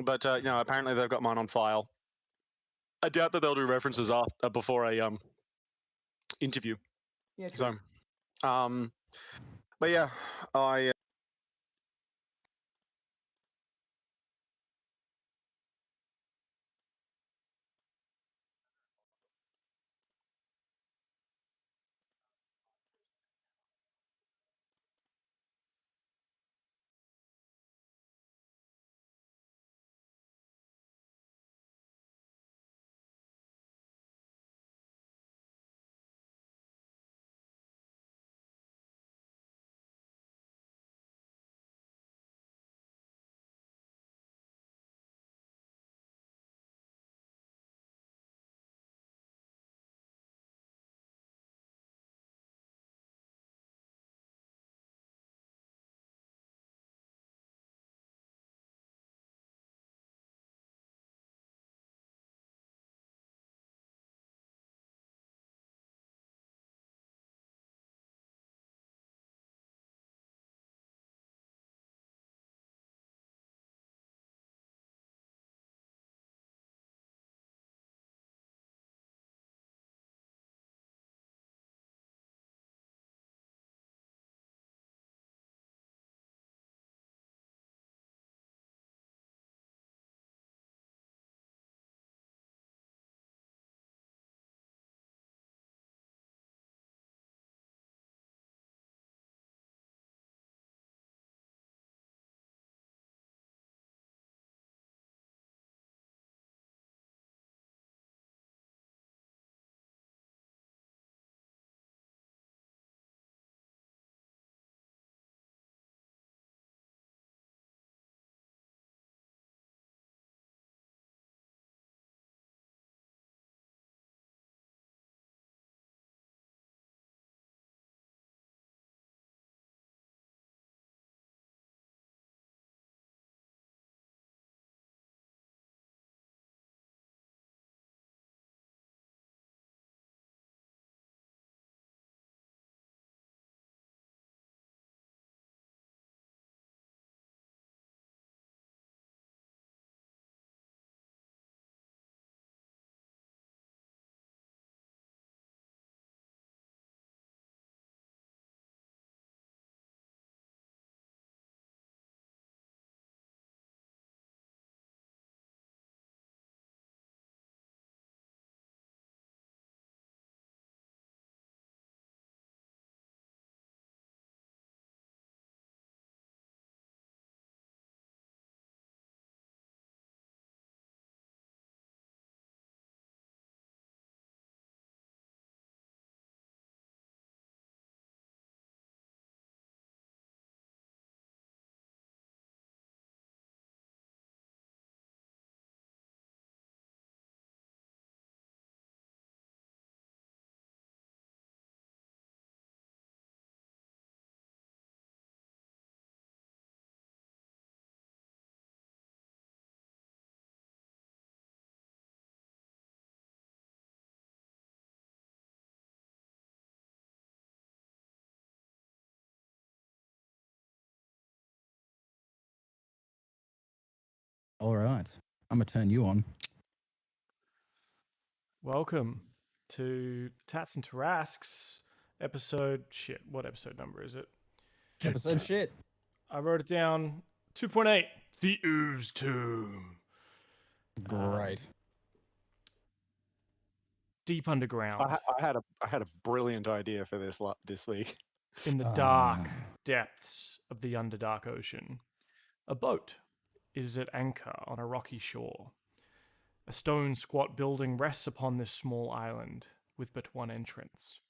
But apparently they've got mine on file. I doubt that they'll do references after before a interview. Yeah, true. So, but yeah, I. All right. I'm going to turn you on. Welcome to Tatts and Tarrasques episode. Shit, what episode number is it? Episode shit. I wrote it down. 2.8. The Ooze Tomb. Great. Deep underground. I had a brilliant idea for this week. In the dark depths of the Underdark Ocean, a boat is at anchor on a rocky shore. A stone squat building rests upon this small island with but one entrance.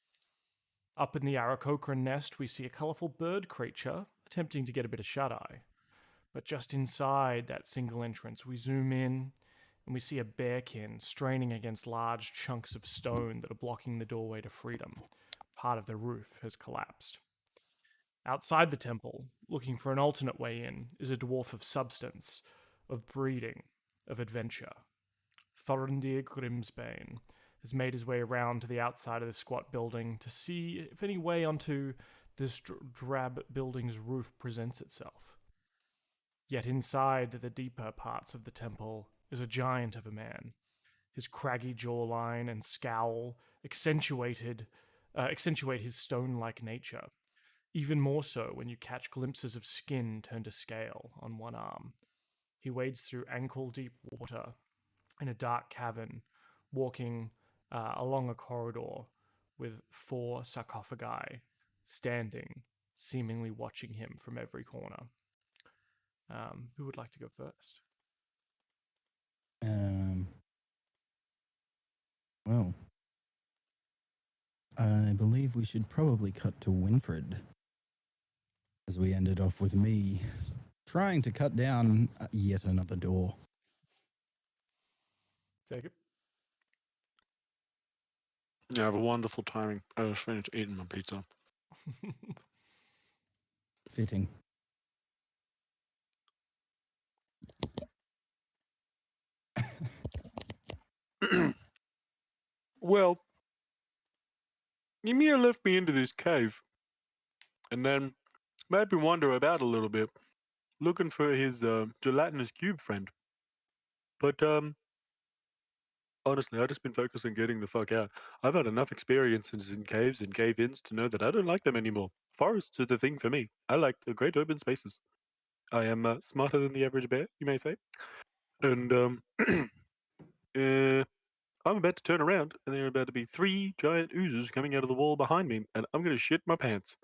Up in the Aaraockra nest, we see a colourful bird creature attempting to get a bit of shut-eye. But just inside that single entrance, we zoom in and we see a bearkin straining against large chunks of stone that are blocking the doorway to freedom. Part of the roof has collapsed. Outside the temple, looking for an alternate way in, is a dwarf of substance, of breeding, of adventure. Thorendir Grimsbane has made his way around to the outside of the squat building to see if any way onto this drab building's roof presents itself. Yet inside the deeper parts of the temple is a giant of a man. His craggy jawline and scowl accentuate his stone-like nature, even more so when you catch glimpses of skin turned to scale on one arm. He wades through ankle-deep water in a dark cavern, walking along a corridor with 4 sarcophagi standing, seemingly watching him from every corner. Who would like to go first? Well, I believe we should probably cut to Winfred, as we ended off with me trying to cut down yet another door. Take it. You have a wonderful timing. I was finished eating my pizza. Fitting. Well, Ymir left me into this cave, and then made me wander about a little bit, looking for his gelatinous cube friend. But honestly, I've just been focused on getting the fuck out. I've had enough experiences in caves and cave-ins to know that I don't like them anymore. Forests are the thing for me. I like the great open spaces. I am smarter than the average bear, you may say. And I'm about to turn around, and there are about to be 3 giant oozes coming out of the wall behind me, and I'm going to shit my pants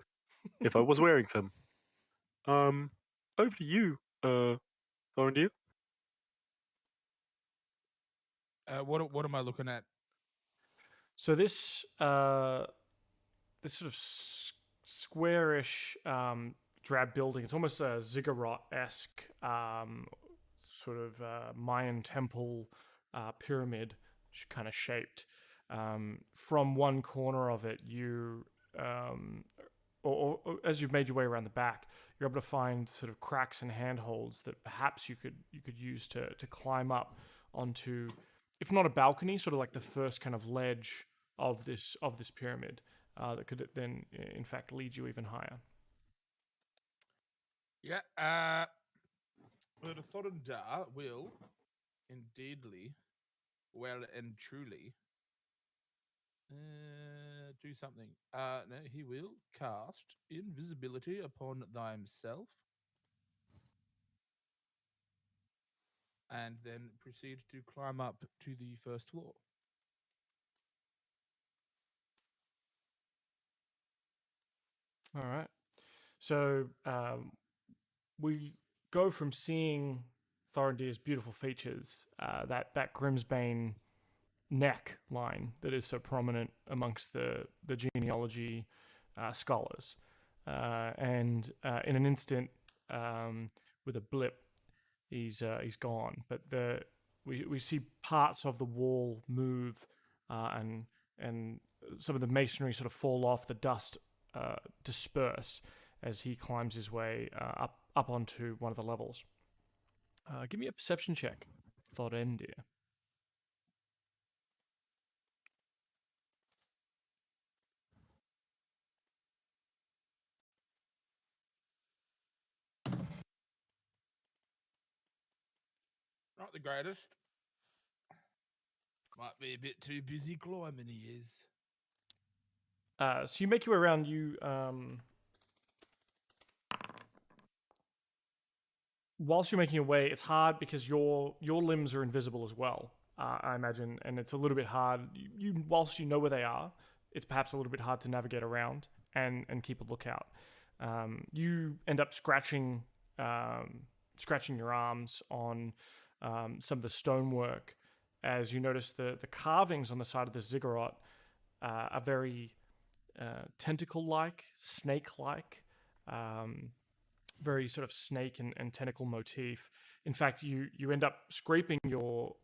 if I was wearing some. Over to you, Thorendir. What am I looking at? So this sort of squarish drab building. It's almost a ziggurat-esque sort of Mayan temple pyramid kind of shaped. From one corner of it, you or as you've made your way around the back, you're able to find sort of cracks and handholds that perhaps you could use to climb up onto, if not a balcony, sort of like the first kind of ledge of this pyramid that could then in fact lead you even higher. Yeah. The Thorendir will indeedly, well and truly, do something. No, he will cast invisibility upon thyself, and then proceed to climb up to the first floor. All right. So we go from seeing Thorendir's beautiful features, that Grimsbane neck line that is so prominent amongst the genealogy scholars, and in an instant, with a blip, he's gone. But we see parts of the wall move, and some of the masonry sort of fall off, the dust disperse as he climbs his way up onto one of the levels. Give me a perception check, Thorendir. Not the greatest. Might be a bit too busy climbing, he is. So you make your way around. Whilst you're making your way, it's hard because your limbs are invisible as well. I imagine, and it's a little bit hard. Whilst you know where they are, it's perhaps a little bit hard to navigate around and keep a lookout. You end up scratching your arms on some of the stonework as you notice the carvings on the side of the ziggurat are very tentacle-like, snake-like, very sort of snake and tentacle motif. In fact, you end up scraping your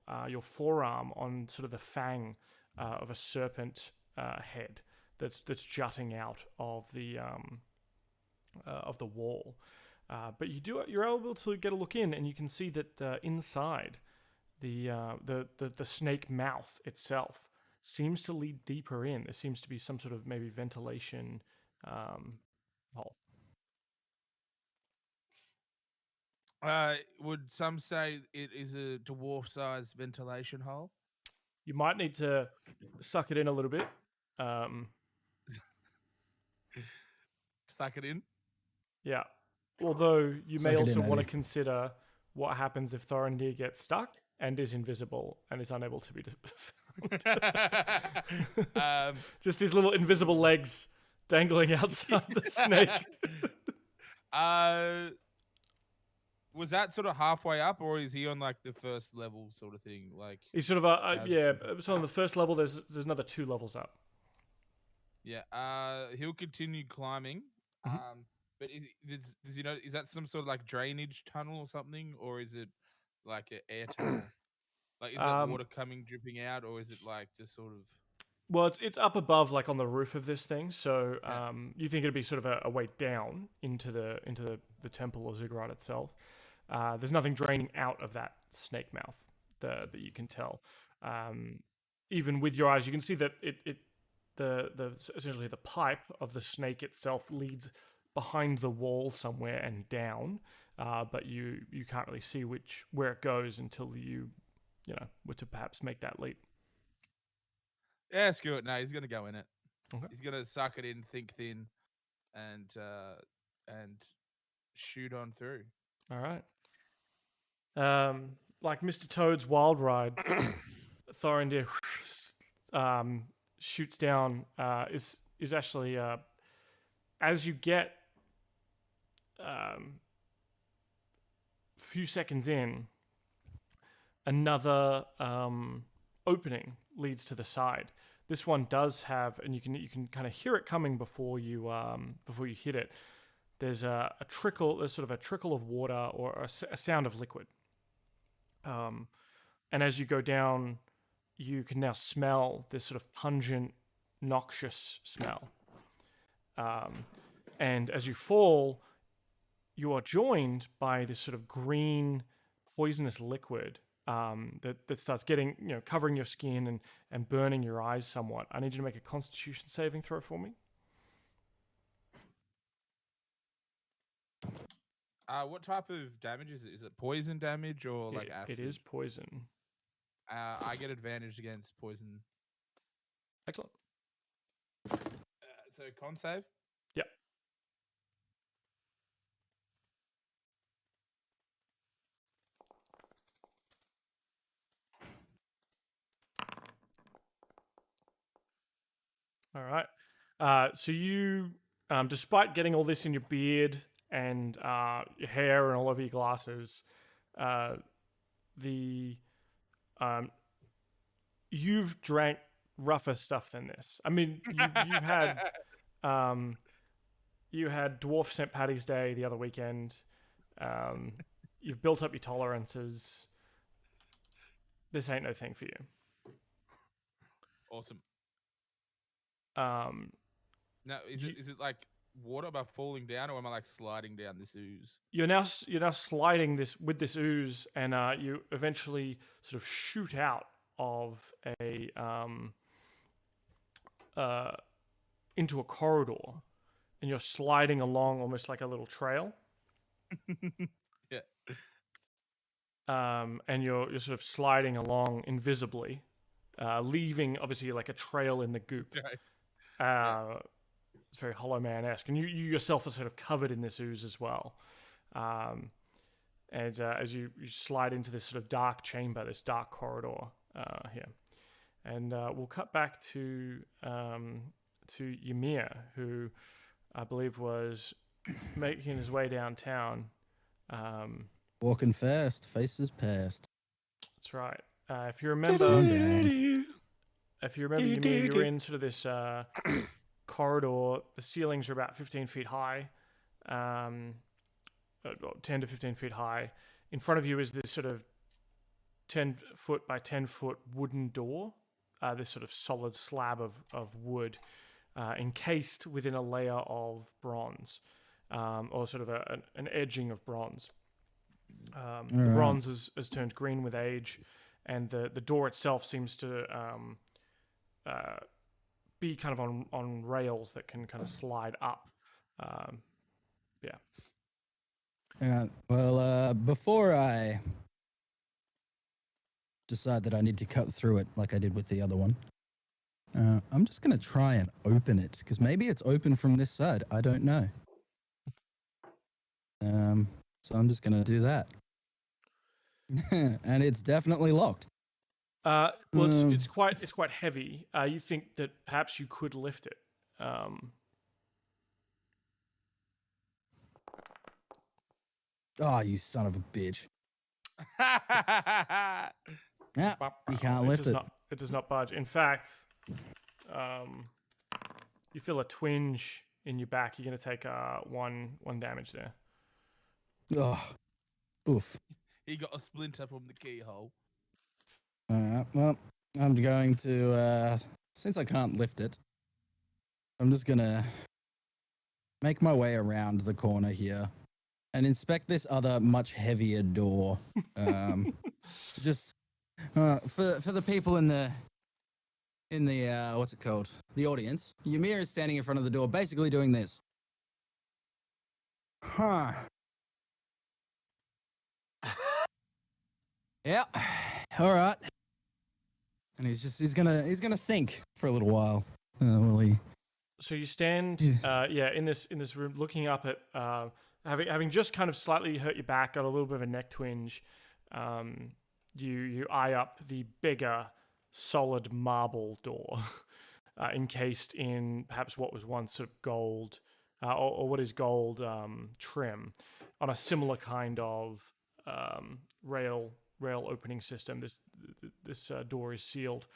forearm on sort of the fang of a serpent head that's jutting out of the wall. But you're able to get a look in, and you can see that inside the snake mouth itself seems to lead deeper in. There seems to be some sort of maybe ventilation hole. Would some say it is a dwarf-sized ventilation hole? You might need to suck it in a little bit. Suck it in. Yeah. Although you may Suck it in, also want to Eddie. consider what happens if Thorendir gets stuck and is invisible and is unable to be just his little invisible legs dangling outside the snake. Was that sort of halfway up, or is he on like the first level sort of thing? Like He's sort of so on the first level there's another 2 levels up. yeah. He'll continue climbing. Mhm. But does he know? Is that some sort of like drainage tunnel or something, or is it like an air tunnel? Like, is that water coming dripping out, or is it like just sort of? Well, it's up above, like on the roof of this thing. So Yeah. you think it'd be sort of a way down into the temple or ziggurat itself. There's nothing draining out of that snake mouth that you can tell. Even with your eyes, you can see that the essentially the pipe of the snake itself leads behind the wall somewhere and down. But you can't really see where it goes until you were to perhaps make that leap. Yeah, screw it. No, he's gonna go in it. Okay. He's gonna suck it in, think thin, and shoot on through. All right. Like Mr. Toad's Wild Ride, Thorendir shoots down. Is actually as you get few seconds in, another opening leads to the side. This one does have, and you can kind of hear it coming before you hit it. There's a trickle. There's sort of a trickle of water or a sound of liquid. And as you go down, you can now smell this sort of pungent, noxious smell. And as you fall, you are joined by this sort of green, poisonous liquid that starts getting, covering your skin and burning your eyes somewhat. I need you to make a Constitution saving throw for me. What type of damage is it? Is it poison damage or like acid? It is poison. I get advantage against poison. Excellent. So con save? Yep. All right. So you, despite getting all this in your beard and your hair and all over your glasses, you've drank rougher stuff than this. I mean, you had Dwarf St. Paddy's Day the other weekend. You've built up your tolerances. This ain't no thing for you. Awesome. Now, is it like water by falling down, or am I like sliding down this ooze? You're now sliding with this ooze, and you eventually sort of shoot out of a into a corridor, and you're sliding along almost like a little trail. Yeah. And you're sort of sliding along invisibly, leaving obviously like a trail in the goop. Right. It's very Hollow Man-esque, and you yourself are sort of covered in this ooze as well. As you slide into this sort of dark chamber, this dark corridor here, and we'll cut back to Ymir, who I believe was making his way downtown. Walking fast, faces past. That's right. If you remember, Ymir, you were in sort of this corridor. The ceilings are about 15 feet high, 10 to 15 feet high. In front of you is this sort of 10 foot by 10 foot wooden door, this sort of solid slab of wood, encased within a layer of bronze, or sort of an edging of bronze. The bronze has turned green with age, and the door itself seems to be kind of on rails that can kind of slide up. Yeah. Well, before I decide that I need to cut through it like I did with the other one, I'm just going to try and open it, because maybe it's open from this side. I don't know. So I'm just going to do that. And it's definitely locked. Well, it's quite heavy. You think that perhaps you could lift it. Oh, you son of a bitch. Yeah, you can't lift it. It does not budge. In fact, you feel a twinge in your back. You're going to take one damage there. Oh, oof. He got a splinter from the keyhole. Well, I'm going to, since I can't lift it, I'm just going to make my way around the corner here and inspect this other much heavier door. Just for the people in the what's it called? The audience. Ymir is standing in front of the door, basically doing this. Huh. Yeah. All right. And he's gonna think for a little while. So you stand, in this room, looking up at having just kind of slightly hurt your back, got a little bit of a neck twinge. You eye up the bigger, solid marble door, encased in perhaps what was once sort of gold, or what is gold trim, on a similar kind of rail opening system. This door is sealed.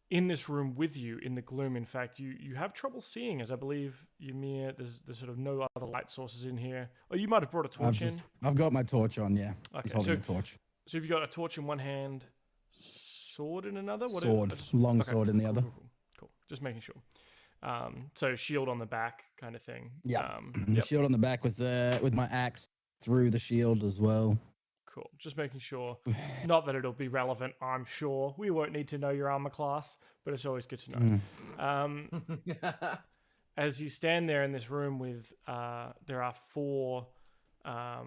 In this room with you, in the gloom, in fact, you have trouble seeing, as I believe, Ymir, there's sort of no other light sources in here. Oh, you might have brought a torch in. I've got my torch on, yeah. Okay, just holding a torch. So you've got a torch in one hand, sword in another? Sword, sword in the other. Cool. Just making sure. So shield on the back kind of thing. Yeah. Shield on the back with my axe through the shield as well. Cool. Just making sure. Not that it'll be relevant, I'm sure. We won't need to know your armor class, but it's always good to know. As you stand there in this room with, there are 4. Oh,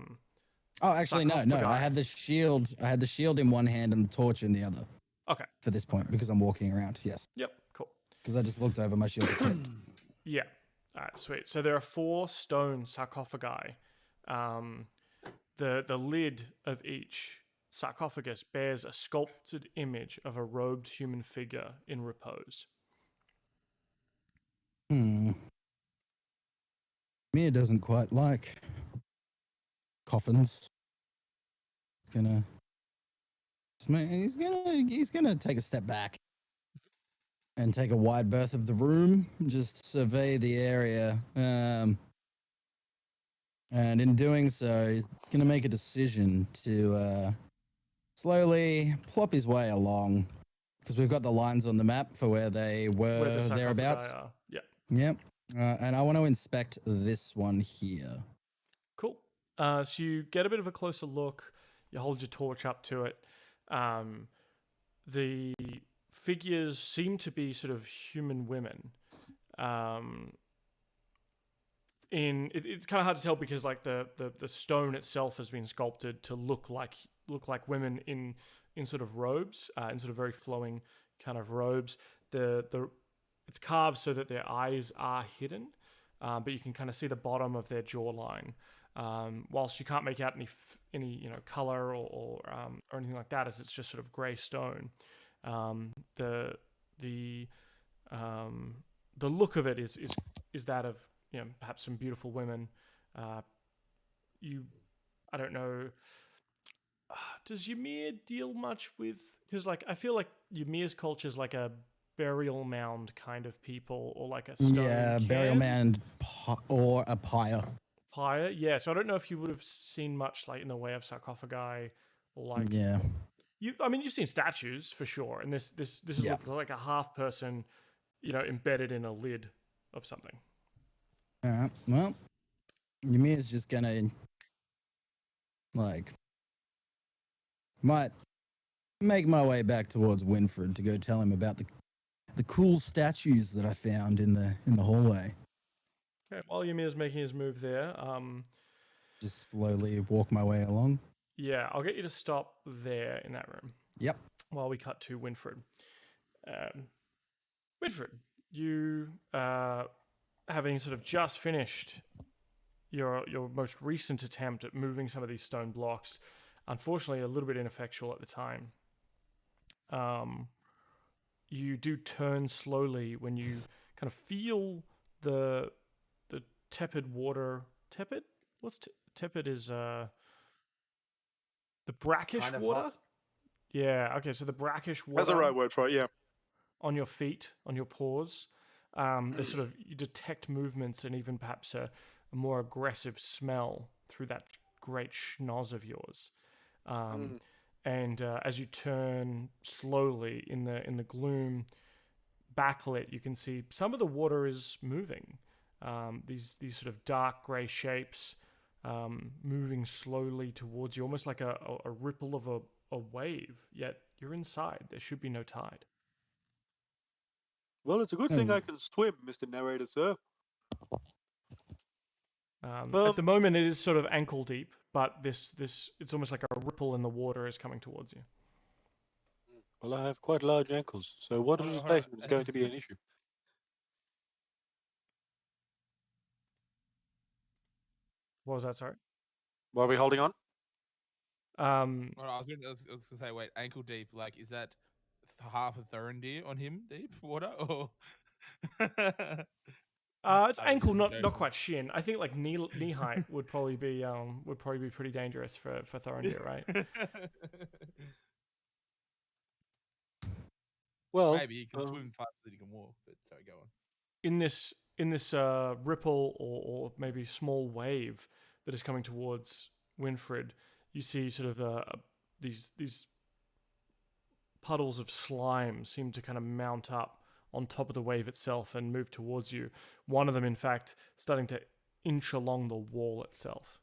actually, no. I had the shield. I had the shield in one hand and the torch in the other. Okay. For this point, because I'm walking around. Yes. Yep. Cool. Because I just looked over my shield. Yeah. All right. Sweet. So there are 4 stone sarcophagi. The lid of each sarcophagus bears a sculpted image of a robed human figure in repose. Mia doesn't quite like coffins. He's gonna take a step back and take a wide berth of the room, just survey the area. And in doing so, he's going to make a decision to slowly plop his way along, because we've got the lines on the map for where they were thereabouts. Yeah. Yep. And I want to inspect this one here. Cool. So you get a bit of a closer look. You hold your torch up to it. The figures seem to be sort of human women. It's kind of hard to tell because like the stone itself has been sculpted to look like women in sort of robes, in sort of very flowing kind of robes. It's carved so that their eyes are hidden, but you can kind of see the bottom of their jawline. Whilst you can't make out any color or anything like that, as it's just sort of grey stone. The look of it is that of perhaps some beautiful women. I don't know. Does Ymir deal much with? Because I feel like Ymir's culture is like a burial mound kind of people, or like a stone cairn. Burial mound or a pyre. Pyre, yeah. So I don't know if you would have seen much in the way of sarcophagi, or you've seen statues for sure, and this is like a half person, embedded in a lid of something. Well, Ymir's just gonna might make my way back towards Winfred to go tell him about the cool statues that I found in the hallway. Okay, while Ymir's making his move there, just slowly walk my way along. Yeah, I'll get you to stop there in that room. Yep. While we cut to Winfred. Winfred, you having sort of just finished your most recent attempt at moving some of these stone blocks, unfortunately a little bit ineffectual at the time. You do turn slowly when you kind of feel the tepid water. Tepid? What's tepid? Is the brackish Kind of water? hot. Yeah. Okay. So the brackish water. That's the right word for it. Yeah. On your feet, on your paws, there's sort of you detect movements and even perhaps a more aggressive smell through that great schnoz of yours. And as you turn slowly in the gloom, backlit, you can see some of the water is moving. These sort of dark grey shapes moving slowly towards you, almost like a ripple of a wave. Yet you're inside. There should be no tide. Well, it's a good thing I can swim, Mr. Narrator, sir. At the moment, it is sort of ankle deep, but this it's almost like a ripple in the water is coming towards you. Well, I have quite large ankles, so water displacement is going to be an issue. What was that? Sorry. What are we holding on? Well, I was going to say, wait, ankle deep. Like, is that half a Thorendir on him deep water, or? It's ankle, not quite shin. I think like knee height would probably be pretty dangerous for Thorendir, right? Well, maybe he can swim faster than he can walk. But sorry, go on. In this ripple or maybe small wave that is coming towards Winfred, you see sort of these puddles of slime seem to kind of mount up on top of the wave itself and move towards you. One of them, in fact, starting to inch along the wall itself.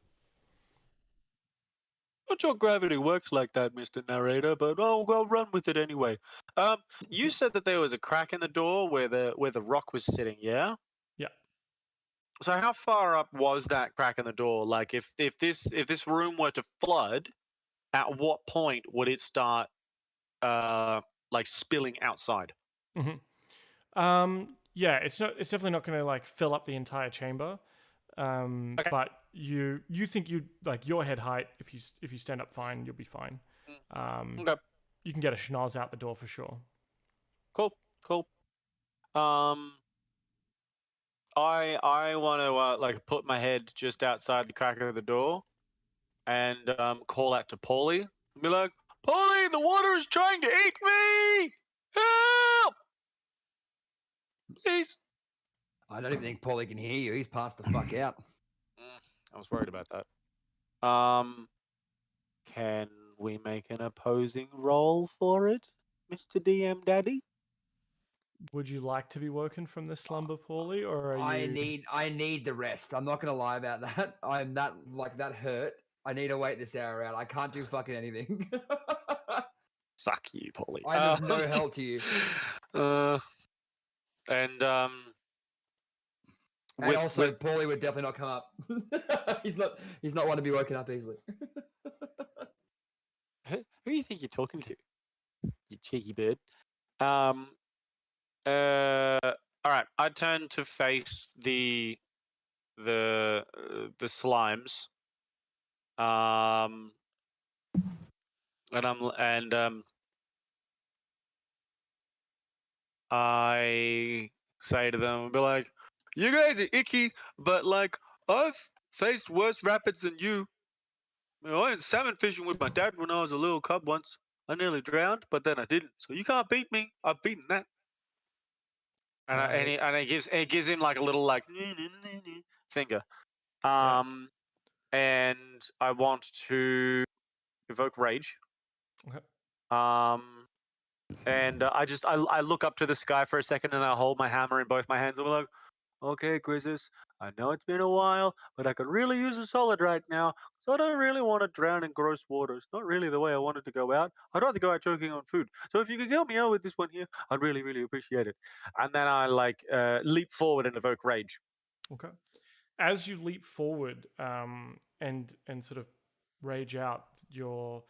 Not sure gravity works like that, Mr. Narrator, but I'll run with it anyway. You said that there was a crack in the door where the rock was sitting, yeah? Yeah. So how far up was that crack in the door? Like, if this room were to flood, at what point would it start like spilling outside? Mm-hmm. Yeah, it's definitely not going to like fill up the entire chamber. Okay. But you think you like your head height. If you stand up fine, you'll be fine. Okay. You can get a schnoz out the door for sure. Cool. I want to like put my head just outside the crack of the door, and call out to Pauly and be like, "Pauly, the water is trying to eat me! Help! Please." I don't even think Pauly can hear you. He's passed the fuck out. I was worried about that. Can we make an opposing roll for it, Mr. DM Daddy? Would you like to be woken from this slumber, Pauly, or are I you? need the rest. I'm not gonna lie about that. I'm that hurt. I need to wait this hour out. I can't do fucking anything. Fuck you, Pauly. I'm of no help to you. And also, Pauly would definitely not come up. He's not one to be woken up easily. who do you think you're talking to? You cheeky bird. All right. I turn to face the slimes. I say to them, I'll be like, "You guys are icky, but like I've faced worse rapids than you. I went salmon fishing with my dad when I was a little cub once. I nearly drowned, but then I didn't. So you can't beat me. I've beaten that." And it gives him like a little like finger. And I want to evoke rage. Okay. And I look up to the sky for a second, and I hold my hammer in both my hands. I'm like, "Okay, Grizzes, I know it's been a while, but I could really use a solid right now. So I don't really want to drown in gross water. It's not really the way I wanted to go out. I'd rather go out choking on food. So if you could help me out with this one here, I'd really, really appreciate it." And then I leap forward and evoke rage. Okay. As you leap forward, and sort of rage out. Your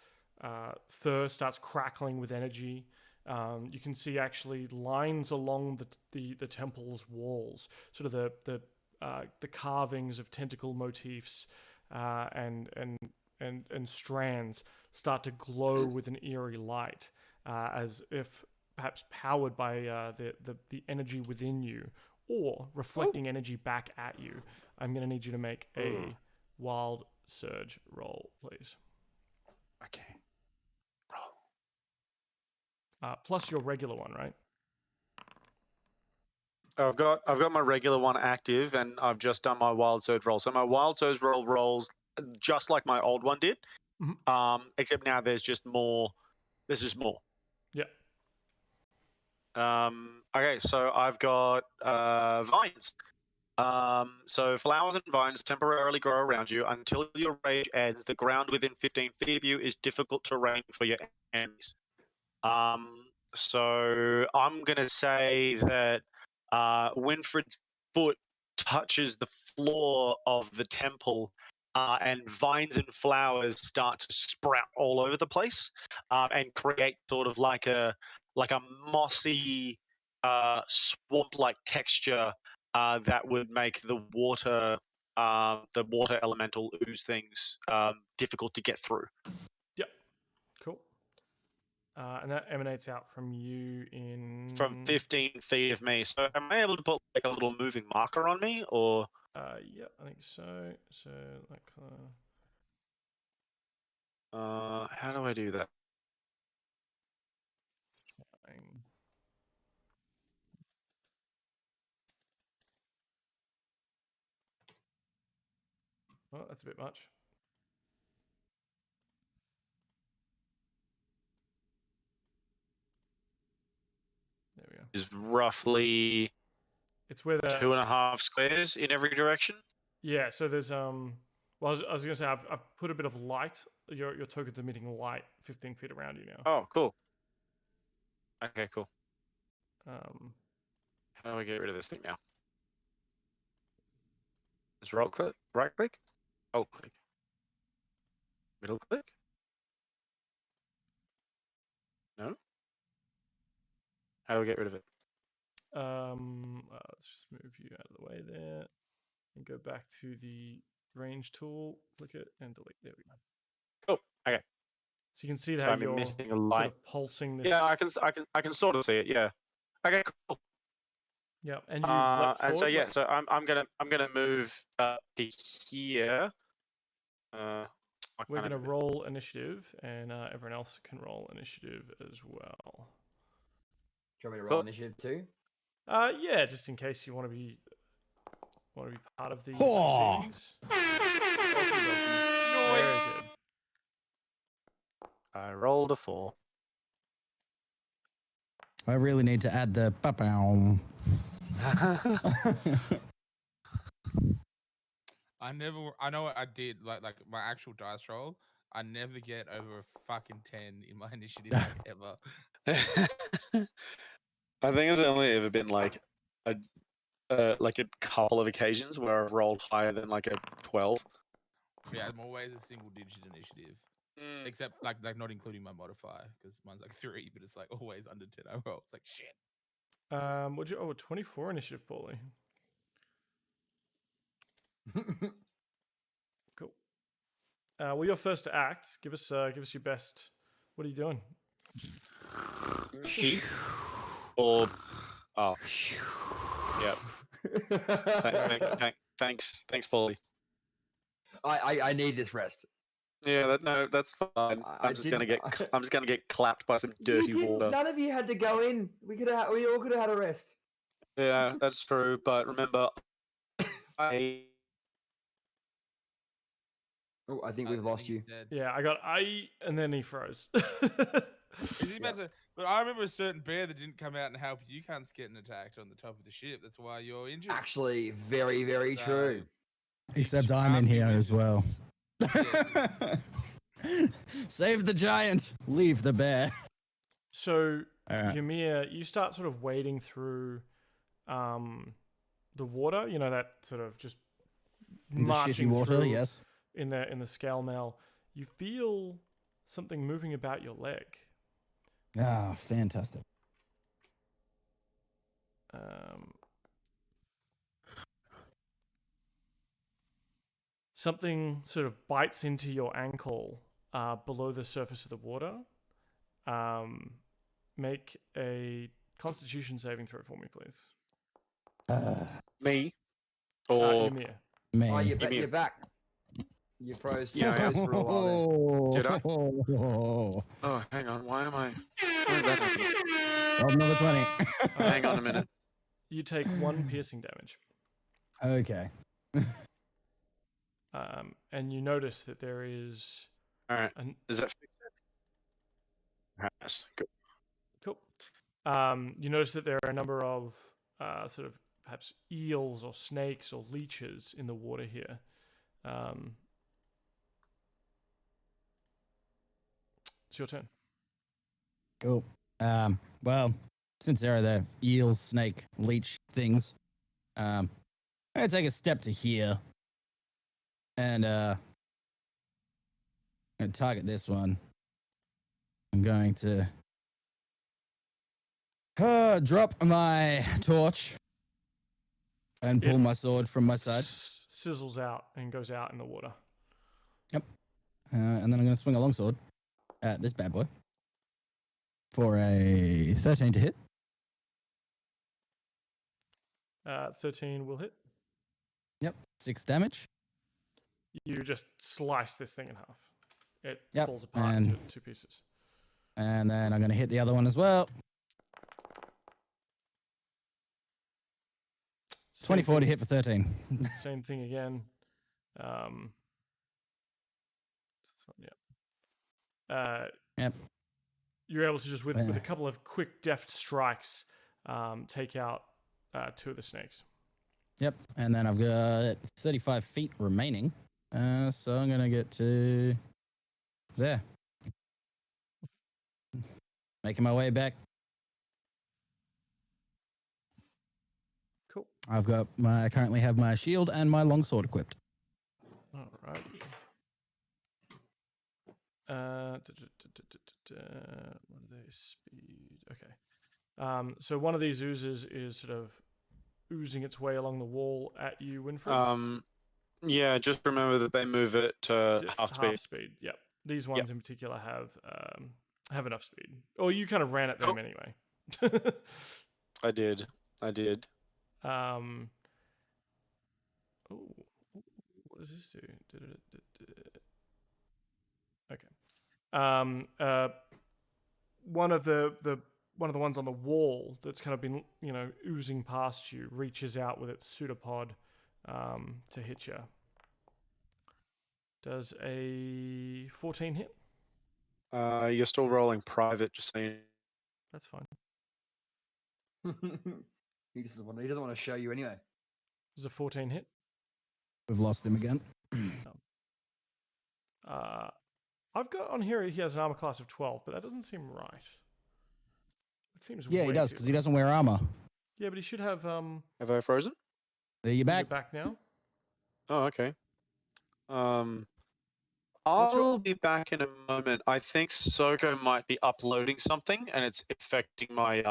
fur starts crackling with energy. You can see actually lines along the temple's walls, sort of the carvings of tentacle motifs and strands start to glow with an eerie light, as if perhaps powered by the energy within you, or reflecting energy back at you. I'm going to need you to make a wild surge roll, please. Okay. Plus your regular one, right? I've got my regular one active, and I've just done my wild surge roll. So my wild surge roll rolls just like my old one did, except now there's just more. There's just more. Yeah. Okay, so I've got vines. So flowers and vines temporarily grow around you until your rage ends. The ground within 15 feet of you is difficult terrain for your enemies. So I'm gonna say that Winfred's foot touches the floor of the temple, and vines and flowers start to sprout all over the place, and create sort of like a mossy, swamp-like texture that would make the water elemental ooze things difficult to get through. Yep. Cool. And that emanates out from you From 15 feet of me. So am I able to put like a little moving marker on me, or? Yeah, I think so. So like. How do I do that? Oh, that's a bit much. There we go. Is roughly It's where the 2.5 squares in every direction. Yeah, so there's well, I was gonna say I've put a bit of light. Your token's emitting light 15 feet around you now. Oh, cool. Okay, cool. How do I get rid of this thing now? Just right click, alt click, middle click. No. How do I get rid of it? Let's just move you out of the way there, and go back to the range tool. Click it and delete. There we go. Cool. Okay. So you can see So how I'm you're missing a light. sort of pulsing this. Yeah, I can sort of see it. Yeah. Okay. Cool. Yeah, and you've leapt forward. And so yeah, so I'm gonna move to here. We're gonna roll initiative, and everyone else can roll initiative as well. Do you want me to roll initiative too? Yeah, just in case you want to be part of the proceedings. Very good. I rolled a 4. I really need to add the pa-pow. I know what I did, like my actual dice roll, I never get over a fucking 10 in my initiative ever. I think there's only ever been like a couple of occasions where I've rolled higher than like a 12. Yeah, I'm always a single digit initiative. Except like not including my modifier, because mine's like 3, but it's like always under 10 I roll. It's like shit. What'd you 24 initiative, Pauly. Cool. Well, you're first to act. Give us your best. What are you doing? Sheep. Or yep. Thanks, Pauly. I need this rest. Yeah, that's fine. I'm just gonna get clapped by some dirty water. None of you had to go in. We all could have had a rest. Yeah, that's true. But remember, I think we've lost you. Yeah, I got and then he froze. Is he about to? But I remember a certain bear that didn't come out and help you cunts getting attacked on the top of the ship. That's why you're injured. Actually, very, very true. Except I'm in here as well. Save the giant, leave the bear. So, Ymir, you start sort of wading through the water, that sort of just the shitty water, yes. in the scale mail, you feel something moving about your leg. Ah, fantastic. Something sort of bites into your ankle below the surface of the water. Make a Constitution saving throw for me, please. Me? Or Ymir. Me. Oh, Ymir. you're back. You froze. Yeah, I You am. froze for a while there. Did I? Oh, hang on. Why is that happening? Roll another 20. Hang on a minute. You take 1 piercing damage. Okay. And you notice that there is... All right. An, Is that fixed? Yes. Good. cool. You notice that there are a number of sort of perhaps eels or snakes or leeches in the water here. It's your turn. Cool. Well, since there are the eel, snake, leech things, I'm gonna take a step to here and I'm gonna target this one. I'm going to drop my torch and pull my sword from my side. Sizzles out and goes out in the water. Yep. And then I'm gonna swing a longsword at this bad boy for a 13 to hit. 13 will hit. Yep. 6 damage. You just slice this thing in half. It Yep, falls apart and- into 2 pieces. And then I'm gonna hit the other one as well. 24 to hit for 13. Same thing again. Yep. You're able to just, with a couple of quick, deft strikes, take out 2 of the snakes. Yep. And then I've got 35 feet remaining. So I'm going to get to there. Making my way back. Cool. I currently have my shield and my longsword equipped. All right. What are they? Speed. Okay. So one of these oozes is sort of oozing its way along the wall at you, Winfred. Yeah, just remember that they move it to half speed. Half speed. Yep. These ones in particular have enough speed. Or you kind of ran at them anyway. I did. Oh, what does this do? Okay. One of the ones on the wall that's kind of been oozing past you reaches out with its pseudopod to hit you. Does a 14 hit? You're still rolling private, just saying. That's fine. He doesn't want to show you anyway. Does a 14 hit? We've lost him again. I've got on here he has an armor class of 12, but that doesn't seem right. It seems Yeah, way he does, too because he low. doesn't wear armor. Yeah, but he should have Have I frozen? There you you're back. back now. Oh, okay. I'll be back in a moment. I think Soko might be uploading something, and it's affecting my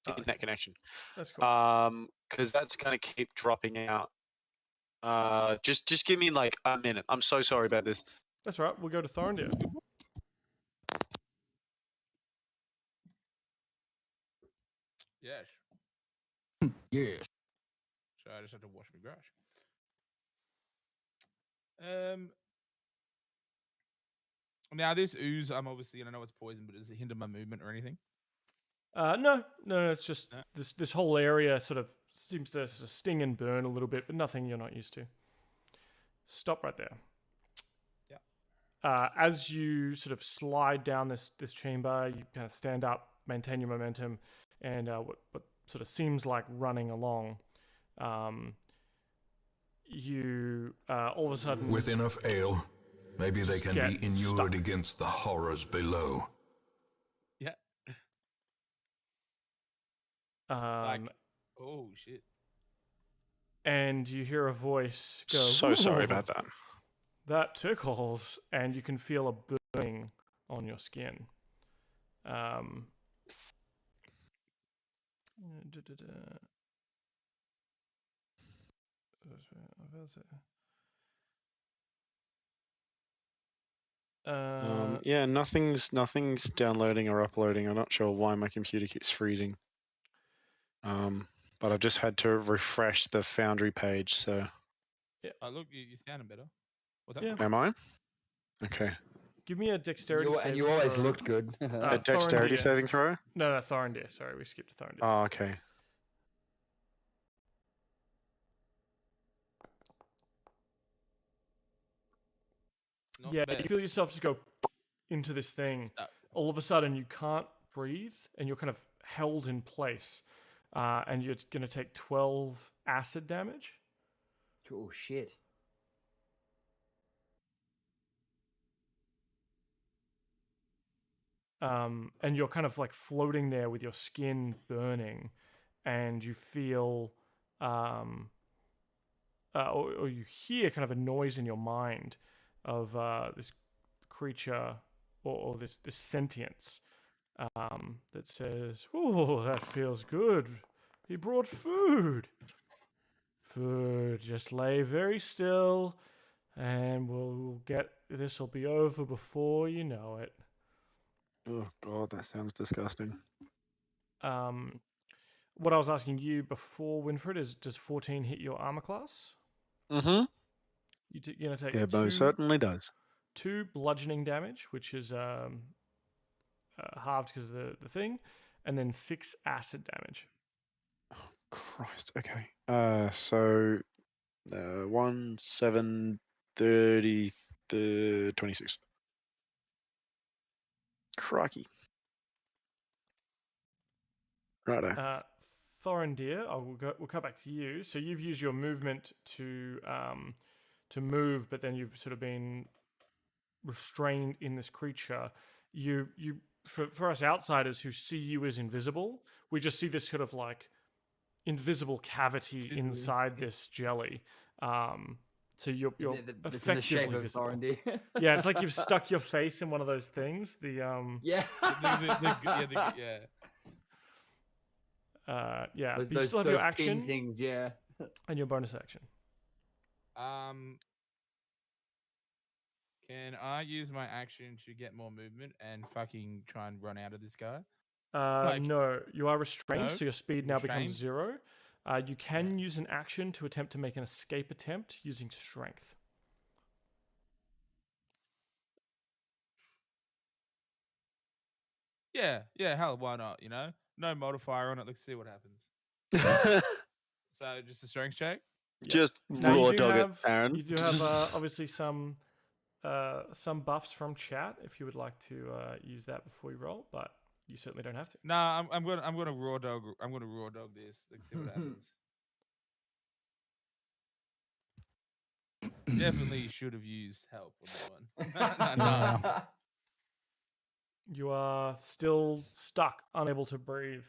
internet connection. That's cool. Because that's gonna keep dropping out. Just give me like a minute. I'm so sorry about this. That's all right. We'll go to Thorendir. Yes. Yeah. So I just had to wash my brush. Now this ooze, I'm obviously, I know it's poison, but does it hinder my movement or anything? No. It's just No. this whole area sort of seems to sort of sting and burn a little bit, but nothing you're not used to. Stop right there. Yeah. As you sort of slide down this chamber, you kind of stand up, maintain your momentum, and what sort of seems like running along, you all of a sudden, With enough ale, maybe they can get be inured stuck. against the horrors below. Yeah. um, Oh shit. and you hear a voice go. So sorry "Ooh." about that. that tickles, and you can feel a burning on your skin. Yeah, nothing's downloading or uploading. I'm not sure why my computer keeps freezing. But I've just had to refresh the Foundry page. So Yeah. Oh, look, you sounding better. What's that? Yeah. am I? Okay. Give me a dexterity And saving you always throw. looked good. A dexterity Thorendir. saving throw. No, Thorendir. Sorry, we skipped Thorendir. Oh, okay. Not Yeah, best. you feel yourself just go into this thing. Stuck. All of a sudden, you can't breathe, and you're kind of held in place. And you're going to take 12 acid damage. Oh shit. And you're kind of like floating there with your skin burning, and you feel, or you hear kind of a noise in your mind of this creature or this sentience that says, "Oh, that feels good. He brought food. Food. Just lay very still, and we'll get. This will be over before you know it." Oh God, that sounds disgusting. What I was asking you before, Winfred, is does 14 hit your armor class? Mm-hmm. You're going to take Yeah, most certainly does. 2 bludgeoning damage, which is halved because of the thing, and then 6 acid damage. Oh, Christ. Okay. So 1, 7, 30, 26. Crikey. Righto. Thorendir, we'll come back to you. So you've used your movement to move, but then you've sort of been restrained in this creature. You for us outsiders who see you as invisible, we just see this sort of like invisible cavity inside this jelly. So you're effectively visible. Yeah, it's like you've stuck your face in one of those things. Yeah. Yeah. Yeah. Those, But you still have your pin action things, yeah. and your bonus action. Can I use my action to get more movement and fucking try and run out of this guy? No, you are restrained, No? so your speed now becomes Restrained? 0. You can use an action to attempt to make an escape attempt using strength. Yeah, hell, why not? You know, no modifier on it. Let's see what happens. So just a strength check. Just Now raw dog it, Aaron. You do have obviously some buffs from chat if you would like to use that before you roll, but you certainly don't have to. No, I'm gonna raw dog. I'm gonna raw dog this. Let's see what happens. Definitely should have used help on that one. No. You are still stuck, unable to breathe,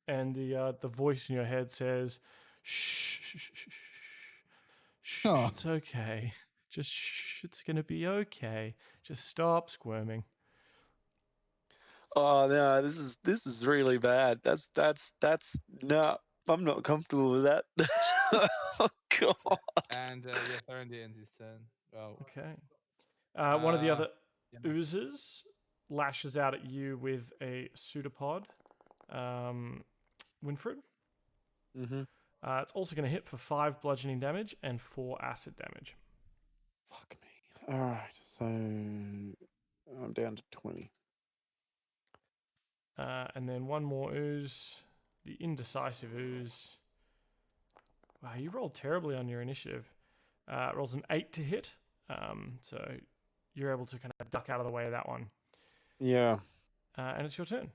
and the voice in your head says, "Shh, shh, shh, shh, shh, Oh. it's okay. Just shh, it's gonna be okay. Just stop squirming." Oh no, this is really bad. That's no. I'm not comfortable with that. Oh God. And Thorendir ends his turn. Oh, Okay. One of the other yeah. oozes lashes out at you with a pseudopod. Winfred. Mm-hmm. It's also going to hit for 5 bludgeoning damage and 4 acid damage. Fuck me. All right, so I'm down to 20. And then one more ooze, the indecisive ooze. Wow, you rolled terribly on your initiative. It rolls an 8 to hit, so you're able to kind of duck out of the way of that one. Yeah. And it's your turn.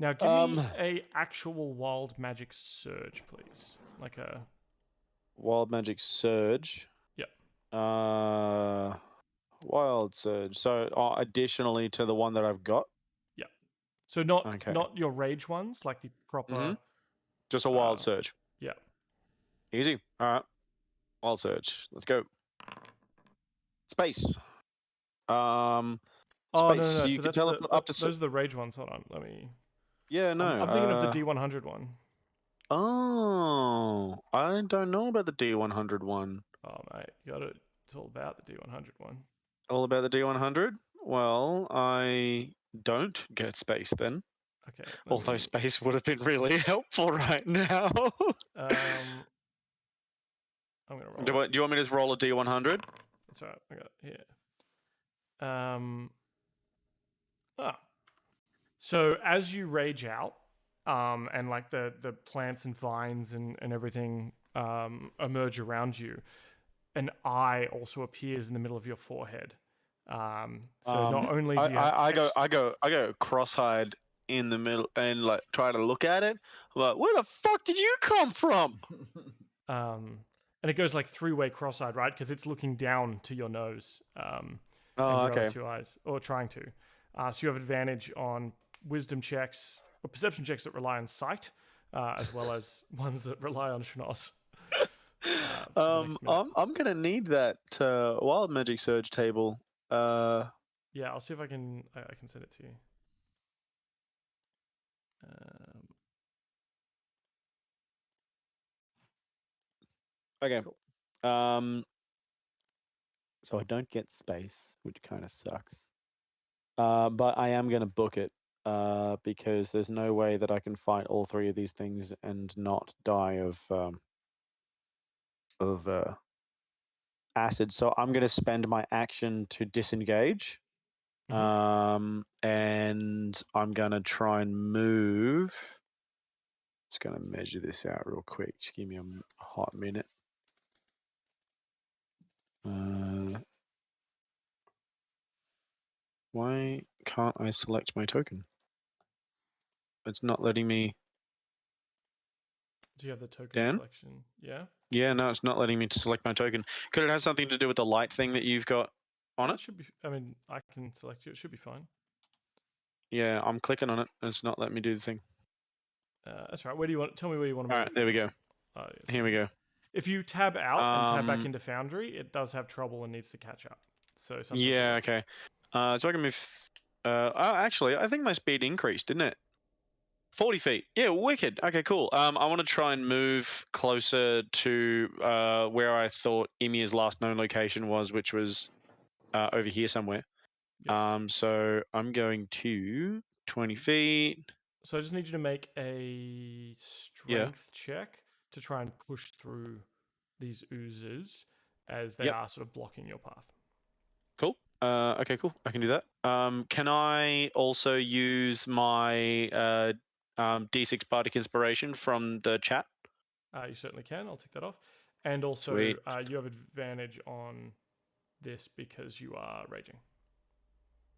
Now, give me a actual wild magic surge, please. Like a Wild magic surge. Yep. Wild surge. So additionally to the one that I've got. Yep. So not your rage ones, like the proper. Just a wild surge. Yeah. Easy. All right. Wild surge. Let's go. Space. Oh Space. no. You So can that's teleport up to. those are the rage ones. Hold on, let me. Yeah, no. I'm thinking of the D100 one. Oh, I don't know about the D100 one. Oh mate, you got it. It's all about the D100 one. All about the D100? Well, I don't get space then. Okay. Although space would have been really helpful right now. I'm gonna roll. Do you want me to just roll a D100? That's all right. I got it here. So as you rage out, and like the plants and vines and everything emerge around you, an eye also appears in the middle of your forehead. So not only do you I go cross-eyed in the middle and like try to look at it. I'm like, where the fuck did you come from? and it goes like three-way cross-eyed, right? Because it's looking down to your nose. And Oh, your okay. other two eyes, or trying to. So you have advantage on wisdom checks or perception checks that rely on sight, as well as ones that rely on schnoz. I'm gonna need that wild magic surge table. Yeah, I'll see if I can send it to you. Okay. Cool. So I don't get space, which kind of sucks. But I am gonna book it. Because there's no way that I can fight all three of these things and not die of acid. So I'm gonna spend my action to disengage. And I'm gonna try and move. Just gonna measure this out real quick. Just give me a hot minute. Why can't I select my token? It's not letting me. Do you have the token Dan? selection? Yeah. Yeah, no, it's not letting me to select my token. Could it have something to do with the light thing that you've got on it? Should be. I mean, I can select you. It should be fine. Yeah, I'm clicking on it, and it's not letting me do the thing. That's right. Where do you want? Tell me where you want to All move. right, there we go. Oh, yes. Here we go. If you tab out and tab back into Foundry, it does have trouble and needs to catch up. So yeah, okay. So I can move. Actually, I think my speed increased, didn't it? 40 feet. Yeah, wicked. Okay, cool. I want to try and move closer to where I thought Ymir's last known location was, which was over here somewhere. Yep. So I'm going to 20 feet. So I just need you to make a strength check to try and push through these oozes as they are sort of blocking your path. Cool. Okay, cool. I can do that. Can I also use my D6 Bardic Inspiration from the chat? You certainly can. I'll tick that off. And also, you have advantage on this because you are raging.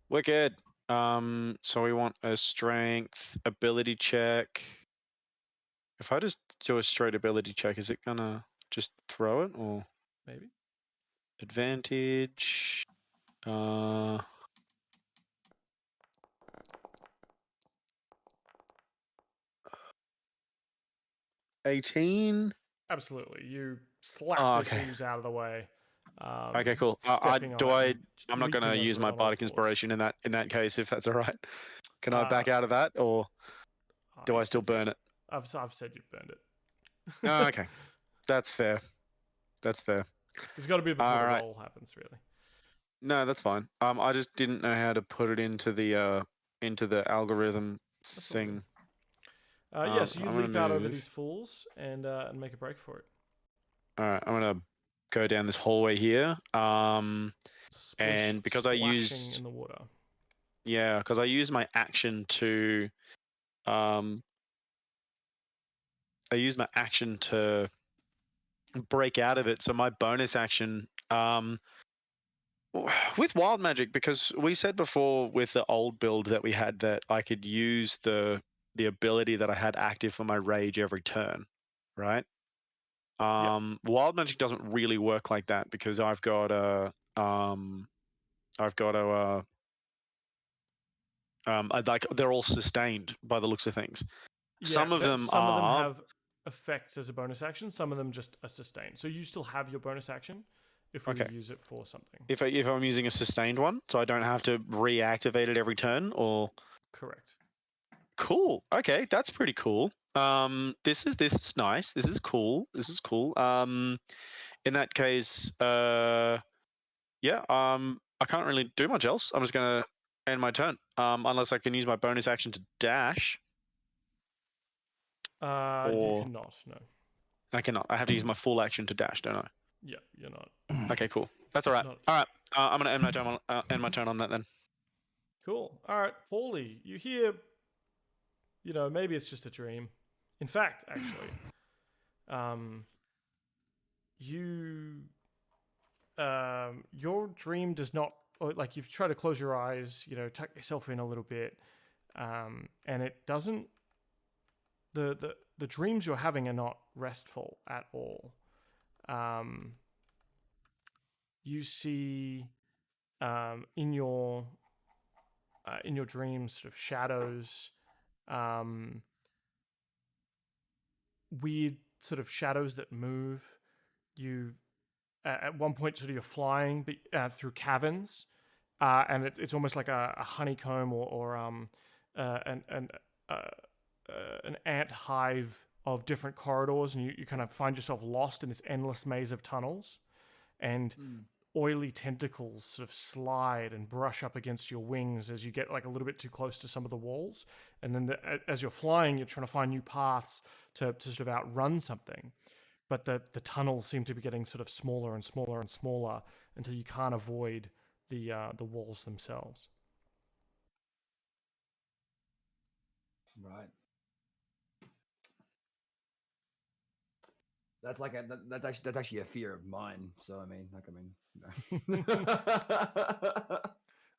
Wicked. So we want a strength ability check. If I just do a straight ability check, is it gonna just throw it or maybe advantage? 18. Absolutely, you slap this ooze out of the way. Okay, cool. I'm not going to use my Bardic Inspiration in that case, if that's all right. Can I back out of that, or do I still burn it? I've said you've burned it. Oh, okay, that's fair. That's fair. There's got to be before the roll happens, really. No, that's fine. I just didn't know how to put it into the algorithm thing. Yeah, so you leap out over these fools and make a break for it. All right, I'm gonna go down this hallway here. And because I used in the water. Yeah, because I used my action to break out of it. So my bonus action with wild magic, because we said before with the old build that we had that I could use the ability that I had active for my rage every turn, right? Wild magic doesn't really work like that because I've got a like they're all sustained by the looks of things. Yeah, some of them have effects as a bonus action. Some of them just are sustained. So you still have your bonus action, if we Okay. use it for something. If I'm using a sustained one, so I don't have to reactivate it every turn, or Correct. cool. Okay, that's pretty cool. This is nice. This is cool. In that case, yeah. I can't really do much else. I'm just gonna end my turn. Unless I can use my bonus action to dash. You cannot. No. I cannot. I have to use my full action to dash, don't I? Yeah, you're not. Okay, cool. That's all right. Not- All right. I'm gonna end my turn on that then. Cool. All right, Pauly, you hear. Maybe it's just a dream. In fact, actually, your dream does not, like, you've tried to close your eyes, tuck yourself in a little bit, and it doesn't. The dreams you're having are not restful at all. You see, in your dreams, sort of shadows, weird sort of shadows that move. You, at one point, sort of you're flying through caverns, and it's almost like a honeycomb or an ant hive of different corridors, and you kind of find yourself lost in this endless maze of tunnels, and oily tentacles sort of slide and brush up against your wings as you get like a little bit too close to some of the walls, and then as you're flying, you're trying to find new paths to sort of outrun something, but the tunnels seem to be getting sort of smaller and smaller and smaller until you can't avoid the walls themselves. Right. That's actually a fear of mine. So no.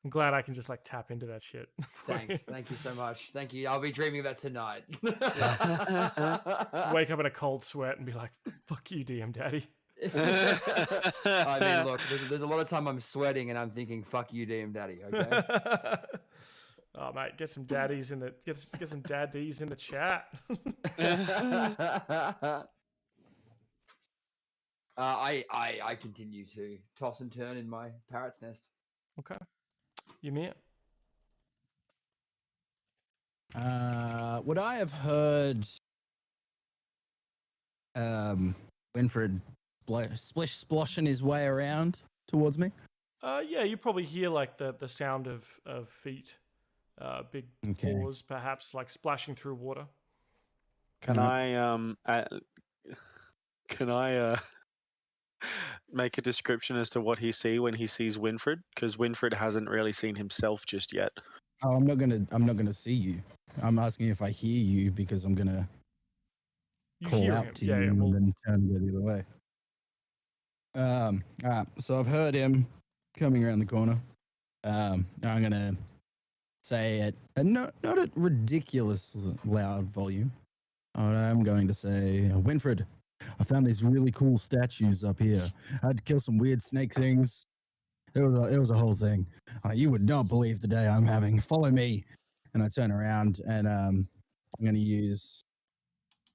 I'm glad I can just like tap into that shit. Thanks. Thank you so much. Thank you. I'll be dreaming of that tonight. Wake up in a cold sweat and be like, "Fuck you, DM Daddy." I mean, look, there's a lot of time I'm sweating and I'm thinking, "Fuck you, DM Daddy." Okay. Oh mate, get some daddies in the get some daddies in the chat. I continue to toss and turn in my parrot's nest. Okay. Ymir. Would I have heard Winfred splish sploshing his way around towards me? Yeah, you probably hear like the sound of feet, big paws, perhaps like splashing through water. Can I make a description as to what he see when he sees Winfred? Because Winfred hasn't really seen himself just yet. Oh, I'm not gonna see you. I'm asking if I hear you because I'm gonna call out to you and then turn and go the other way. So I've heard him coming around the corner. I'm gonna say it, not at ridiculous loud volume. I'm going to say, Winfred, I found these really cool statues up here. I had to kill some weird snake things. It was a whole thing. You would not believe the day I'm having. Follow me. And I turn around and I'm going to use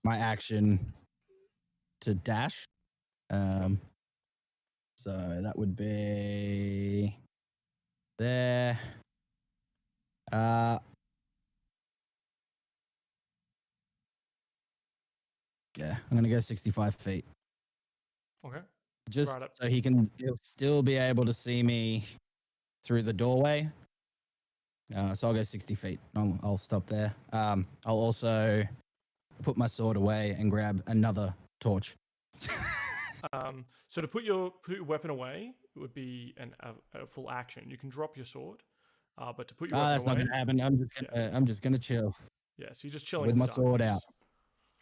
my action to dash. So that would be there. Yeah, I'm going to go 65 feet. Okay. Just so he'll still be able to see me through the doorway. So I'll go 60 feet. I'll stop there. I'll also put my sword away and grab another torch. So to put your weapon away, it would be a full action. You can drop your sword, but to put your weapon that's away, not gonna happen. I'm just gonna chill. Yeah, so you're just chilling with my sword out.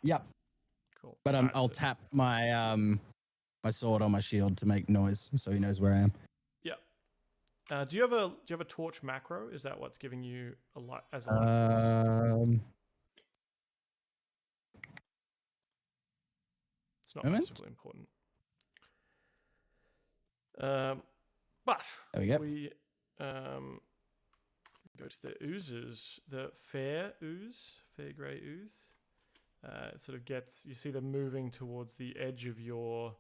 Yep. Cool. But I'll tap my my sword on my shield to make noise, so he knows where I am. Yeah. Do you have a torch macro? Is that what's giving you a light as a light source? It's not massively important. But there we go. We go to the oozes. The fair grey ooze. It sort of you see them moving towards the edge of your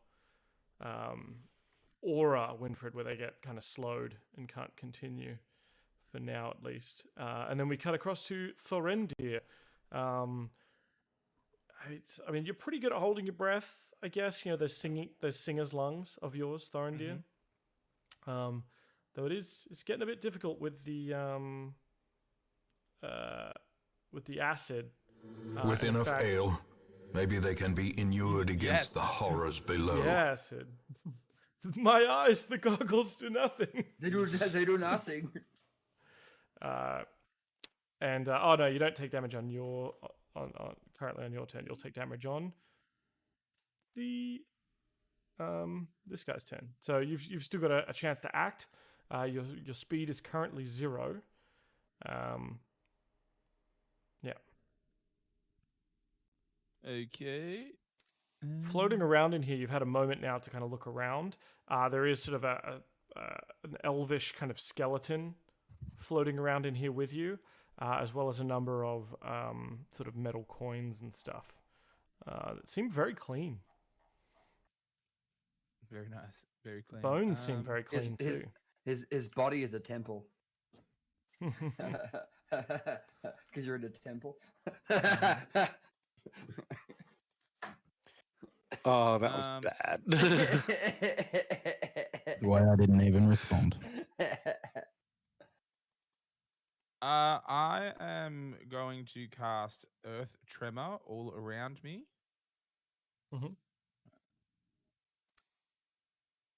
aura, Winfred, where they get kind of slowed and can't continue for now, at least. And then we cut across to Thorendir. I mean, you're pretty good at holding your breath, I guess. You know, those singer's lungs of yours, Thorendir. Though it's getting a bit difficult with the acid. With enough ale, maybe they can be inured against the horrors below. Yeah, Sid. My eyes, the goggles do nothing. They do nothing. Oh no, you don't take damage on your currently on your turn. You'll take damage on the this guy's turn. So you've still got a chance to act. Your speed is currently 0. Yeah. Okay. Floating around in here, you've had a moment now to kind of look around. There is sort of an elvish kind of skeleton floating around in here with you, as well as a number of sort of metal coins and stuff that seem very clean. Very nice. Very clean. Bones seem very clean too. His body is a temple. Because you're in a temple. Oh, that was bad. Why I didn't even respond. I am going to cast Earth Tremor all around me.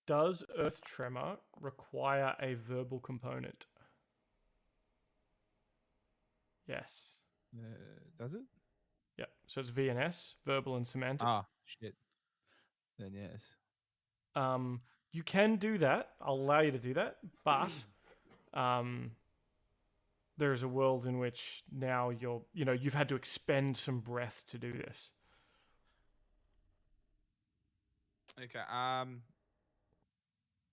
Does Earth Tremor require a verbal component? Yes. Does it? Yeah. So it's VNS, verbal and semantic. Ah, shit. Then yes. You can do that. I'll allow you to do that, but there is a world in which now you've had to expend some breath to do this. Okay.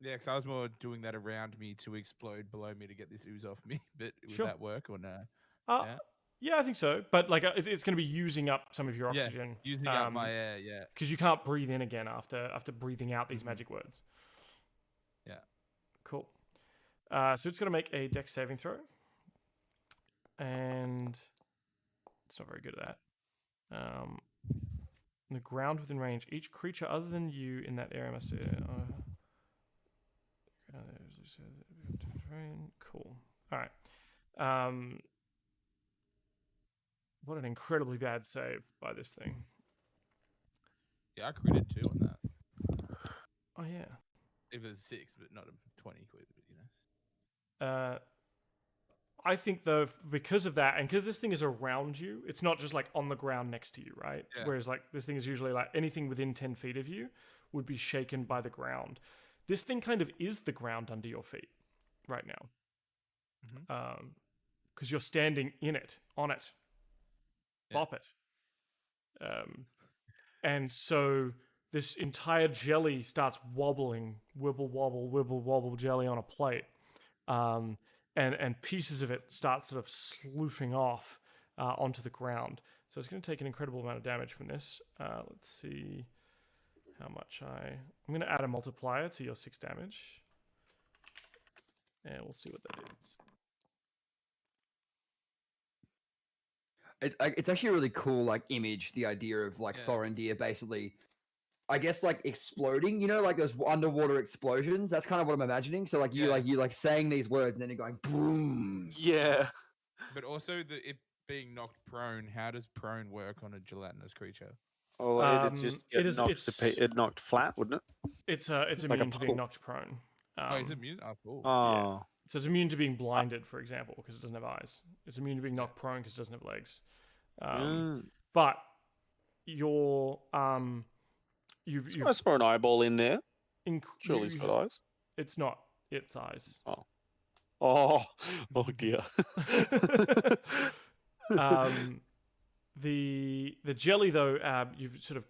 Yeah, because I was more doing that around me to explode below me to get this ooze off me. But would that work or no? Yeah, I think so. But like, it's going to be using up some of your oxygen. Yeah, using up my air. Yeah. Because you can't breathe in again after breathing out these magic words. Yeah. Cool. So it's going to make a dex saving throw, and it's not very good at that. The ground within range. Each creature other than you in that area must. Cool. All right. What an incredibly bad save by this thing. Yeah, I critted 2 on that. Oh yeah. It was 6, but not a 20 quid, you know. I think though, because of that, and because this thing is around you, it's not just like on the ground next to you, right? Yeah. Whereas like this thing is usually like anything within 10 feet of you would be shaken by the ground. This thing kind of is the ground under your feet right now. Because you're standing in it, on it. Bop it. And so this entire jelly starts wobbling, wibble wobble jelly on a plate. And pieces of it start sort of sloofing off onto the ground. So it's going to take an incredible amount of damage from this. Let's see how much I'm going to add a multiplier to your 6 damage. And we'll see what that is. It's actually a really cool like image, the idea of like Thorendir basically, I guess like exploding, you know, like those underwater explosions. That's kind of what I'm imagining. So like you saying these words and then you're going boom. Yeah. But also it being knocked prone. How does prone work on a gelatinous creature? Oh, it just get knocked flat, wouldn't it? It's like immune to being knocked prone. Oh, it's immune? Oh, cool. Oh. Yeah. So it's immune to being blinded, for example, because it doesn't have eyes. It's immune to being knocked prone because it doesn't have legs. But you've I saw an eyeball in there. Surely it's got eyes. It's not its eyes. Oh dear. The jelly though, you've sort of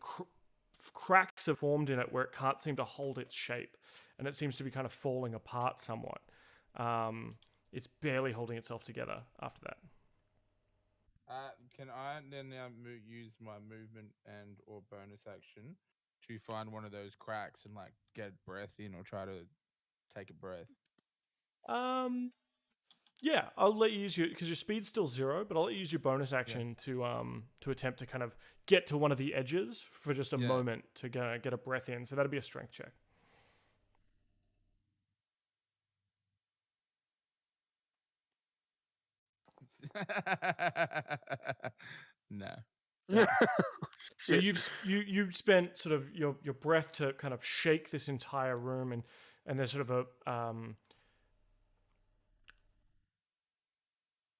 cracks have formed in it where it can't seem to hold its shape, and it seems to be kind of falling apart somewhat. It's barely holding itself together after that. Can I then now use my movement and or bonus action to find one of those cracks and like get breath in or try to take a breath? Yeah, I'll let you use because your speed's still 0, but I'll let you use your bonus action to attempt to kind of get to one of the edges for just a moment to get a breath in. So that'd be a strength check. No. So you've spent sort of your breath to kind of shake this entire room, and there's sort of a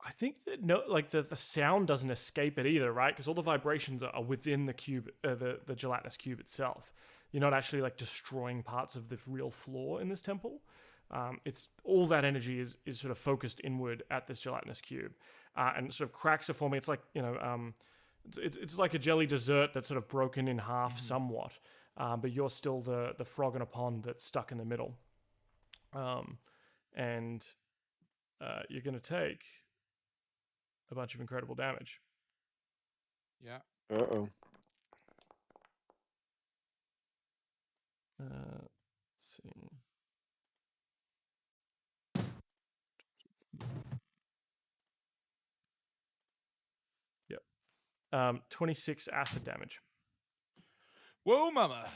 I think that the sound doesn't escape it either, right? Because all the vibrations are within the cube, the gelatinous cube itself. You're not actually like destroying parts of the real floor in this temple. It's all that energy is sort of focused inward at this gelatinous cube, and sort of cracks are forming. It's like it's like a jelly dessert that's sort of broken in half somewhat, but you're still the frog in a pond that's stuck in the middle, and you're going to take a bunch of incredible damage. Yeah. Uh-oh. Let's see. Yep. 26 acid damage. Whoa, mama.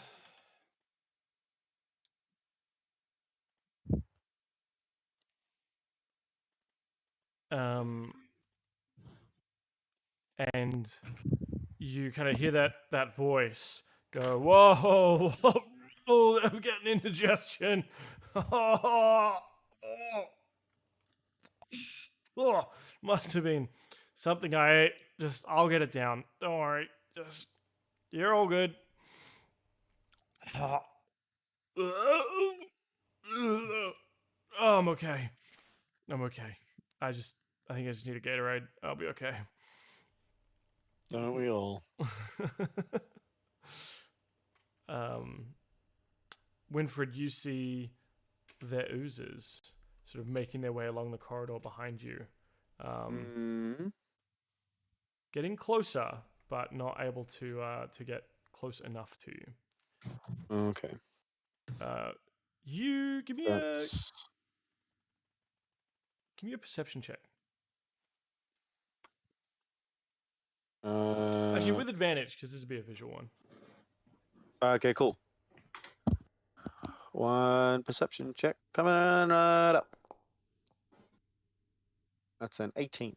And you kind of hear that voice go, whoa, oh, I'm getting indigestion. Oh, must have been something I ate. I'll get it down. Don't worry. You're all good. Oh, I'm okay. I'm okay. I think I just need a Gatorade. I'll be okay. Don't we all? Winfred, you see their oozes sort of making their way along the corridor behind you. Getting closer, but not able to get close enough to you. Okay. You give me a perception check. Actually, with advantage, because this would be a visual one. Okay, cool. One perception check coming right up. That's an 18.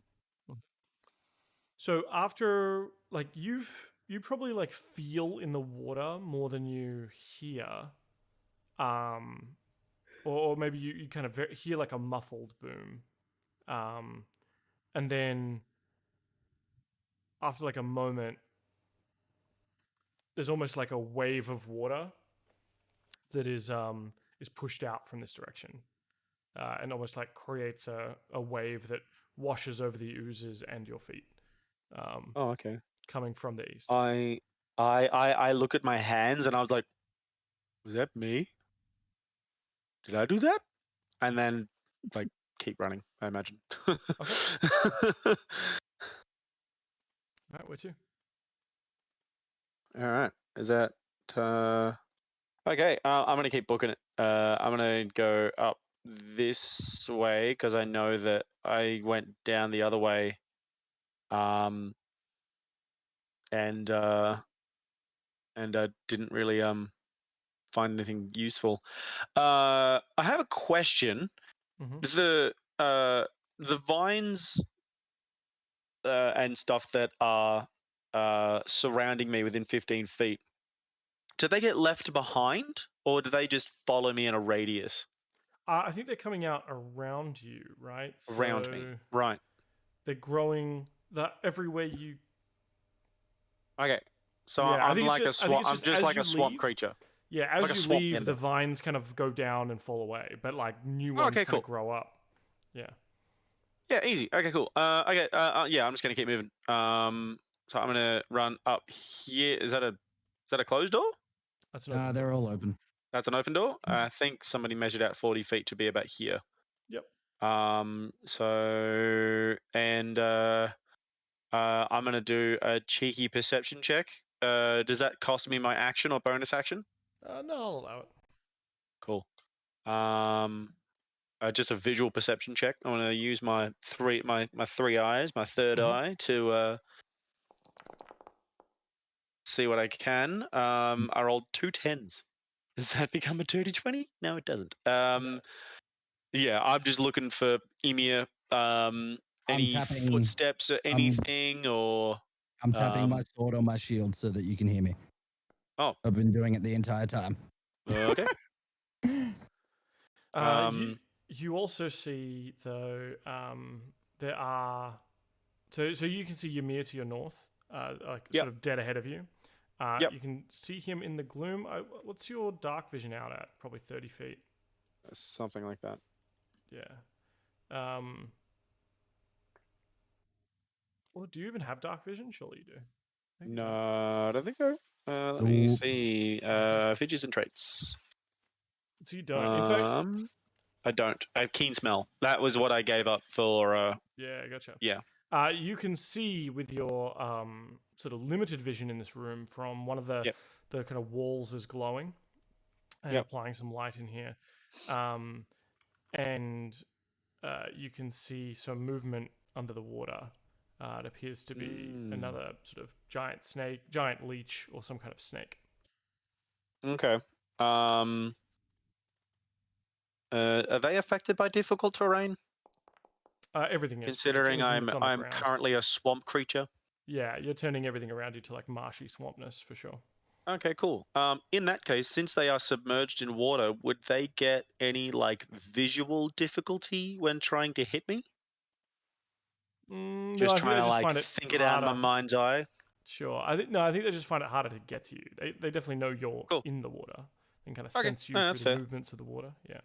So after you probably feel in the water more than you hear, or maybe you kind of hear like a muffled boom, and then after a moment, there's almost like a wave of water that is pushed out from this direction, and almost creates a wave that washes over the oozes and your feet. Oh, okay. Coming from the east. I look at my hands and I was like, was that me? Did I do that? And then keep running, I imagine. Okay. All right, where to? All right. Is that okay? I'm gonna keep booking it. I'm gonna go up this way because I know that I went down the other way. And didn't really find anything useful. I have a question. Mm-hmm. The vines and stuff that are surrounding me within 15 feet, do they get left behind, or do they just follow me in a radius? I think they're coming out around you, right? Around me, right? They're growing everywhere you. Okay, so Yeah, I'm like a swamp. I'm just like a swamp creature. Yeah, as like you leave, the vines kind of go down and fall away, but new ones kind of grow up. Yeah. Yeah, easy. Okay, cool. Okay. Yeah, I'm just gonna keep moving. So I'm gonna run up here. Is that a closed door? That's an open they're all open. That's an open door. I think somebody measured out 40 feet to be about here. Yep. So and I'm gonna do a cheeky perception check does that cost me my action or bonus action? No, I'll allow it. Cool. Just a visual perception check. I want to use my three eyes, my third eye, to see what I can. I rolled 2 10s. Does that become a 2d20? No, it doesn't. Yeah, I'm just looking for Ymir. Any footsteps or anything, or I'm tapping my sword on my shield so that you can hear me. Oh, I've been doing it the entire time. Okay. You also see though there are so you can see Ymir to your north, sort of dead ahead of you. You can see him in the gloom. What's your dark vision out at? Probably 30 feet. Something like that. Yeah. Well, do you even have dark vision? Surely you do. No, I don't think so. Let me see. Features and traits. So you don't. In fact, I don't. I have keen smell. That was what I gave up for. Yeah, gotcha. Yeah. You can see with your sort of limited vision in this room from one of the kind of walls is glowing and applying some light in here. And you can see some movement under the water. It appears to be another sort of giant leech or some kind of snake. Okay. Are they affected by difficult terrain? Everything is. Considering I'm currently a swamp creature. Yeah, you're turning everything around you to like marshy swampness for sure. Okay, cool. In that case, since they are submerged in water, would they get any like visual difficulty when trying to hit me? Just trying to like think it out in my mind's eye. Sure. I think they just find it harder to get to you. They definitely know you're in the water and kind of sense you through the movements of the water. Yeah.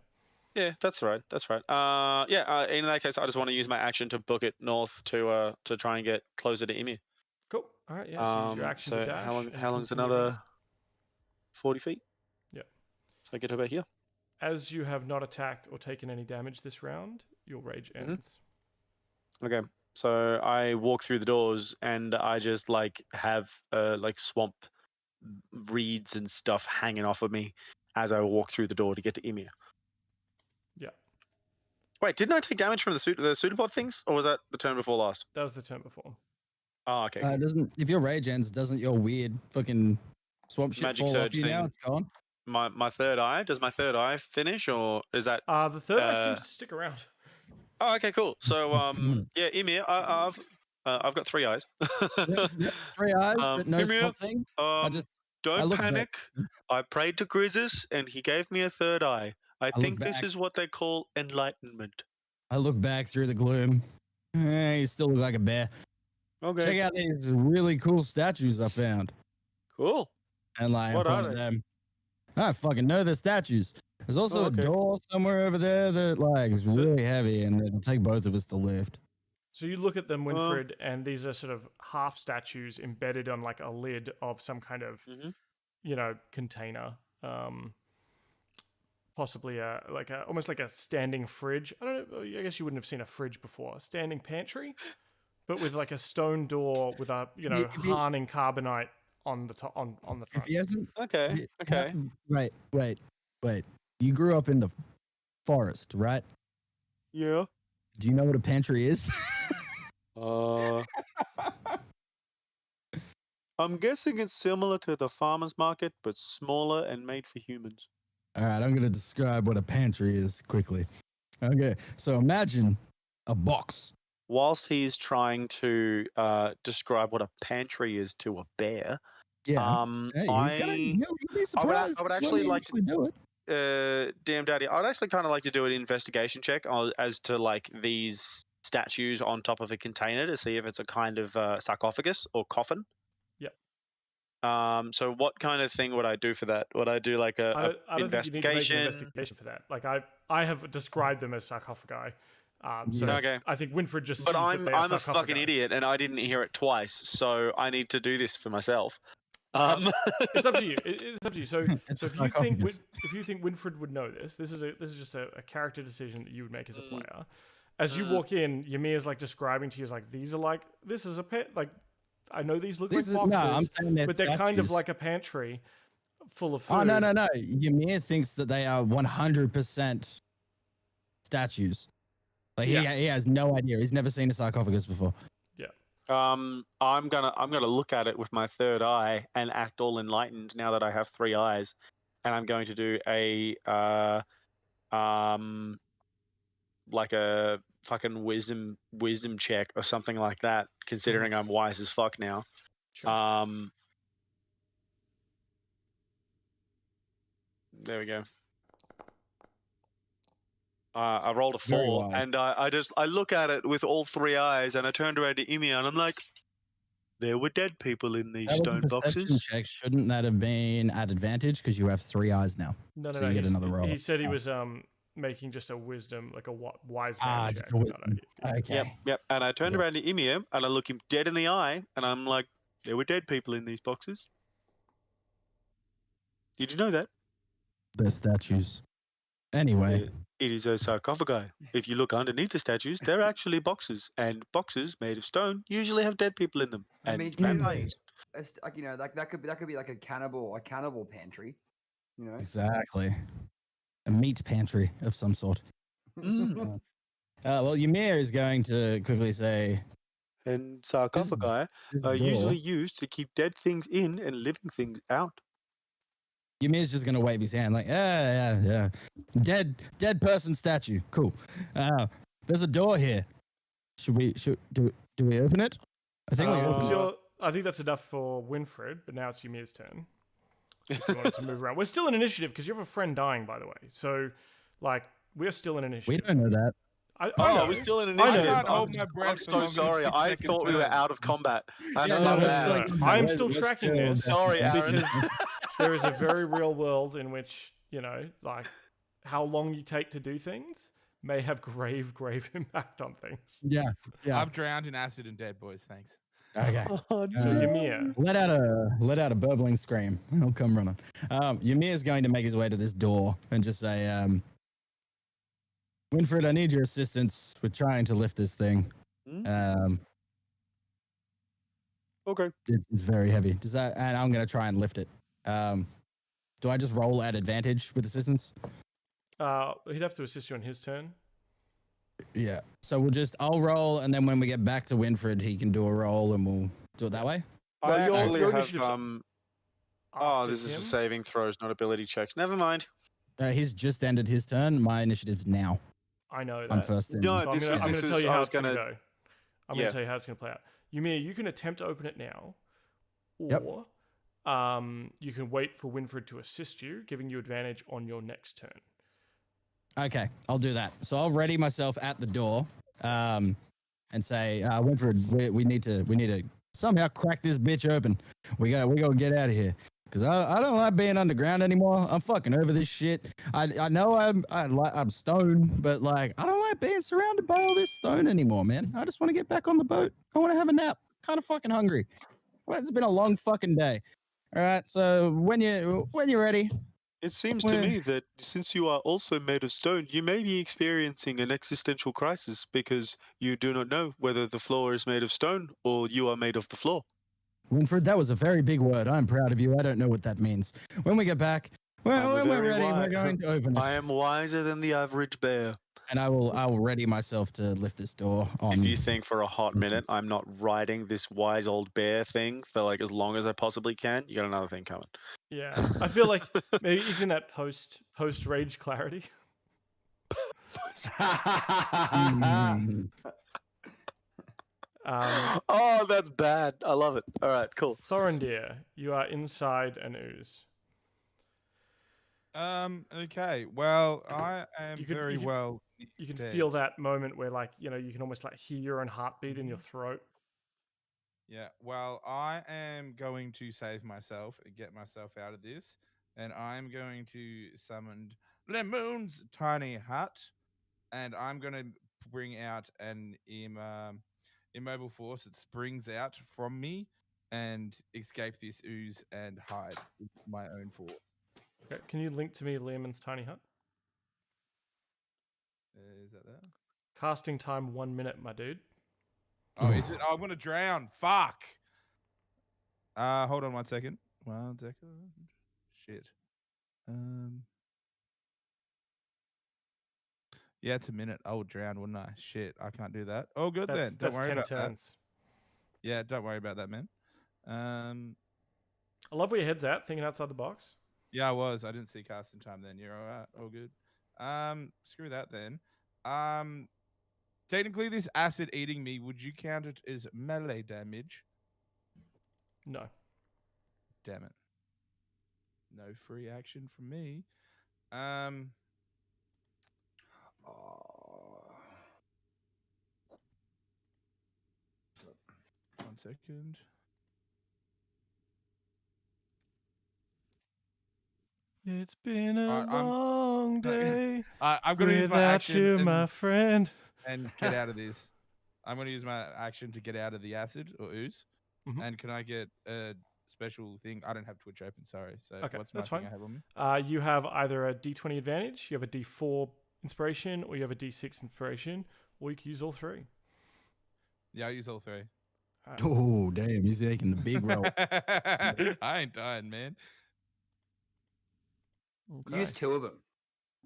Yeah, that's right. That's right. In that case, I just want to use my action to book it north to try and get closer to Ymir. Cool. All right. Yeah. So use your action to dash. How long's another 40 feet? Yeah. So I get over here. As you have not attacked or taken any damage this round, your rage ends. Okay. So I walk through the doors and I just like have like swamp reeds and stuff hanging off of me as I walk through the door to get to Ymir. Yeah. Wait, didn't I take damage from the pseudopod things, or was that the turn before last? That was the turn before. Oh, okay. If your rage ends, doesn't your weird fucking swamp shit Magic fall surge off you thing. now? It's gone. My third eye. Does my third eye finish, or is that? The third eye seems to stick around. Oh, okay, cool. So yeah, Ymir, I've got 3 eyes. 3 eyes, but no Ymir, swamp thing. Don't panic. I prayed to Grizzes, and he gave me a third eye. I think this is what they call enlightenment. I look back through the gloom. You still look like a bear. Okay. Check out these really cool statues I found. Cool. And like, what I'm are pointing they? at them. I fucking know the statues. There's also a door somewhere over there that like is really heavy, and it'll take both of us to lift. So you look at them, Winfred, and these are sort of half statues embedded on like a lid of some kind of, container. Possibly almost like a standing fridge. I don't know. I guess you wouldn't have seen a fridge before. A standing pantry, but with like a stone door with a hardening carbonite on the top on the front. If he hasn't, okay. Wait. You grew up in the forest, right? Yeah. Do you know what a pantry is? I'm guessing it's similar to the farmer's market, but smaller and made for humans. All right, I'm going to describe what a pantry is quickly. Okay, so imagine a box. Whilst he's trying to describe what a pantry is to a bear, I would actually like to do it. Damn Daddy, I'd actually kind of like to do an investigation check as to like these statues on top of a container to see if it's a kind of sarcophagus or coffin. Yep. So what kind of thing would I do for that? Would I do like a I don't investigation? think you need to make an investigation for that. Like I have described them as sarcophagi. Okay. I think Winfred just. But I'm a fucking idiot, and I didn't hear it twice, so I need to do this for myself. It's up to you. It's up to you. So if you think Winfred would know this is just a character decision that you would make as a player. As you walk in, Ymir's like describing to you as like, these are like, this is a pet, like I know these look This like is, no, boxes, I'm saying they're but they're kind of statues. like a pantry full of food. Oh, no. Ymir thinks that they are 100% statues. Like he has no idea. He's never seen a sarcophagus before. Yeah. I'm gonna look at it with my third eye and act all enlightened now that I have 3 eyes, and I'm going to do a like a fucking wisdom check or something like that, considering I'm wise as fuck now. Sure. There we go. I rolled a Very 4, wise. and I look at it with all 3 eyes, and I turned around to Ymir, and I'm like, there were dead people in these That was a stone perception boxes. check. Shouldn't that have been at advantage because you have 3 eyes now? No. So you get another roll. He said he was making just a wisdom, like a wise man check. Just a wisdom. Okay. Yep. And I turned around to Ymir, and I look him dead in the eye, and I'm like, there were dead people in these boxes. Did you know that? They're statues. Anyway. It is a sarcophagi. If you look underneath the statues, they're actually boxes, and boxes made of stone usually have dead people in them. I And mean, vampires. like, you know, that could be like a cannibal pantry. You know. Exactly. A meat pantry of some sort. Well, Ymir is going to quickly say, And sarcophagi are usually used to keep dead things in and living things out. Ymir's just going to wave his hand like, yeah. Dead person statue. Cool. There's a door here. Do we open it? I think we open it. I think that's enough for Winfred, but now it's Ymir's turn. If you wanted to move around. We're still in initiative because you have a friend dying, by the way. So, like, we're still in initiative. We don't know that. I know. We're still in I initiative. can't hold my breath I'm for so longer than sorry. 6 I seconds thought we were turn. out of combat. That's Yeah, my no, bad. I'm still tracking this. Sorry, Aaron. Because there is a very real world in which, you know, like, how long you take to do things may have grave impact on things. Yeah. I've drowned in acid and dead, boys. Thanks. Okay. So Ymir. Let out a burbling scream. He'll come running. Ymir's going to make his way to this door and just say, Winfred, I need your assistance with trying to lift this thing. Okay. It's very heavy. And I'm going to try and lift it. Do I just roll at advantage with assistance? He'd have to assist you on his turn. Yeah. So I'll roll, and then when we get back to Winfred, he can do a roll, and we'll do it that way. I actually your have initiative's this is him. for saving throws, not ability checks. Never mind. He's just ended his turn. My initiative's now. I know that. I'm first in. No, So I'm this going to was- tell you I how was it's going to gonna- go. I'm going to tell you how it's going to play out. Ymir, you can attempt to open it now, or Yep. you can wait for Winfred to assist you, giving you advantage on your next turn. Okay, I'll do that. So I'll ready myself at the door, and say, Winfred, we need to somehow crack this bitch open. We gotta get out of here. Cause I don't like being underground anymore. I'm fucking over this shit. I know I'm stoned, but like I don't like being surrounded by all this stone anymore, man. I just want to get back on the boat. I want to have a nap. Kind of fucking hungry. Well, it's been a long fucking day. All right, so when you're ready. It seems to me that since you are also made of stone, you may be experiencing an existential crisis because you do not know whether the floor is made of stone or you are made of the floor. Winfred, that was a very big word. I'm proud of you. I don't know what that means. When we get back, when we're ready, we're going to open it. I am wiser than the average bear. And I will ready myself to lift this door on. If you think for a hot minute I'm not riding this wise old bear thing for like as long as I possibly can, you got another thing coming. Yeah, I feel like maybe he's in that post rage clarity. Oh, that's bad. I love it. All right, cool. Thorendir, you are inside an ooze. Okay. Well, I am You can You can feel that moment where, like, you know, you can almost like hear your own heartbeat in your throat. Yeah. Well, I am going to save myself and get myself out of this, and I'm going to summon Lemon's tiny hut, and I'm going to bring out an immobile force that springs out from me and escape this ooze and hide with my own force. Okay, can you link to me Lemon's tiny hut? Is that there? Casting time 1 minute, my dude. Oh, is it? Oh, I'm going to drown. Fuck. Hold on 1 second. 1 second. Shit. Yeah, it's a minute. I would drown, wouldn't I? Shit, I can't do that. Oh, good then. Don't That's worry 10 about turns. that. Yeah, don't worry about that, man. I love where your head's at, thinking outside the box. Yeah, I was. I didn't see casting time then. You're all right. All good. Screw that then. Technically, this acid eating me, would you count it as melee damage? No. Damn it. No free action from me. One second. It's been a Alright, I'm- long day I'm going to use my without action you, and, my friend. and get out of this. I'm going to use my action to get out of the acid or ooze. Mhm. And can I get a special thing? I don't have Twitch open, sorry. So Okay, what's my that's thing fine. I have on me? You have either a D20 advantage, you have a D4 inspiration, or you have a D6 inspiration, or you can use all three. Yeah, I use all three. Alright. Oh, damn. He's taking the big roll. I ain't dying, man. Okay. Use 2 of them.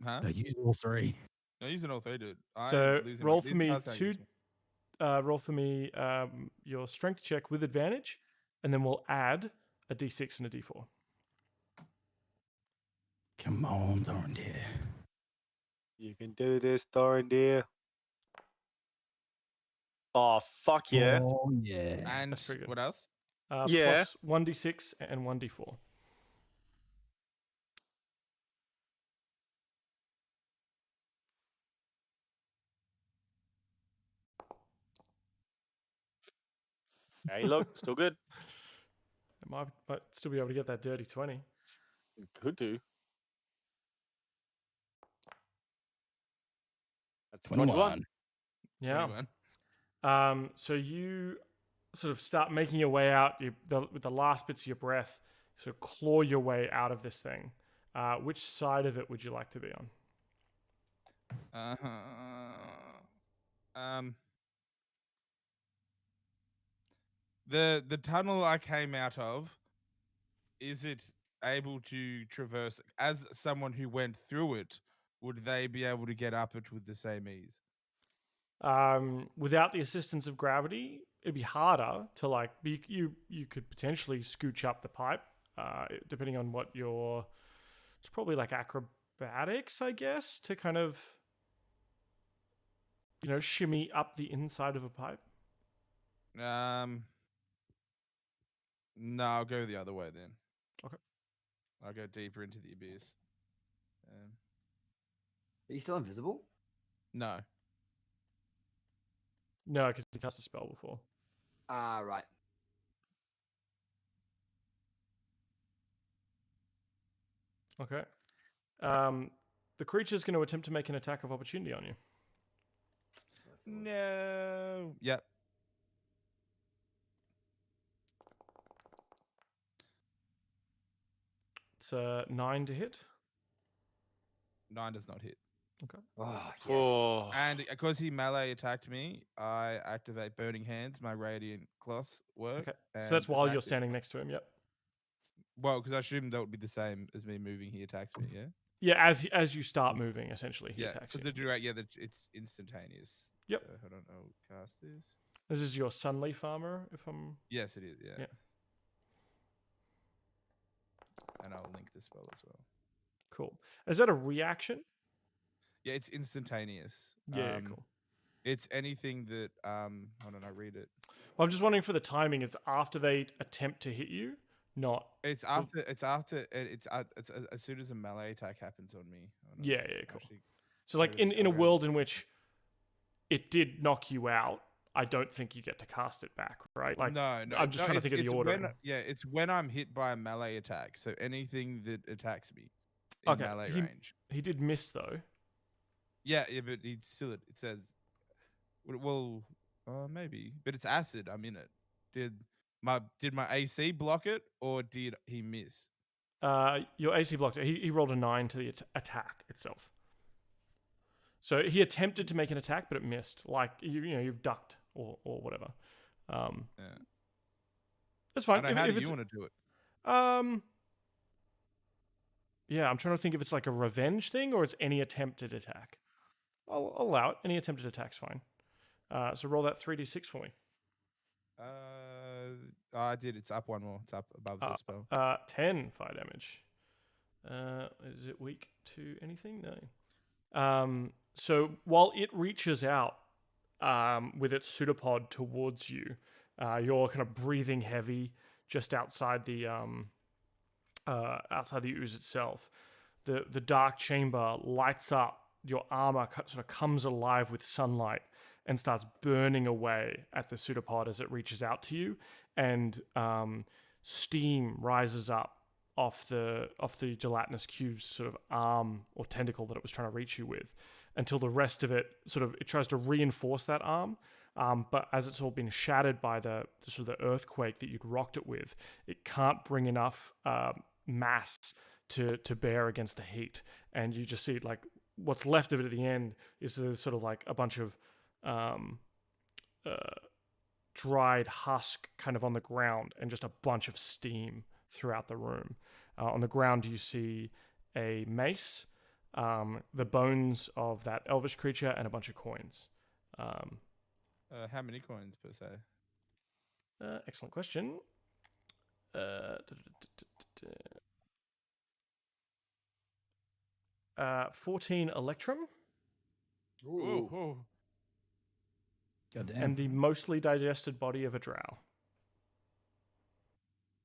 Huh? I use all 3. I'm using all three, dude. So roll for these me cards aren't two. using. Roll for me your strength check with advantage, and then we'll add a D6 and a D4. Come on, Thorendir. You can do this, Thorendir. Oh, fuck yeah. Oh, yeah. And That's pretty good. what else? Yeah. Plus 1d6 and 1d4. Hey, look, still good. It might still be able to get that dirty 20. Could do. That's 21. Yeah. 21. So you sort of start making your way out with the last bits of your breath, sort of claw your way out of this thing. Which side of it would you like to be on? The tunnel I came out of, is it able to traverse? As someone who went through it, would they be able to get up it with the same ease? Without the assistance of gravity, it'd be harder to like. You could potentially scooch up the pipe, depending on what your. It's probably like acrobatics, I guess, to kind of, shimmy up the inside of a pipe. No, I'll go the other way then. Okay. I'll go deeper into the abyss. Are you still invisible? No. No, because he cast a spell before. Ah, right. Okay. The creature's going to attempt to make an attack of opportunity on you. No. Yep. It's 9 to hit. 9 does not hit. Okay. Oh, yes. Oh. And because he melee attacked me, I activate Burning Hands, my Radiant Cloth work. Okay. So and that's while attack you're him. standing next to him. Yep. Well, because I assume that would be the same as me moving. He attacks me. Yeah. Yeah. As you start moving, essentially, he Yeah. attacks you. Because the direct, it's instantaneous. Yep. So, hold on, I'll cast this. This is your Sunleaf armor, if I'm. Yes, it is. Yeah. Yeah. And I'll link the spell as well. Cool. Is that a reaction? Yeah, it's instantaneous. Yeah. Cool. It's anything that hold on, I read it. Well, I'm just wondering for the timing. It's after they attempt to hit you, not. It's after. It's as soon as a melee attack happens on me. Hold on, Yeah. Cool. actually, So, like maybe in a I'll world in which it did knock you out, I don't think you get to cast it back, right? Like, no. I'm just trying to think of the order. It's when I'm hit by a melee attack. So anything that attacks me in melee range. He did miss though. Yeah, but he still. It says, well, maybe, but it's acid. I'm in it. Did my AC block it, or did he miss? Your AC blocked it. He rolled a 9 to the attack itself. So he attempted to make an attack, but it missed. Like you've ducked or whatever. Yeah. That's fine. How do you want to do it? Yeah, I'm trying to think if it's like a revenge thing or it's any attempted attack. I'll allow it. Any attempted attack's fine. So roll that 3d6 for me. I did. It's up one more. It's up above the spell. 10 fire damage. Is it weak to anything? No. So while it reaches out with its pseudopod towards you, you're kind of breathing heavy just outside the ooze itself. The dark chamber lights up. Your armor sort of comes alive with sunlight and starts burning away at the pseudopod as it reaches out to you, and steam rises up off the gelatinous cube's sort of arm or tentacle that it was trying to reach you with, until the rest of it it tries to reinforce that arm. But as it's all been shattered by the sort of the earthquake that you'd rocked it with, it can't bring enough mass to bear against the heat, and you just see like what's left of it at the end is there's sort of like a bunch of dried husk kind of on the ground and just a bunch of steam throughout the room. On the ground you see a mace, the bones of that elvish creature, and a bunch of coins. How many coins per se? Excellent question. 14 electrum. Ooh. Goddamn. And the mostly digested body of a drow.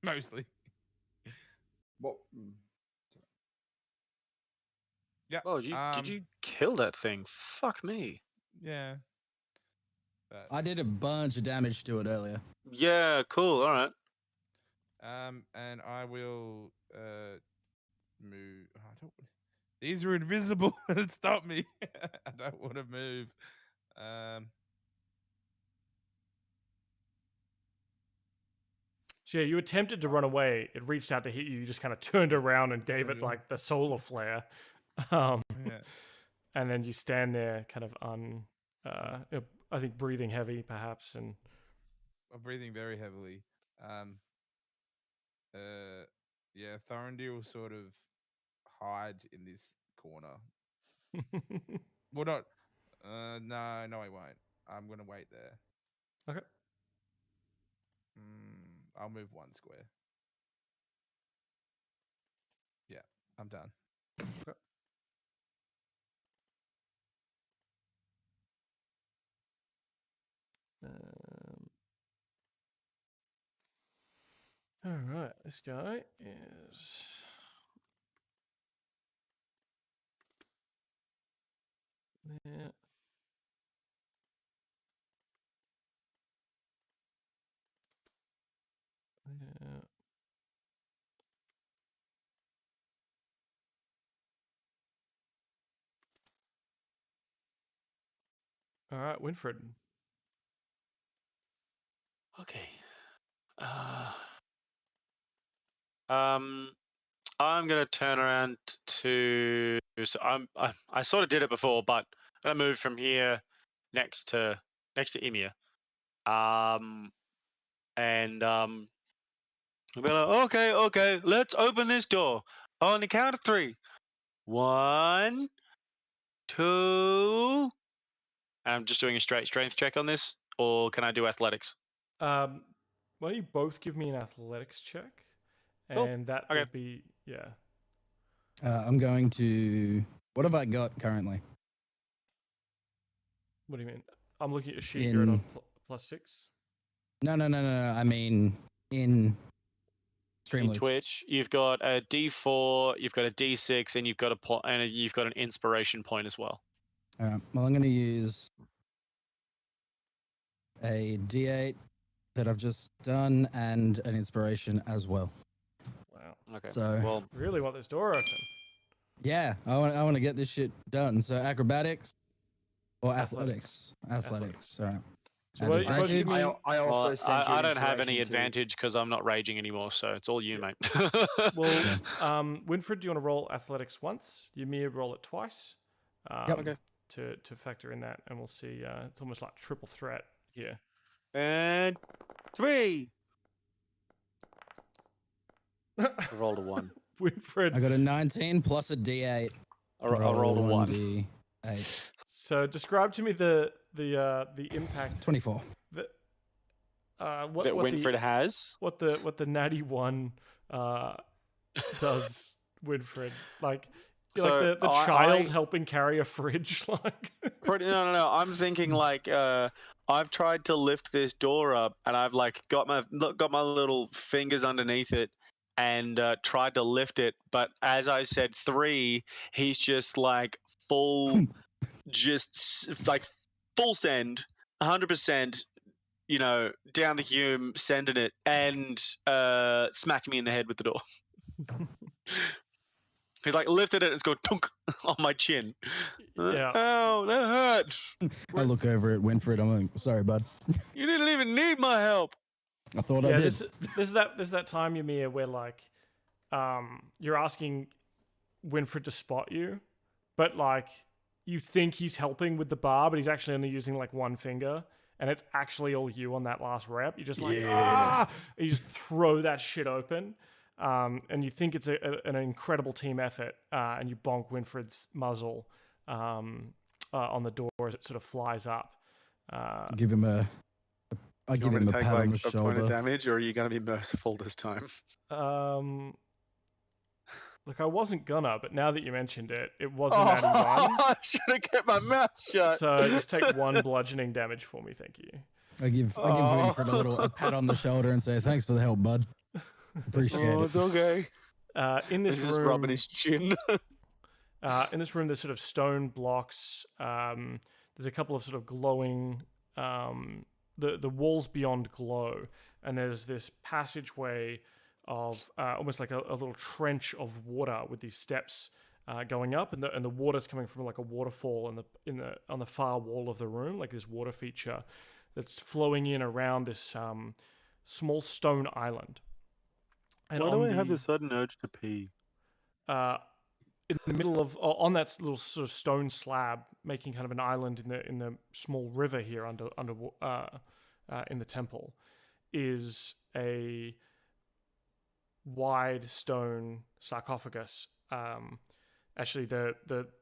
Mostly. What? Yeah. Oh, did you kill that thing? Fuck me. Yeah. But, I did a bunch of damage to it earlier. Yeah, cool. All right. and I will move. These are invisible and stop me. I don't want to move. So yeah, you attempted to run away. It reached out to hit you. You just kind of turned around and gave it like the solar flare. Yeah. And then you stand there kind of I think breathing heavy perhaps. And I'm breathing very heavily. Yeah, Thorendir will sort of hide in this corner. Well, not. No, he won't. I'm gonna wait there. Okay. I'll move one square. Yeah, I'm done. Okay. All right, this guy is there. Yeah. All right, Winfred. Okay. I'm gonna turn around to. So I sort of did it before, but I'm gonna move from here next to Ymir. And I'm like, okay, let's open this door on the count of 3. 1, 2. I'm just doing a straight strength check on this, or can I do athletics? Why don't you both give me an athletics check, and that Okay. will be I'm going to. What have I got currently? What do you mean? I'm looking at your sheet. You're at a +6. No. I mean, in In Streamlabs. Twitch, you've got a D4, you've got a D6, and you've got you've got an inspiration point as well. All right. Well, I'm going to use a D8 that I've just done and an inspiration as well. Wow. Okay. So, well, Really want this door open. yeah, I want to get this shit done. So acrobatics or athletics? Athletics. All right. So what, Advantage? give me, I also well, sent you I don't have inspiration any too. advantage because I'm not raging anymore, so it's all you, mate. well, Winfred, do you want to roll athletics once? Ymir, roll it twice. Okay. To factor in that, and we'll see. It's almost like triple threat here. And 3. I rolled a 1. Winfred. I got a 19 plus a D8. I rolled a 1. D8. So describe to me the impact. 24. What That what Winfred has. what the natty one does, Winfred? Like you're So like the child helping carry a fridge, like. No. I'm thinking like I've tried to lift this door up, and I've like got my little fingers underneath it, and tried to lift it. But as I said 3, he's just like full, just like full send, 100%. You know, down the hume, sending it, and smacking me in the head with the door. He's like lifted it and it's going tunk on my chin. Yeah. Oh, that hurt. I look over at Winfred. I'm like, sorry, bud. You didn't even need my help. I thought I did. There's that time, Ymir, where like you're asking Winfred to spot you, but like you think he's helping with the bar, but he's actually only using like one finger, and it's actually all you on that last rep. You're just like, you just throw that shit open. And you think it's an incredible team effort, and you bonk Winfred's muzzle on the door as it sort of flies up. Give him a pat on the a shoulder. point of damage, or are you going to be merciful this time? Look, I wasn't gonna, but now that you mentioned it, it was a natty 1. I should have kept my mouth shut. So just take 1 bludgeoning damage for me, thank you. I give Winfred a pat on the shoulder and say, thanks for the help, bud. Appreciate it. It's okay. In this He's room, just rubbing his chin. in this room, there's sort of stone blocks. There's a couple of sort of glowing. The walls beyond glow, and there's this passageway of almost like a little trench of water with these steps going up, and the water's coming from like a waterfall on the far wall of the room, like this water feature that's flowing in around this small stone island. And why do I have this sudden urge to pee? In the middle of on that little sort of stone slab, making kind of an island in the small river here under in the temple, is a wide stone sarcophagus. Actually, the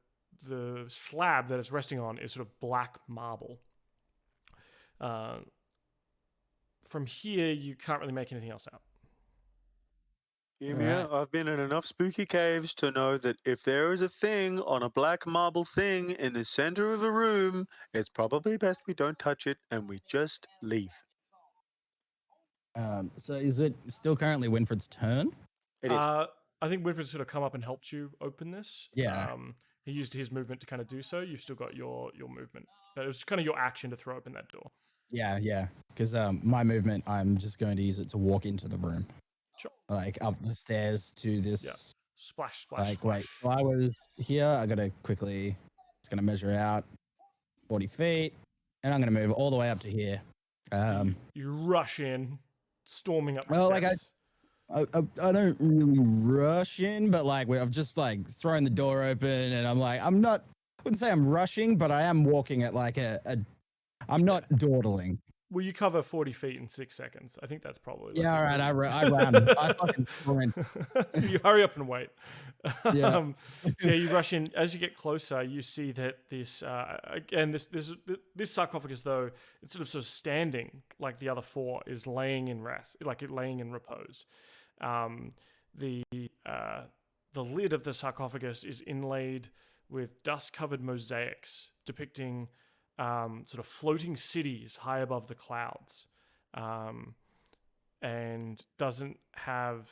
slab that it's resting on is sort of black marble. From here, you can't really make anything else out. Ymir, I've been in enough spooky caves to know that if there is a thing on a black marble thing in the center of a room, it's probably best we don't touch it and we just leave. So is it still currently Winfred's turn? It is. I think Winfred's sort of come up and helped you open this. Yeah. He used his movement to kind of do so. You've still got your movement, but it was kind of your action to throw open that door. Yeah. Because my movement, I'm just going to use it to walk into the room. Sure. Like up the stairs to this. Yeah. Splash. Like, splash. wait, while I was here, I got to quickly, it's going to measure out 40 feet, and I'm going to move all the way up to here. You rush in, storming up the Well, steps. I don't really rush in, but like I've just like thrown the door open, and I'm like, I wouldn't say I'm rushing, but I am walking at like I'm not dawdling. Well, you cover 40 feet in 6 seconds. I think that's probably. Yeah, all right. I run. I fucking sprint. You hurry up and wait. Yeah. So you rush in. As you get closer, you see that this this sarcophagus, though it's sort of standing like the other 4, is laying in rest, like it laying in repose. The lid of the sarcophagus is inlaid with dust-covered mosaics depicting sort of floating cities high above the clouds, and doesn't have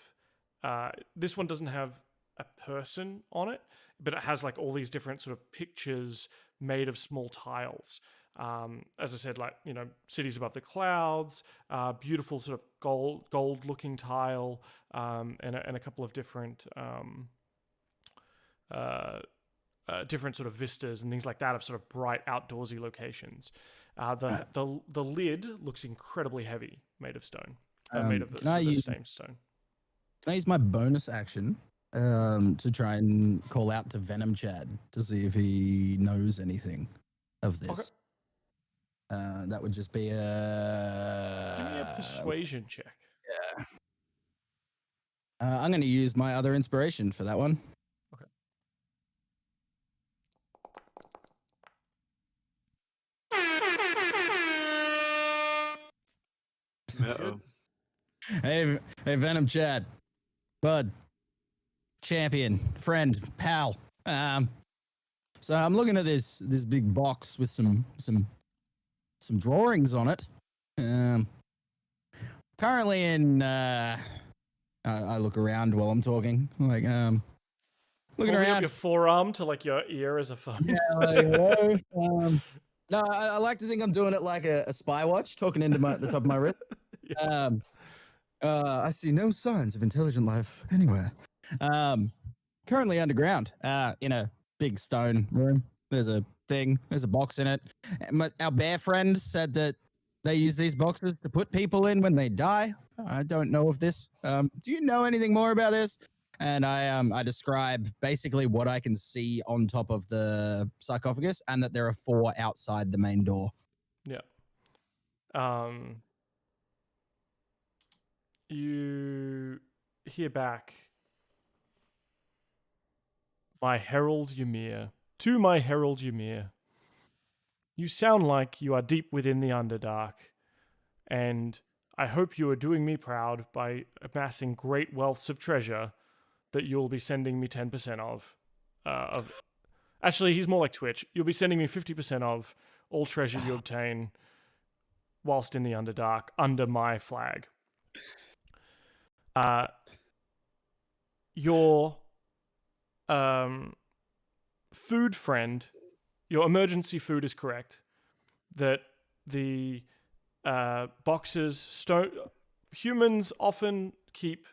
this one doesn't have a person on it, but it has like all these different sort of pictures made of small tiles. As I said, like, you know, cities above the clouds, beautiful sort of gold looking tile, and a couple of different different sort of vistas and things like that of sort of bright outdoorsy locations. The lid looks incredibly heavy, made of stone, made of the same stone. Can I use my bonus action to try and call out to Venom Chad to see if he knows anything of this? Okay. That would just be Give me a persuasion check. Yeah. I'm going to use my other inspiration for that one. Okay. Uh-oh. Hey, Venom Chad, Bud, champion, friend, pal. So I'm looking at this big box with some drawings on it. Currently in I look around while I'm talking, like looking Holding up around. your forearm to like your ear as a phone. Yeah, like, no, I like to think I'm doing it like a spy watch, talking into the top of my wrist. I see no signs of intelligent life anywhere. Currently underground, in a big stone room. There's a thing. There's a box in it. Our bear friend said that they use these boxes to put people in when they die. I don't know of this. Do you know anything more about this? And I describe basically what I can see on top of the sarcophagus, and that there are 4 outside the main door. Yeah. You hear back, my herald Ymir. To my herald Ymir. You sound like you are deep within the Underdark, and I hope you are doing me proud by amassing great wealths of treasure that you'll be sending me 10% of. Actually, he's more like Twitch. You'll be sending me 50% of all treasure you obtain whilst in the Underdark under my flag. Your food friend, your emergency food is correct. That the boxes, humans often keep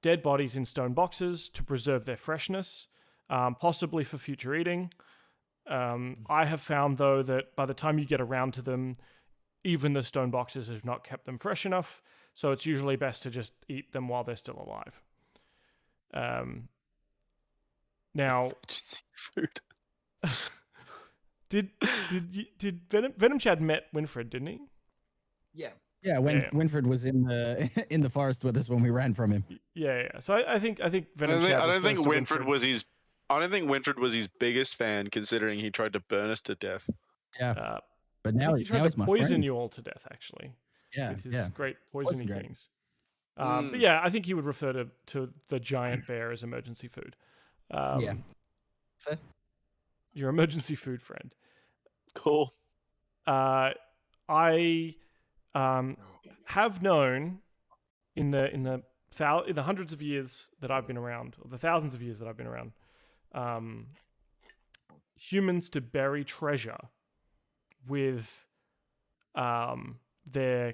dead bodies in stone boxes to preserve their freshness, possibly for future eating. I have found, though, that by the time you get around to them, even the stone boxes have not kept them fresh enough, so it's usually best to just eat them while they're still alive. Now, food. did Venom Chad met Winfred, didn't he? Yeah. Yeah, Winfred was in the forest with us when we ran from him. Yeah. So I think Venom Chad. I don't think Winfred was his. I don't think Winfred was his biggest fan, considering he tried to burn us to death. Yeah, but now he tried to my poison friend. you all to death, actually. Yeah, with his great poisoning Poison things. But yeah, I think he would refer to the giant bear as emergency food. Yeah. Fair. Your emergency food friend. Cool. I have known in the hundreds of years that I've been around, or the thousands of years that I've been around, humans to bury treasure with their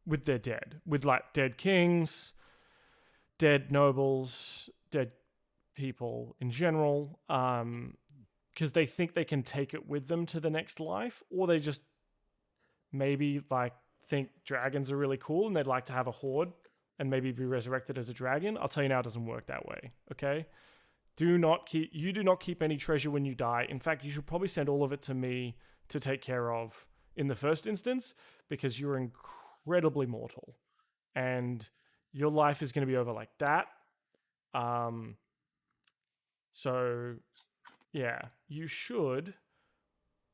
dead, with like dead kings, dead nobles, dead people in general, because they think they can take it with them to the next life, or they just maybe like think dragons are really cool and they'd like to have a horde and maybe be resurrected as a dragon. I'll tell you now, it doesn't work that way. Okay, you do not keep any treasure when you die. In fact, you should probably send all of it to me to take care of in the first instance, because you're incredibly mortal and your life is going to be over like that. So yeah, you should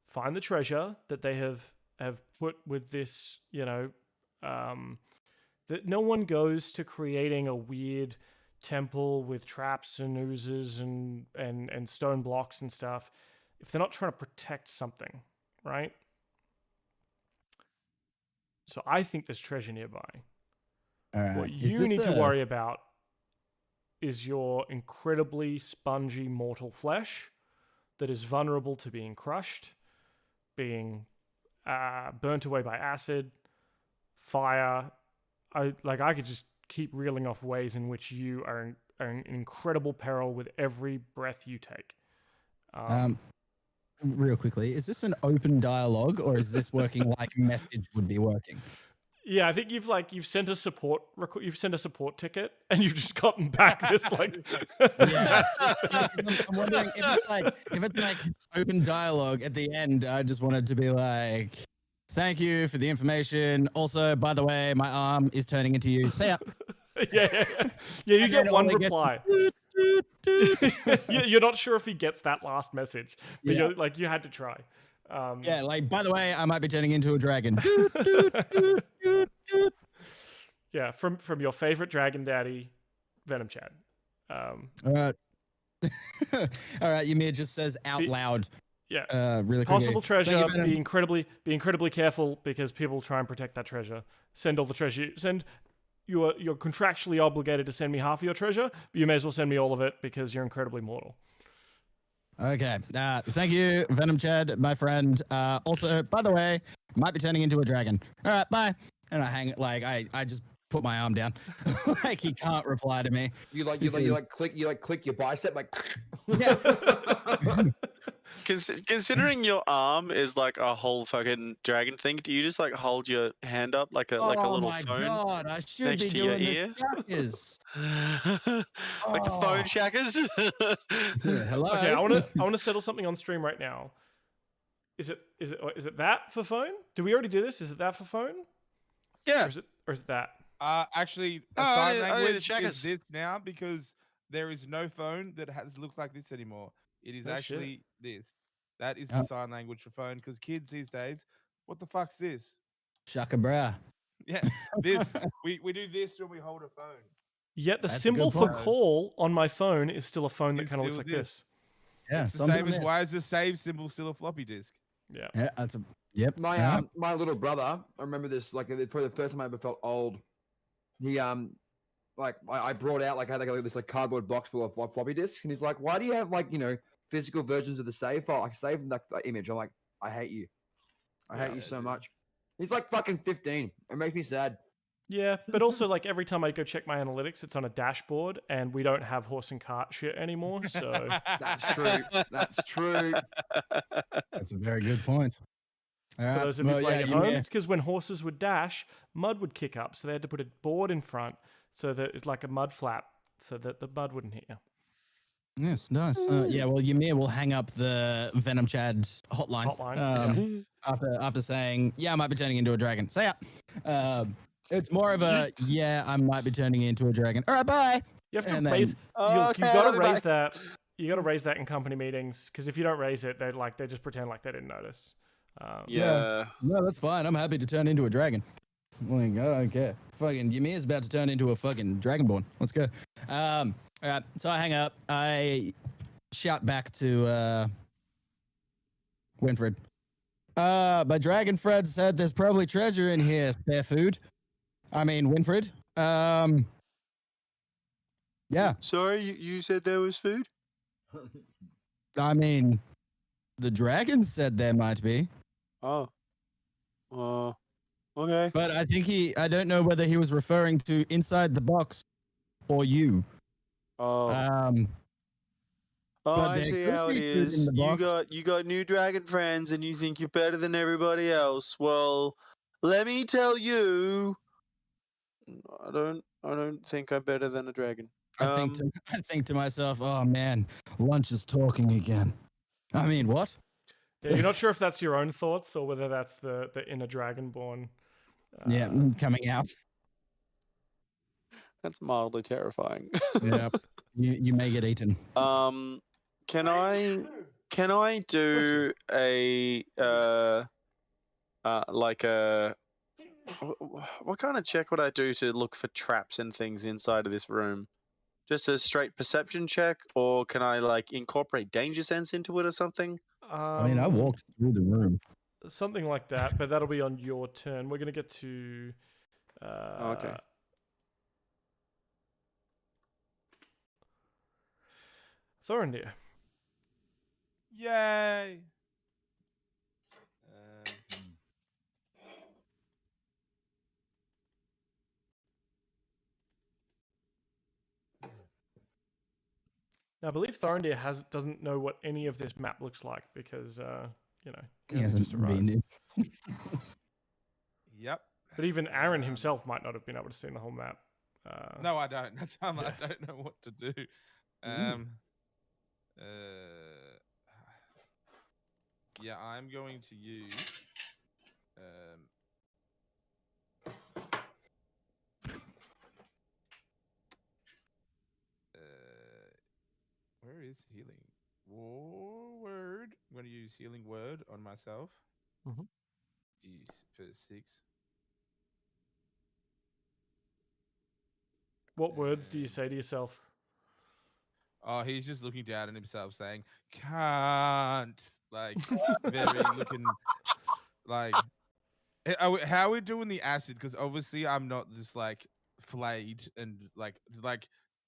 find the treasure that they have put with this, that no one goes to creating a weird temple with traps and oozes and stone blocks and stuff if they're not trying to protect something, right? So I think there's treasure nearby. What you need to worry about is your incredibly spongy mortal flesh that is vulnerable to being crushed, being burnt away by acid, fire. I could just keep reeling off ways in which you are in incredible peril with every breath you take. Real quickly, is this an open dialogue, or is this working like message would be working? Yeah, I think you've sent a support ticket and you've just gotten back this like. Yeah. I'm wondering if it's like open dialogue at the end. I just wanted to be like, thank you for the information. Also, by the way, my arm is turning into you. See ya. Yeah. You And get then one all they get- reply. You're not sure if he gets that last message, but Yeah. you had to try. Yeah, like, by the way, I might be turning into a dragon. Yeah, from your favorite dragon daddy, Venom Chad. All right. All right, Ymir just says out loud. Yeah. Really quickly. Possible Thank treasure. you, Venom. Be incredibly careful because people try and protect that treasure. Send all the treasure. You're contractually obligated to send me half of your treasure, but you may as well send me all of it because you're incredibly mortal. Okay. Thank you, Venom Chad, my friend. Also, by the way, might be turning into a dragon. All right, bye. And I hang like I just put my arm down. Like he can't reply to me. You click your bicep like. Yeah. Considering your arm is like a whole fucking dragon thing, do you just like hold your hand up like a little my phone God, I should next be to your doing ear? this. Like the phone shackers? Hello. Okay, I want to settle something on stream right now. Is it that for phone? Did we already do this? Is it that for phone? Yeah. Or is it that? Actually, Oh, sign I need the language is shackers. this now because there is no phone that has looked like this anymore. It is Oh, shit. actually this. That is the sign language for phone because kids these days, what the fuck's this? Shaka bra. Yeah, this. we do this when we hold a phone. Yet the That's a symbol good for point. call on my phone is still a phone that It's kind of looks still like this. this. Yeah, It's the same as why is the save symbol still a floppy disk? Yeah. Yeah, that's a yep. My my little brother, I remember this like probably the first time I ever felt old. He like I brought out like I had like this like cardboard box full of floppy disks, and he's like, "Why do you have like physical versions of the save file? Like save like the image." I'm like, "I hate you. I hate you so much." He's like fucking 15. It makes me sad. Yeah, but also like every time I go check my analytics, it's on a dashboard, and we don't have horse and cart shit anymore. So That's true. That's true. That's a very good point. All right. for those of you playing at home, Ymir. it's because when horses would dash, mud would kick up, so they had to put a board in front so that it's like a mud flap, so that the mud wouldn't hit you. Yes, nice. Yeah, well, Ymir will hang up the Venom Chad's hotline, after saying, "Yeah, I might be turning into a dragon." So yeah, it's more of a yeah, I might be turning into a dragon. All right, bye. You have to And raise. then- You got to raise that. You got to raise that in company meetings because if you don't raise it, they just pretend like they didn't notice. Yeah. No, that's fine. I'm happy to turn into a dragon. Like, I don't care. Fucking Ymir's about to turn into a fucking dragonborn. Let's go. All right. So I hang up. I shout back to Winfred. My dragon friend said there's probably treasure in here. Spare food. I mean, Winfred. Yeah. Sorry, you said there was food? I mean, the dragon said there might be. Oh. Okay. But I think I don't know whether he was referring to inside the box or you. Oh. but I there see could how it be food in is. the box. You got new dragon friends and you think you're better than everybody else. Well, let me tell you, I don't think I'm better than a dragon. I think to myself, oh man, lunch is talking again. I mean, what? Yeah, you're not sure if that's your own thoughts or whether that's the inner dragonborn. Yeah, coming out. That's mildly terrifying. Yeah, you may get eaten. Can I do a like a what kind of check would I do to look for traps and things inside of this room? Just a straight perception check, or can I like incorporate danger sense into it or something? I mean, I walked through the room. Something like that, but that'll be on your turn. We're gonna get to. Okay. Thorendir. Yay! Now, I believe Thorendir doesn't know what any of this map looks like because He hasn't been in. Yep. But even Aaron himself might not have been able to see the whole map. No, I don't. That's why I don't know what to do. Yeah, I'm going to use. is healing word. I'm going to use healing word on myself. Mhm. Jeez, for 6. What words do you And- say to yourself? Oh, he's just looking down at himself saying, can't. Like, very looking like. How are we doing the acid? Because obviously I'm not just like flayed and like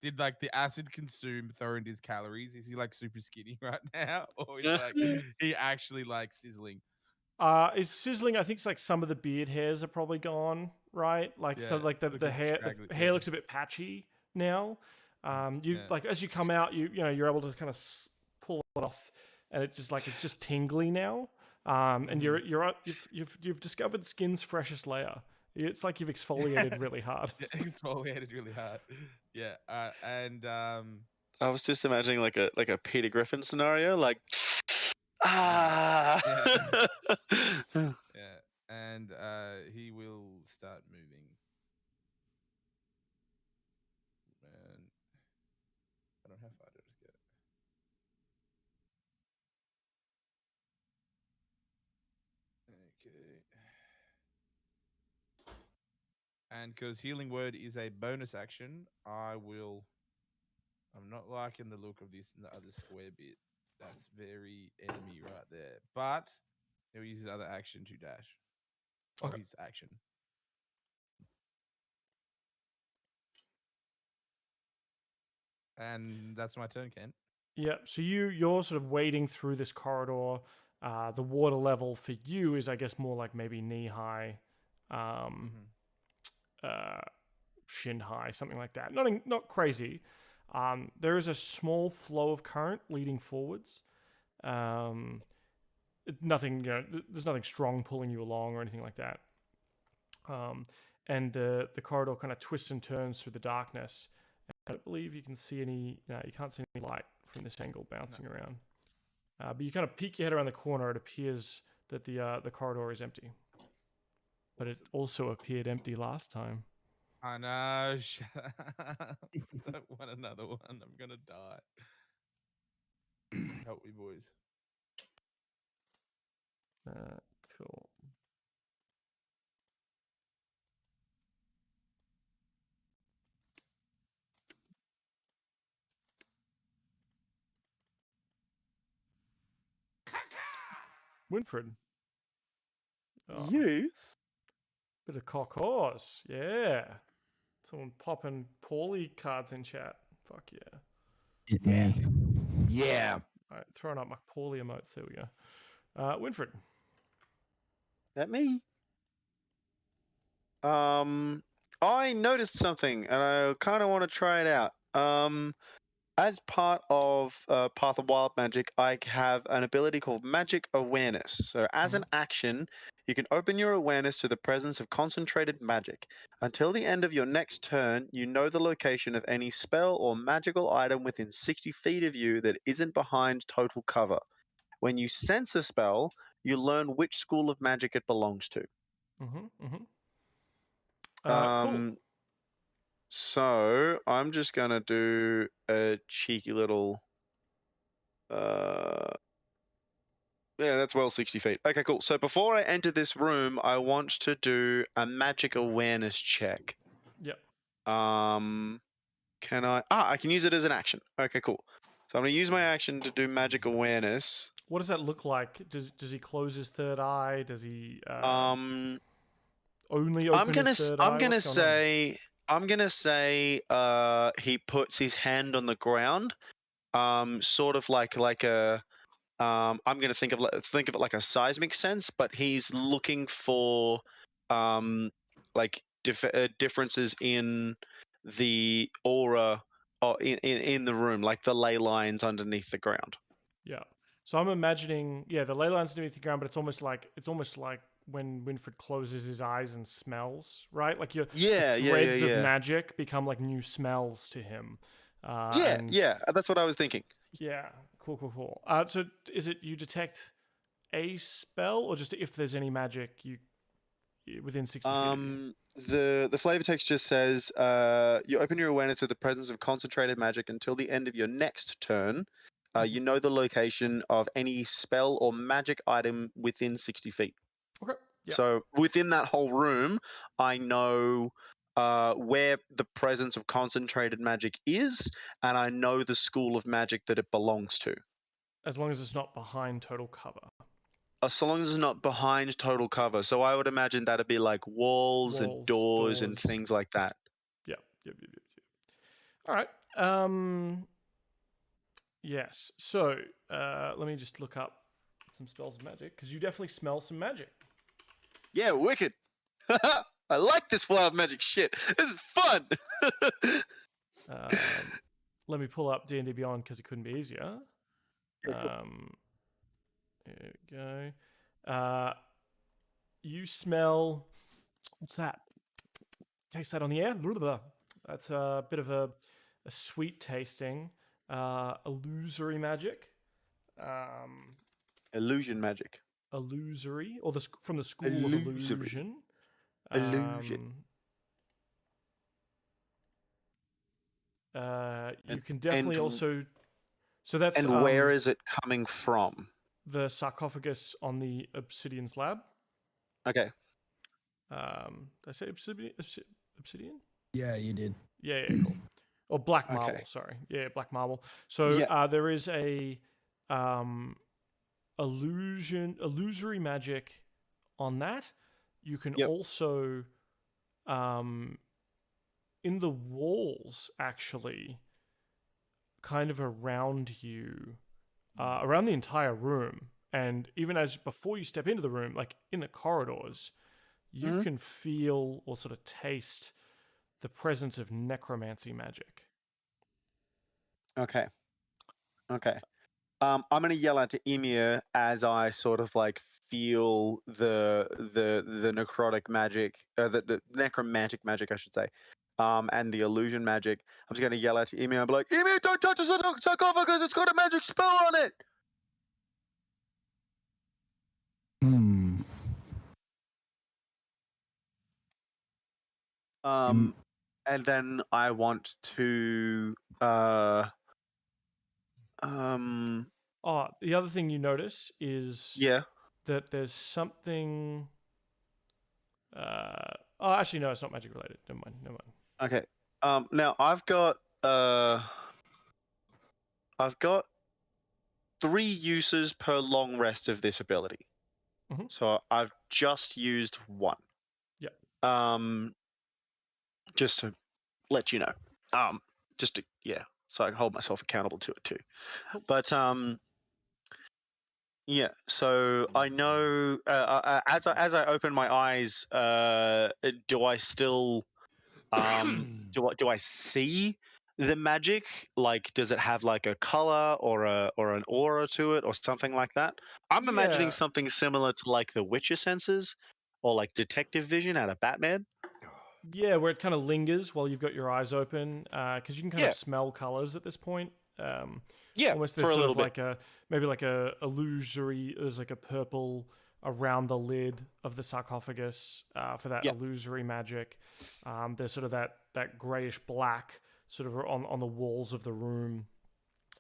did like the acid consume Thorendir's calories? Is he like super skinny right now, or is like he actually like sizzling? It's sizzling. I think it's like some of the beard hairs are probably gone, right? Like so, Yeah, like the looking hair, scraggly, the hair yeah. looks a bit patchy now. You Yeah. like as you come out, you're able to kind of pull it off, and it's just tingly now. And you've discovered skin's freshest layer. It's like you've exfoliated really hard. Yeah, exfoliated really hard. Yeah, and I was just imagining like a Peter Griffin scenario, like Yeah. yeah. yeah, and he will start moving. And I don't have far to just get it. Okay. And because healing word is a bonus action, I'm not liking the look of this in the other square bit. That's very enemy right there. But he'll use his other action to dash. Or Okay. his action. And that's my turn, Ken. Yeah, so you're sort of wading through this corridor. The water level for you is, I guess, more like maybe knee high, shin high, something like that. Not crazy. There is a small flow of current leading forwards. Nothing, there's nothing strong pulling you along or anything like that. And the corridor kind of twists and turns through the darkness. I don't believe you can see any. No, you can't see any light from this angle bouncing around. But you kind of peek your head around the corner. It appears that the corridor is empty. But it also appeared empty last time. I know. Shut up. I don't want another one. I'm gonna die. Help me, boys. Cool. Winfred. Oh, Yes. bit of cock horse. Yeah. Someone popping Pauly cards in chat. Fuck yeah. Hit me. Yeah. All right, throwing up my Pauly emotes. There we go. Winfred. That me? I noticed something, and I kind of want to try it out. As part of Path of Wild Magic, I have an ability called Magic Awareness. So, as an action, you can open your awareness to the presence of concentrated magic. Until the end of your next turn, you know the location of any spell or magical item within 60 feet of you that isn't behind total cover. When you sense a spell, you learn which school of magic it belongs to. Cool. So I'm just gonna do a cheeky little. Yeah, that's well 60 feet. Okay, cool. So before I enter this room, I want to do a magic awareness check. Yep. Can I? I can use it as an action. Okay, cool. So I'm gonna use my action to do magic awareness. What does that look like? Does he close his third eye? Does he only open his third eye? I'm gonna say he puts his hand on the ground, sort of like a I'm gonna think of it like a seismic sense, but he's looking for like differences in the aura or in the room, like the ley lines underneath the ground. Yeah. So I'm imagining, the ley lines underneath the ground, but it's almost like when Winfred closes his eyes and smells, right? Like the threads of magic become like new smells to him. That's what I was thinking. Yeah, cool. So is it you detect a spell, or just if there's any magic you within 60 feet of you? The flavor text just says you open your awareness to the presence of concentrated magic until the end of your next turn. You know the location of any spell or magic item within 60 feet. Okay. Yeah. So within that whole room, I know where the presence of concentrated magic is, and I know the school of magic that it belongs to. As long as it's not behind total cover. So long as it's not behind total cover. So I would imagine that'd be like walls and doors and things like that. Yep. All right. Yes. So let me just look up some spells of magic, because you definitely smell some magic. Yeah, wicked. I like this wild magic shit. This is fun. Let me pull up D&D Beyond because it couldn't be easier. There we go. You smell. What's that? Taste that on the air. That's a bit of a sweet tasting illusory magic. Illusion magic. Illusory, or from the school of illusion. Illusion. You can definitely also. So that's. And where is it coming from? The sarcophagus on the obsidian slab. Okay. Did I say obsidian? Yeah, you did. Yeah, cool. Or black marble, Okay. sorry. Yeah, black marble. So there is a illusory magic on that. You can also in the walls, actually, kind of around you, around the entire room, and even as before you step into the room, like in the corridors, you can feel or sort of taste the presence of necromancy magic. Okay. I'm gonna yell out to Ymir as I sort of like feel the necrotic magic, the necromantic magic, I should say, and the illusion magic. I'm just gonna yell out to Ymir and be like, Ymir, don't touch the sarcophagus! It's got a magic spell on it. And then I want to Oh, the other thing you notice is that there's something. Oh, actually, no, it's not magic related. Never mind. Okay. Now I've got 3 uses per long rest of this ability. So I've just used 1. Yeah. Just to let you know. Just to so I can hold myself accountable to it too. But yeah, so I know as I open my eyes, do I still do I see the magic? Like, does it have like a color or an aura to it or something like that? I'm imagining something similar to like the Witcher senses or like detective vision out of Batman. Yeah, where it kind of lingers while you've got your eyes open, because you can kind of smell colors at this point. Almost there's sort of like maybe like a illusory. There's like a purple around the lid of the sarcophagus for that illusory magic. There's sort of that grayish black sort of on the walls of the room,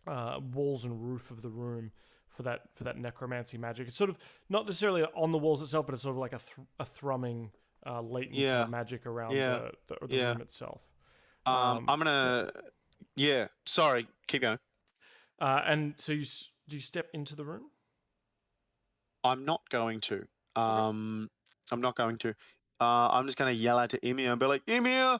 walls and roof of the room for that necromancy magic. It's sort of not necessarily on the walls itself, but it's sort of like a thrumming. Latent kind of magic around the room itself. I'm gonna. Yeah. Sorry. Keep going. And so do you step into the room? I'm not going to. I'm not going to. I'm just gonna yell out to Ymir and be like, Ymir,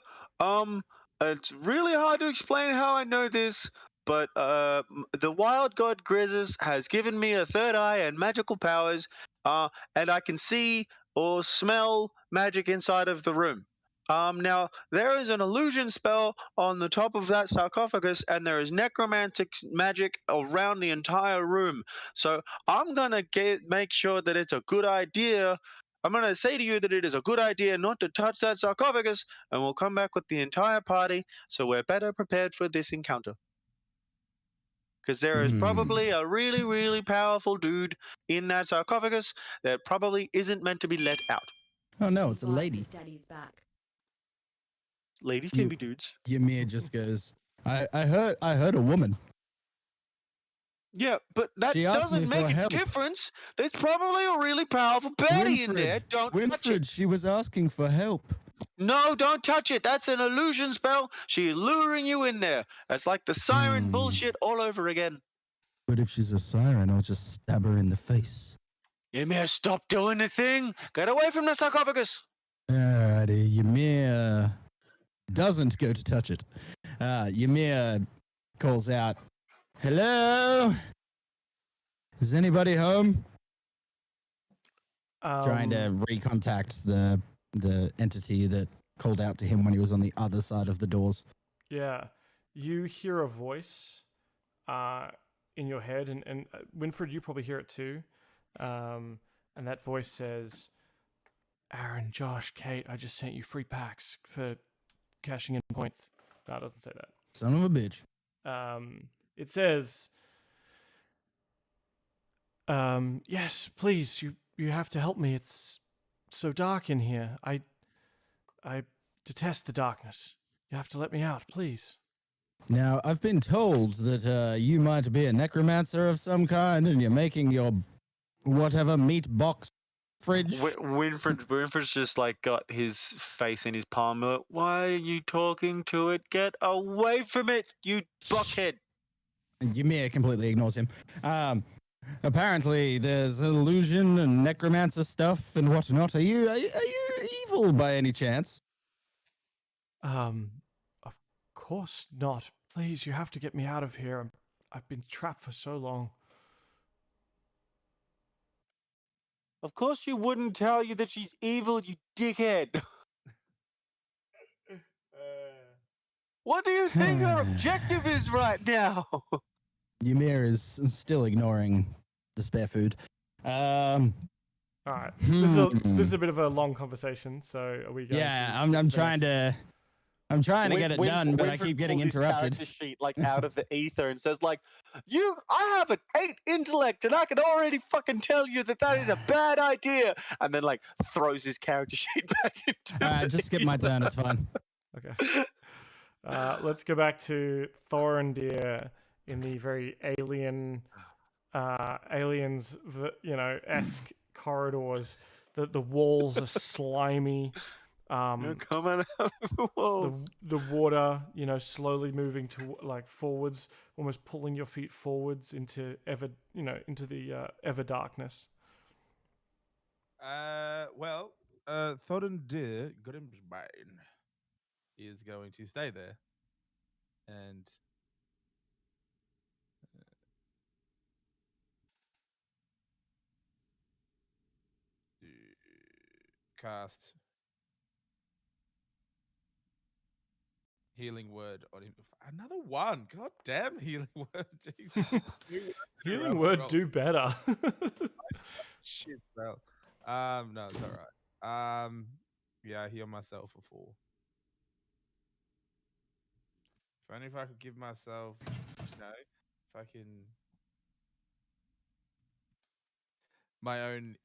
it's really hard to explain how I know this, but the wild god Grizzes has given me a third eye and magical powers, and I can see or smell magic inside of the room. Now, there is an illusion spell on the top of that sarcophagus, and there is necromantic magic around the entire room. So I'm going to make sure that it's a good idea. I'm going to say to you that it is a good idea not to touch that sarcophagus, and we'll come back with the entire party, so we're better prepared for this encounter. Because there is probably a really, really powerful dude in that sarcophagus that probably isn't meant to be let out. Oh no, it's a lady. Daddy's back. Ladies can be dudes. Ymir just goes, I heard a woman. Yeah, but that She asked me doesn't for make a help. difference. There's probably a really powerful baddie in there. Don't touch it. Winfred, she was asking for help. No, don't touch it. That's an illusion spell. She's luring you in there. That's like the siren bullshit all over again. But if she's a siren, I'll just stab her in the face. Ymir, stop doing the thing. Get away from the sarcophagus. Alrighty, Ymir doesn't go to touch it. Ymir calls out, "Hello? Is anybody home?" Trying to recontact the entity that called out to him when he was on the other side of the doors. Yeah, you hear a voice in your head, and Winfred, you probably hear it too. And that voice says, "Aaron, Josh, Kate, I just sent you free packs for cashing in points." No, it doesn't say that. Son of a bitch. It says, "Yes, please, you have to help me. It's so dark in here. I detest the darkness. You have to let me out, please." Now, I've been told that you might be a necromancer of some kind, and you're making your whatever meat box fridge. Winfred's just like got his face in his palm. Why are you talking to it? Get away from it, you blockhead. Ymir completely ignores him. Apparently, there's illusion and necromancer stuff and whatnot. Are you evil by any chance? Of course not. Please, you have to get me out of here. I've been trapped for so long. Of course she wouldn't tell you that she's evil, you dickhead. What do you think her objective is right now? Ymir is still ignoring the spare food. All right. This is a bit of a long conversation, so are we going? Yeah, I'm trying to get it done, but I keep getting interrupted. Character sheet like out of the ether and says like, I have an 8 intellect and I can already fucking tell you that is a bad idea, and then like throws his character sheet back into. All right, just skip my turn. It's fine. Okay. Let's go back to Thorendir in the very aliens, esque corridors. The walls are slimy. You're coming out of the walls. The water, slowly moving to forwards, almost pulling your feet forwards into the ever darkness. Thorendir Grimsbane is going to stay there and cast healing word on him. Another one. God damn, healing word. Healing word do better. Shit, bro. No, it's alright. Yeah, I heal myself for 4. If only if I could give myself, my own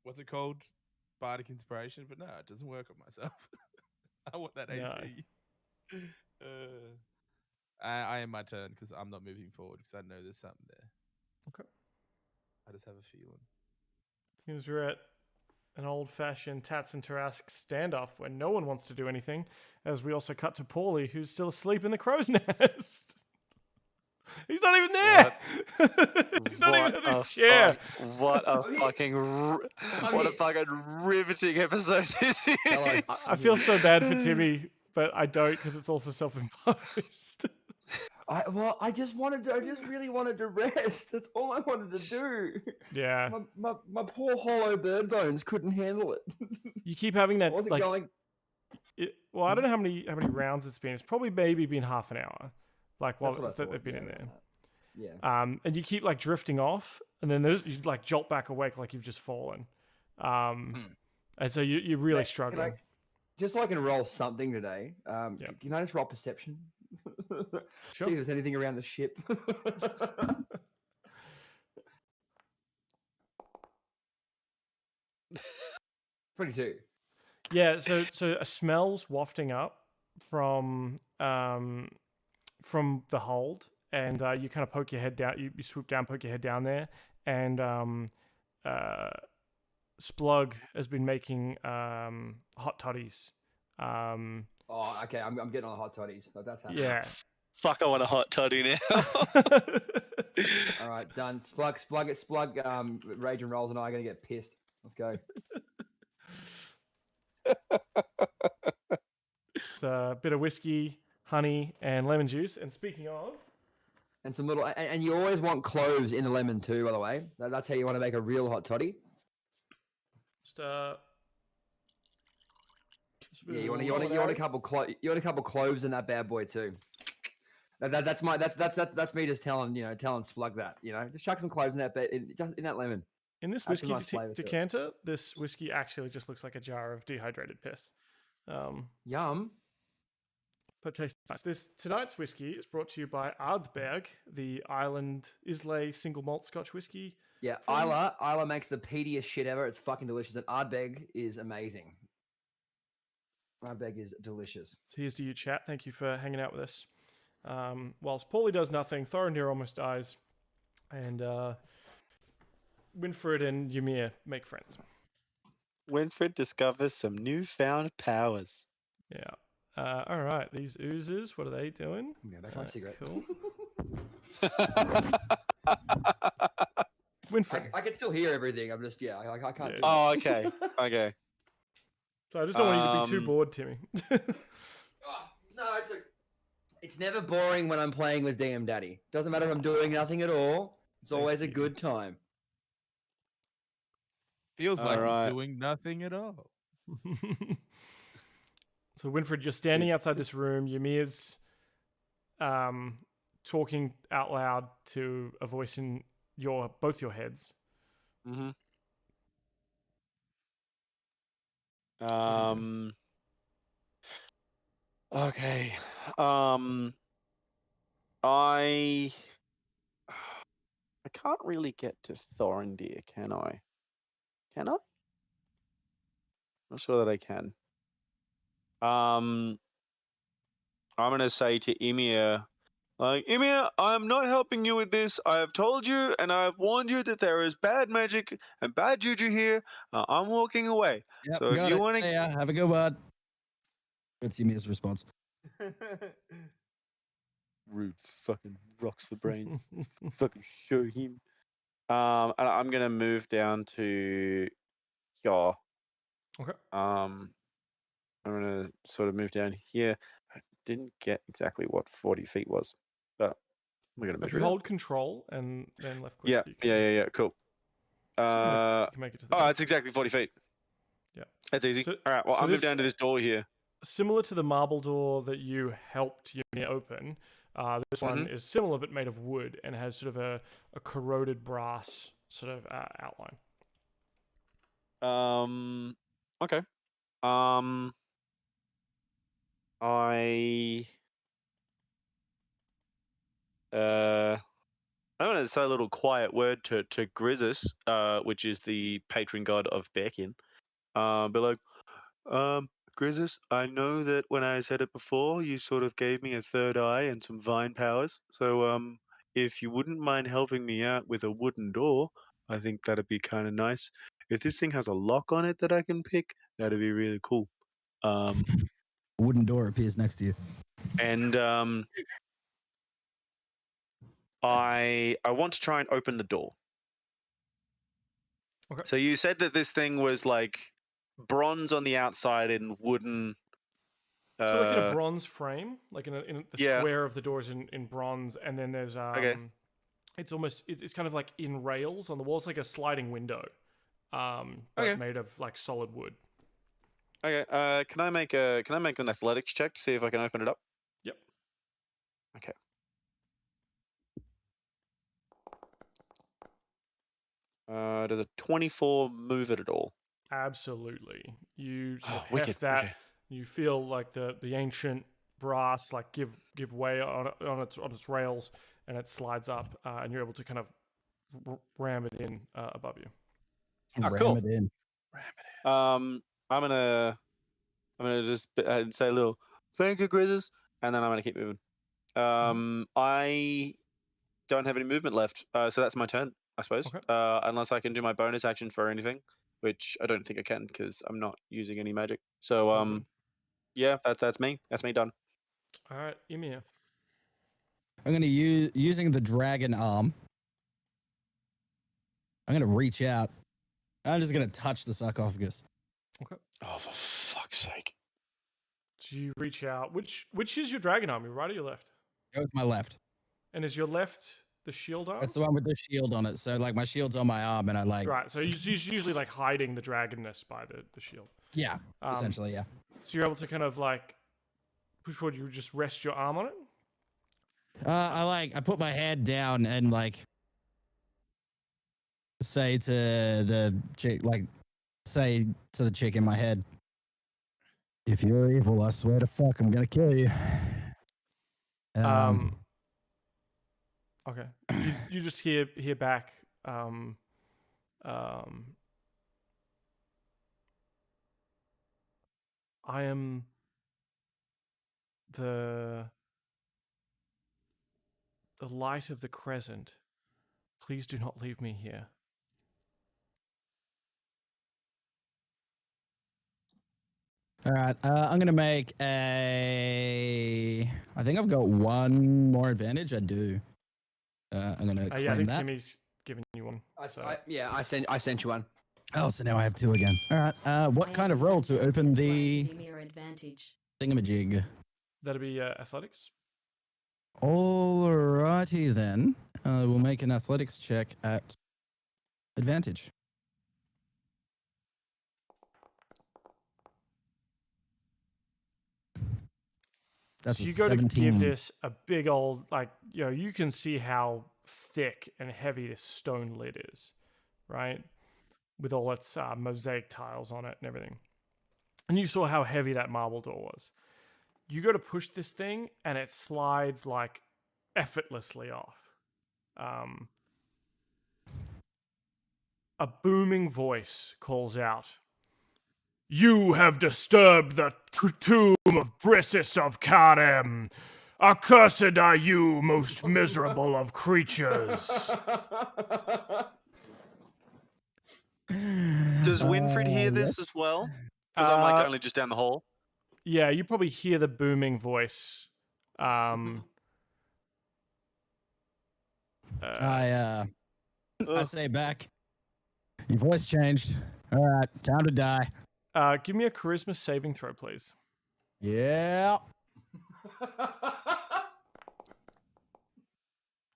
what's it called? Bardic inspiration, but no, it doesn't work on myself. I want that AC. I am my turn because I'm not moving forward because I know there's something there. Okay. I just have a feeling. Seems we're at an old-fashioned Tatts and Tarrasques standoff where no one wants to do anything, as we also cut to Pauly, who's still asleep in the crow's nest. He's not even there. He's not even in this chair. What a fucking riveting episode this is. I feel so bad for Timmy, but I don't because it's also self-imposed. I just really wanted to rest. That's all I wanted to do. Yeah. My poor hollow bird bones couldn't handle it. You keep having that. Wasn't going. Well, I don't know how many rounds it's been. It's probably maybe been half an hour. While they've been in there. Yeah. And you keep drifting off, and then you jolt back awake like you've just fallen. And so you're really struggling. Just so I can roll something today, can I just roll perception? Sure. See if there's anything around the ship. 22. Yeah, so a smell's wafting up from the hold, and you kind of poke your head down. You swoop down, poke your head down there, and Splug has been making hot toddies. Oh, okay. I'm getting on the hot toddies. So that's happening. Yeah. Fuck, I want a hot toddy now. All right, done. Splug. Rage and Rolls and I are gonna get pissed. Let's go. It's a bit of whiskey, honey, and lemon juice. And speaking of, And some little, and you always want cloves in the lemon too. By the way, that's how you want to make a real hot toddy. just Yeah, you want a couple cloves in that bad boy too. That's me just telling Splug that, just chuck some cloves in that lemon. In this Add some whiskey nice flavour to it. decanter, this whiskey actually just looks like a jar of dehydrated piss. Yum. But tastes nice. Tonight's whiskey is brought to you by Ardbeg, the Island Islay single malt Scotch whiskey. Yeah, Isla makes the peatiest shit ever. It's fucking delicious, and Ardbeg is amazing. Ardbeg is delicious. So here's to you, chat. Thank you for hanging out with us. Whilst Pauly does nothing, Thorendir almost dies, and Winfred and Ymir make friends. Winfred discovers some newfound powers. Yeah. All right. These oozes, what are they doing? Yeah, back my cigarette. Cool. Winfred. I can still hear everything. I'm just I can't. Yeah. Oh, okay. Okay. So I just don't want you to be too bored, Timmy. No, it's never boring when I'm playing with DM Daddy. Doesn't matter if I'm doing nothing at all. It's always a good time. Feels like Alright. he's doing nothing at all. So Winfred, you're standing outside this room. Ymir's talking out loud to a voice in both your heads. Mm-hmm. Okay. I can't really get to Thorendir, can I? Can I? Not sure that I can. I'm gonna say to Ymir, Ymir, I'm not helping you with this. I have told you and I have warned you that there is bad magic and bad juju here. I'm walking away. Yep, So if got you it. want to, Yeah, have a good one. That's Ymir's response. rude fucking rocks for brains. Fucking show him. And I'm gonna move down to here. Okay. I'm gonna sort of move down here. I didn't get exactly what 40 feet was, but we're gonna move. If you hold control and then left click, Yeah, you can, yeah. Cool. you can make it to the Oh, door. it's exactly 40 feet. Yeah. That's easy. So- All right. Well, so I'll move this- down to this door here. Similar to the marble door that you helped Ymir open, this one is similar but made of wood and has sort of a corroded brass sort of outline. Okay. I'm going to say a little quiet word to Grizzis, which is the patron god of Bearkin. Be like, Grizzis, I know that when I said it before, you sort of gave me a third eye and some vine powers. So, if you wouldn't mind helping me out with a wooden door, I think that'd be kind of nice. If this thing has a lock on it that I can pick, that'd be really cool. A wooden door appears next to you. And I want to try and open the door. Okay. So you said that this thing was like bronze on the outside and wooden. So like in a bronze frame, like in the Yeah. square of the doors in bronze, and then there's it's almost it's kind of like in rails on the walls, like a sliding window, but made of like solid wood. Okay. Can I make an athletics check to see if I can open it up? Yep. Okay. Does a 24 move it at all? Absolutely. You sort of wicked. heft that. Okay. You feel like the ancient brass like give way on its rails, and it slides up, and you're able to kind of ram it in above you. Ram it in. I'm gonna just say a little thank you, Grizzes, and then I'm gonna keep moving. I don't have any movement left, so that's my turn, I suppose. Okay. Unless I can do my bonus action for anything, which I don't think I can because I'm not using any magic. So yeah, that's me. That's me done. All right, Ymir. I'm gonna use using the dragon arm. I'm gonna reach out. I'm just gonna touch the sarcophagus. Oh, for fuck's sake! So you reach out. Which is your dragon arm? Your right or your left? Go with my left. And is your left the shield arm? That's the one with the shield on it. So like my shield's on my arm, and I like. Right. So you're usually like hiding the dragonness by the shield. Yeah. Essentially, yeah. So you're able to kind of like push forward. You just rest your arm on it. I put my head down and like say to the chick, say to the chick in my head, "If you're evil, I swear to fuck, I'm gonna kill you." Okay. You just hear back. I am the light of the crescent. Please do not leave me here. All right, I'm gonna make a. I think I've got one more advantage. I do. I'm gonna claim I think that. Timmy's giving you one. I sent you one. Oh, so now I have two again. All right. What kind of roll to open the thingamajig? That'll be athletics. Alrighty then. We'll make an athletics check at advantage. That's so you a go 17. to give this a big old, like, you can see how thick and heavy this stone lid is, right? With all its mosaic tiles on it and everything. And you saw how heavy that marble door was. You go to push this thing and it slides like effortlessly off. A booming voice calls out, "You have disturbed the tomb of Brissis of Karem. Accursed are you, most miserable of creatures." Does Winfried hear this as well? Because I'm like only just down the hall. Yeah, you probably hear the booming voice. I say back. Your voice changed. All right, time to die. Give me a charisma saving throw, please. Yeah.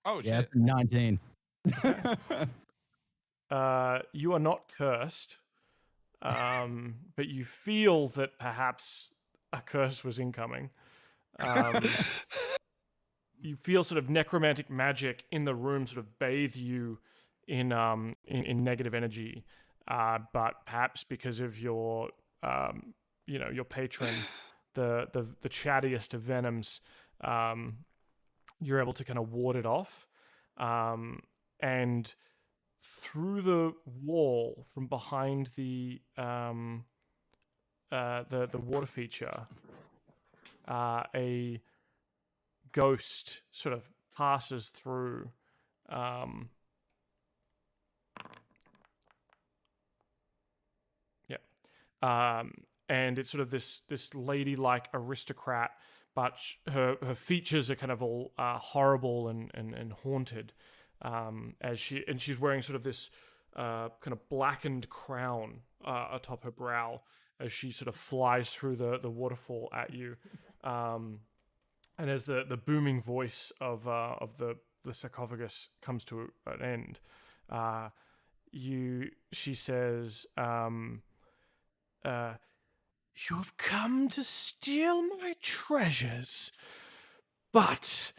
Oh, Yeah, shit. 19. You are not cursed, but you feel that perhaps a curse was incoming. You feel sort of necromantic magic in the room sort of bathe you in negative energy, but perhaps because of your your patron, the chattiest of venoms, you're able to kind of ward it off, and through the wall from behind the water feature, a ghost sort of passes through. And it's sort of this ladylike aristocrat, but her features are kind of all horrible and haunted. As she's wearing sort of this kind of blackened crown atop her brow as she sort of flies through the waterfall at you. And as the booming voice of the sarcophagus comes to an end, she says, "You've come to steal my treasures, but,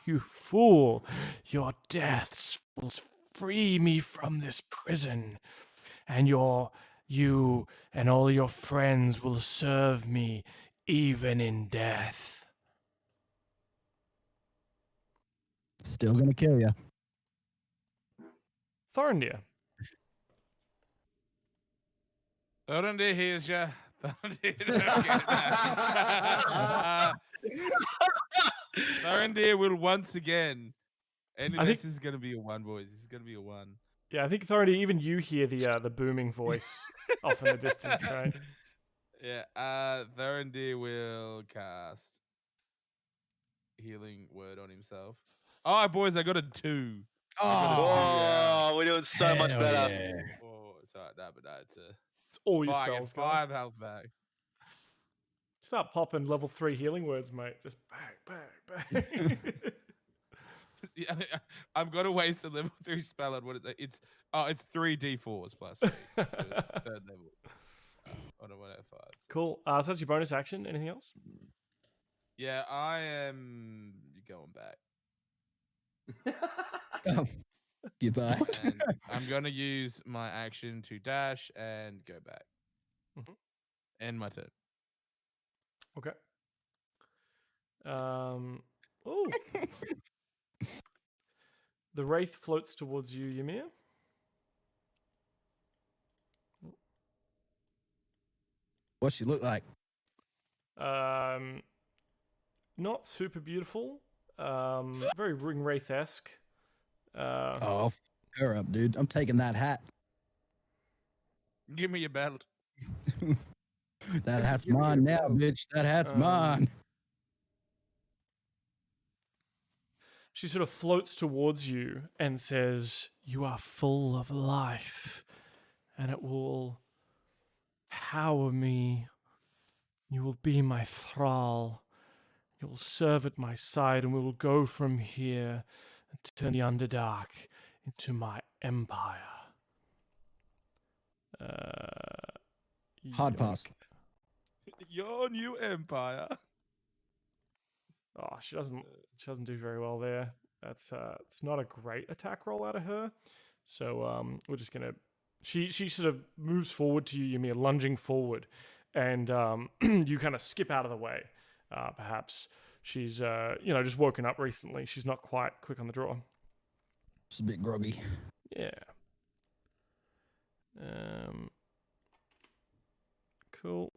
you fool, your deaths will free me from this prison, and you and all your friends will serve me even in death." Still gonna kill you. Thorendir. Thorendir hears ya. Thorendir don't get it. Thorendir will once again. And think- this is going to be a 1, boys. This is going to be a 1. Yeah, I think Thorendir, even you hear the booming voice off in the distance, right? Yeah. Thorendir will cast Healing Word on himself. Oh, boys, I got a 2. Oh, we're doing so much hell better. yeah. Oh, sorry, no, but no, it's a It's all your 5, spells, guys. 5 health back. Start popping level 3 healing words, mate. Just bang, bang, bang. Yeah, I'm gonna waste a level 3 spell on what it's 3d4s plus 3. Third level. On a 105. Cool. So that's your bonus action. Anything else? Yeah, I am going back. Oh, goodbye. And I'm gonna use my action to dash and go back. Mhm. End my turn. Okay. Oh. The wraith floats towards you, Ymir. What's she look like? Not super beautiful. Very ring wraith-esque. Oh, f- her up, dude. I'm taking that hat. Give me your belt. That hat's Give me mine your now, belt. bitch. That hat's mine. She sort of floats towards you and says, "You are full of life, and it will power me. You will be my thrall. You will serve at my side, and we will go from here and turn the Underdark into my empire." Hard pass. Your new empire. Oh, she doesn't do very well there. That's it's not a great attack roll out of her. So we're just gonna. She sort of moves forward to you, Ymir, lunging forward, and you kind of skip out of the way. Perhaps she's just woken up recently. She's not quite quick on the draw. Just a bit groggy. Yeah. Cool.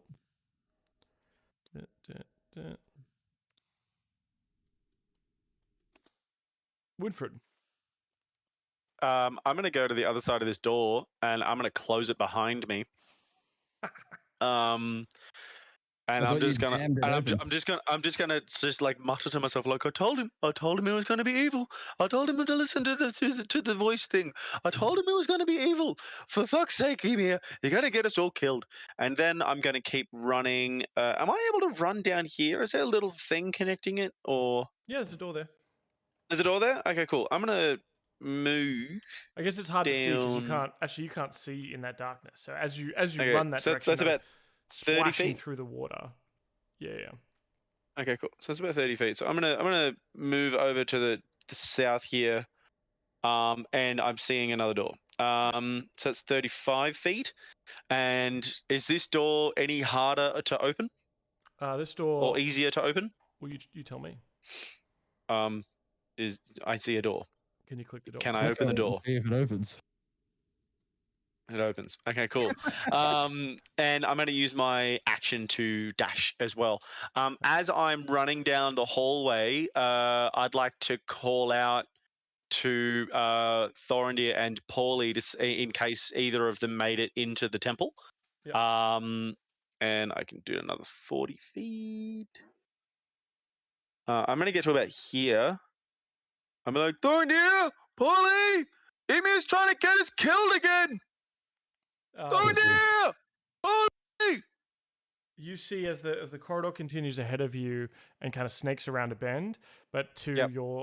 Winfred. I'm going to go to the other side of this door and I'm going to close it behind me. And I'm just gonna, like mutter to myself, like, I told him he was gonna be evil. I told him to listen to the voice thing. I told him he was gonna be evil. For fuck's sake, Ymir, you're gonna get us all killed. And then I'm gonna keep running. Am I able to run down here? Is there a little thing connecting it, or? Yeah, there's a door there. Is it all there? Okay, cool. I'm gonna move. I guess it's hard to see because you can't see in that darkness. So as you run that direction, that's about 30 splashing feet through the water. Yeah. Okay, cool. So it's about 30 feet. So I'm gonna move over to the south here, and I'm seeing another door. So it's 35 feet. And is this door any harder to open This door, or easier to open? well, you tell me. Is I see a door. Can you click the door? Can I open the door? See if it opens. It opens. Okay, cool. And I'm going to use my action to dash as well. As I'm running down the hallway, I'd like to call out to Thorendir and Pauly in case either of them made it into the temple. Yep. And I can do another 40 feet. I'm going to get to about here. I'm like, Thorendir, Pauly, Ymir's trying to get us killed again. Thorendir, Pauly. You see as the corridor continues ahead of you and kind of snakes around a bend, but to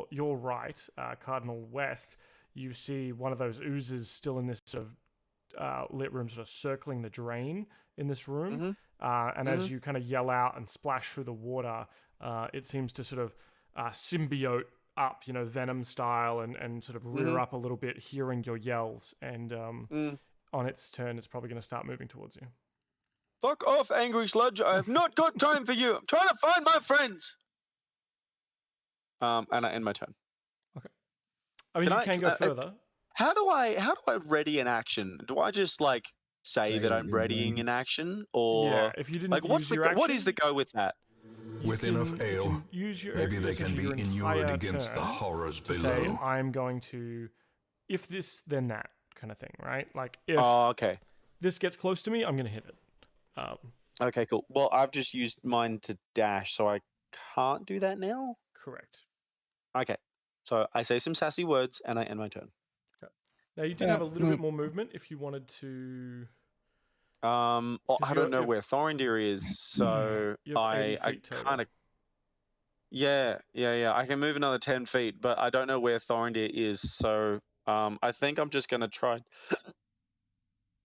your right, Cardinal West, you see one of those oozes still in this sort of lit room, sort of circling the drain in this room. And as you kind of yell out and splash through the water, it seems to sort of symbiote up, venom style, and sort of rear up a little bit, hearing your yells. And on its turn, it's probably going to start moving towards you. Fuck off, angry sludge. I have not got time for you. I'm trying to find my friends. And I end my turn. Okay. I mean, you can go further. How do I ready an action? Do I just like say that I'm readying an action, or yeah? If you didn't like, use your action, what is the go with that? With enough ale, use your, maybe they can be your inured entire against the turn horrors to below. say, I'm going to, if this, then that kind of thing, right? Like, if Oh, okay. this gets close to me, I'm going to hit it. Okay, cool. Well, I've just used mine to dash, so I can't do that now? Correct. Okay. So I say some sassy words, and I end my turn. Okay. Now, you did have a little bit more movement if you wanted to... Well, I don't know where Thorendir is, so You have 80 I feet total. kind of... Yeah. I can move another 10 feet, but I don't know where Thorendir is, so I think I'm just going to try...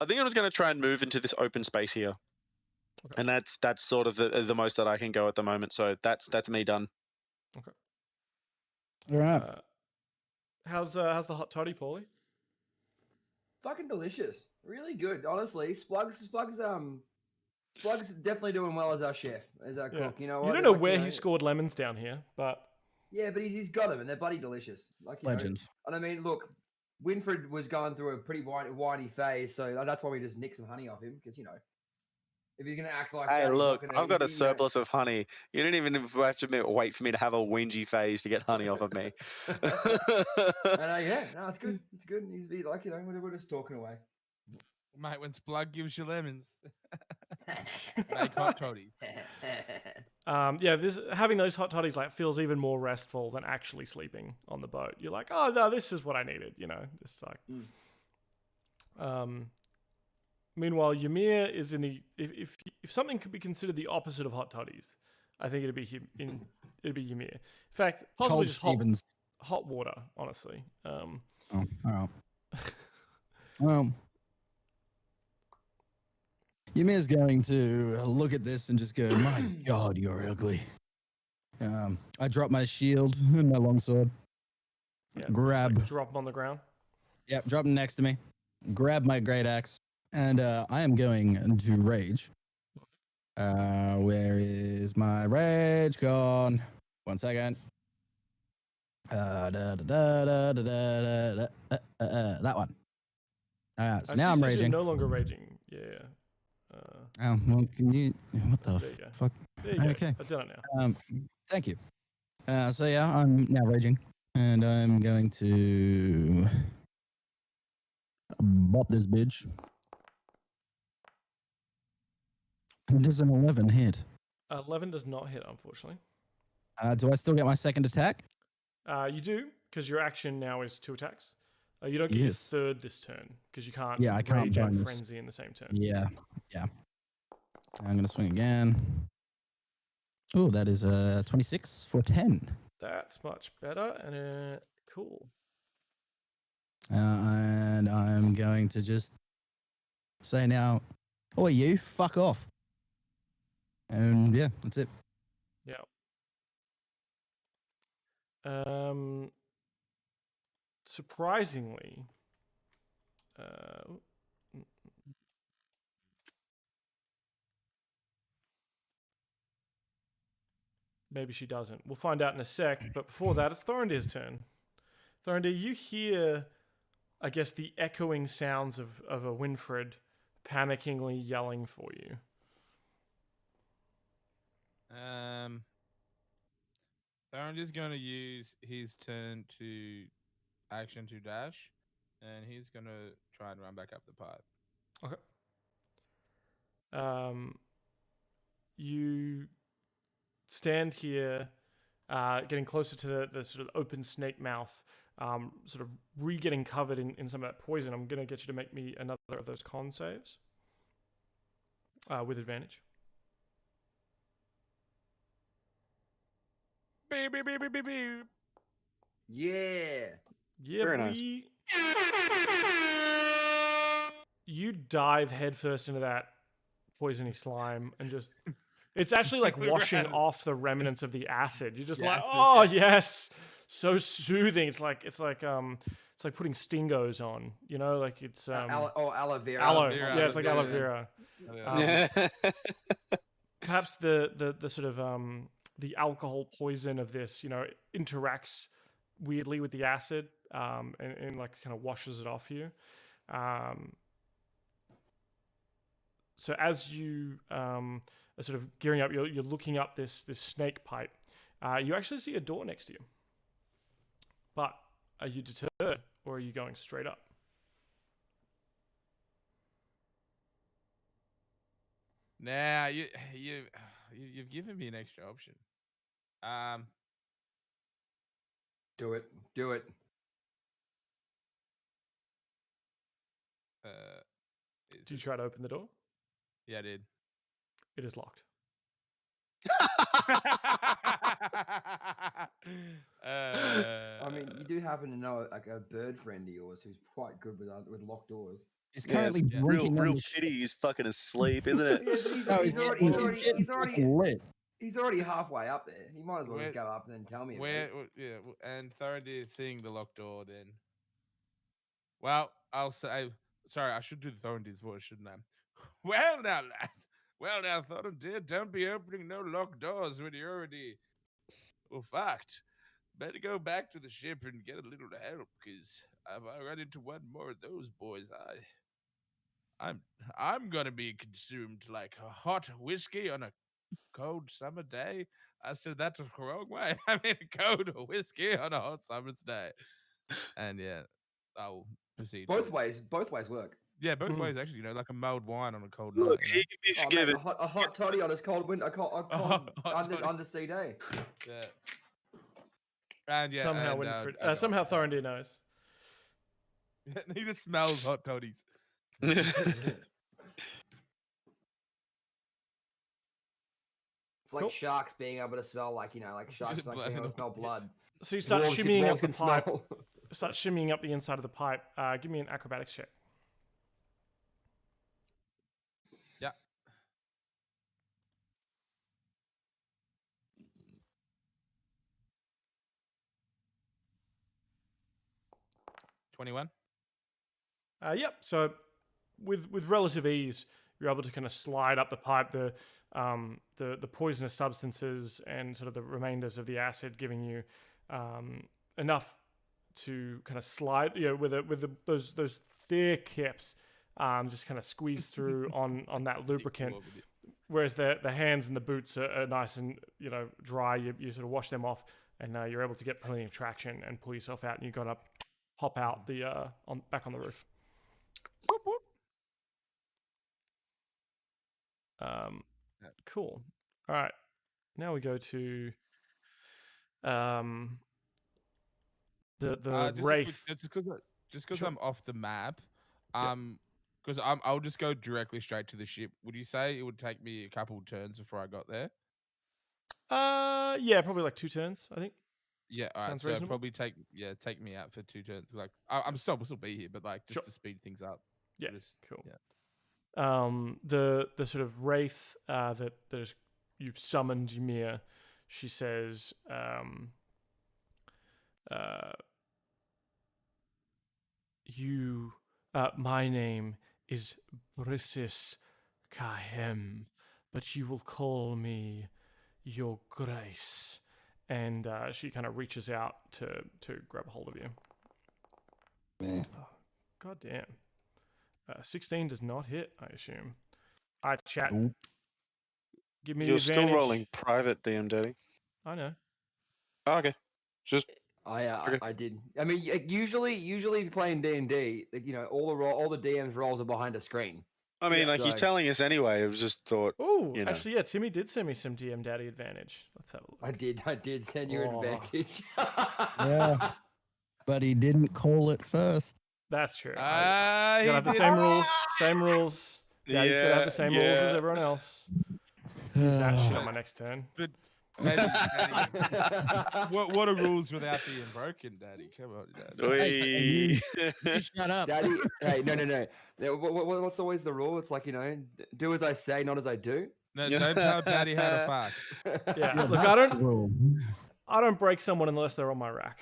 I think I'm just going to try and move into this open space here. Okay. And that's sort of the most that I can go at the moment, so that's me done. Okay. All right. How's the hot toddy, Pauly? Fucking delicious. Really good, honestly. Splug's definitely doing well as our chef, as our cook. You know what? You don't know where he scored lemons down here, but... Yeah, but he's got them, and they're bloody delicious. Like, Legend. And I mean, look, Winfred was going through a pretty whiny phase, so that's why we just nicked some honey off him, because, you know, if he's going to act like hey, that... look, I've got a surplus of honey. You don't even have to wait for me to have a whingy phase to get honey off of me. And no, it's good. It's good. He's like, you know, we're just talking away. Mate, when Splug gives you lemons, make hot toddies. Having those hot toddies like feels even more restful than actually sleeping on the boat. You're like, oh no, this is what I needed, you know. Just like, meanwhile, Ymir is in the if something could be considered the opposite of hot toddies, I think it'd be Ymir. In fact, possibly Cold just hot water, honestly. Oh, all right. Well, Ymir's going to look at this and just go, "My God, you're ugly." I drop my shield and my longsword. Yeah, Grab. like drop them on the ground. Yep, drop them next to me. Grab my great axe, and I am going to rage. Where is my rage gone? 1 second. That one. All right, so now I'm raging. You're no longer raging. Yeah. Oh, well, can you... What the fuck? There you go. Okay. I've done it now. Thank you. So yeah, I'm now raging, and I'm going to bop this bitch. Does an 11 hit? 11 does not hit, unfortunately. Do I still get my second attack? You do, because your action now is 2 attacks. You don't get your third this turn, because you can't rage and frenzy in the same turn. Yeah. I'm going to swing again. Oh, that is 26 for 10. That's much better, and cool. And I'm going to just say now, "Oh, you, fuck off." And yeah, that's it. Yeah. Surprisingly, maybe she doesn't. We'll find out in a sec. But before that, it's Thorendir's turn. Thorendir, you hear, I guess, the echoing sounds of a Winfred panickingly yelling for you. Thorendir's going to use his turn to action to dash, and he's going to try and run back up the pipe. Okay. You stand here, getting closer to the sort of open snake mouth, sort of re-getting covered in some of that poison. I'm going to get you to make me another of those con saves with advantage. Beep, beep, beep, beep, beep, beep. Yeah. Yeah, very nice. You dive headfirst into that poisony slime and just... It's actually like washing off the remnants of the acid. You're just like, oh yes, so soothing. It's like putting Stingos on. You know, like it's aloe vera. Aloe. Yeah, it's like aloe vera. Perhaps the sort of the alcohol poison of this, you know, interacts weirdly with the acid and like kind of washes it off you. So as you are sort of gearing up, you're looking up this snake pipe. You actually see a door next to you. But are you deterred, or are you going straight up? Nah, you've given me an extra option. Do it. Do it. Do you try to open the door? Yeah, I did. It is locked. I mean, you do happen to know like a bird friend of yours who's quite good with locked doors. He's currently real drinking on the pity. He's fucking asleep, isn't it? Yeah, but No, he's lit. He's already halfway up there. He might as well just go up and then tell me. And Thorendir seeing the locked door then. Well, I'll say, sorry, I should do the Thorendir's voice, shouldn't I? Well now, lads. Well now, Thorendir, don't be opening no locked doors when you're already fucked. Better go back to the ship and get a little help, because if I run into one more of those boys, I'm gonna be consumed like a hot whiskey on a cold summer day. I said that the wrong way. I mean, a cold whiskey on a hot summer's day. And yeah, I'll proceed. Both ways work. Yeah, both ways actually. Like a mulled wine on a cold night. Look, he can be forgiven. Mate, a hot toddy on his cold winter, undersea day. Yeah. And yeah, somehow Winfred, somehow Thorendir knows. He just smells hot toddies. It's like sharks being able to smell like sharks being able to smell blood. So you start shimmying up the pipe. Start shimmying up the inside of the pipe. Give me an acrobatics check. Yeah. $21. Yep. So with relative ease, you're able to kind of slide up the pipe. The poisonous substances and sort of the remainders of the acid giving you enough to kind of slide, with those thick hips, just kind of squeeze through on that lubricant. Whereas the hands and the boots are nice and dry. You sort of wash them off, and you're able to get plenty of traction and pull yourself out. And you got to hop out back on the roof. Cool. All right. Now we go to the Wraith. Just because I'm off the map, because I'll just go directly straight to the ship. Would you say it would take me a couple turns before I got there? Yeah, probably like 2 turns, I think. Yeah, all right. So reasonable. Probably take me out for 2 turns. Like we'll still be here, but like just to speed things up. Yeah, cool. Yeah. The sort of wraith that you've summoned, Ymir, she says, my name is Brisis Kahem, but you will call me Your Grace. And she kind of reaches out to grab a hold of you. Oh, God damn. 16 does not hit, I assume. All right, chat. Give me You're the advantage. still rolling private, DM Daddy. I know. Oh, okay. Just I did. I mean, usually if you're playing D&D, all the DM's rolls are behind a screen. I mean, he's telling us anyway. I was just thought. Oh, actually, yeah. Timmy did send me some DM Daddy advantage. Let's have a look. I did send you advantage. Yeah, but he didn't call it first. That's true. You gotta have the same rules. Same rules. Daddy's gotta have the same rules as everyone else. Use that shit on my next turn. But Daddy, what are rules without being broken, Daddy? Come on, Daddy. Shut up, Daddy. Hey, no. What's always the rule? It's like do as I say, not as I do. No, don't tell Daddy how to fuck. Yeah, look, I don't break someone unless they're on my rack.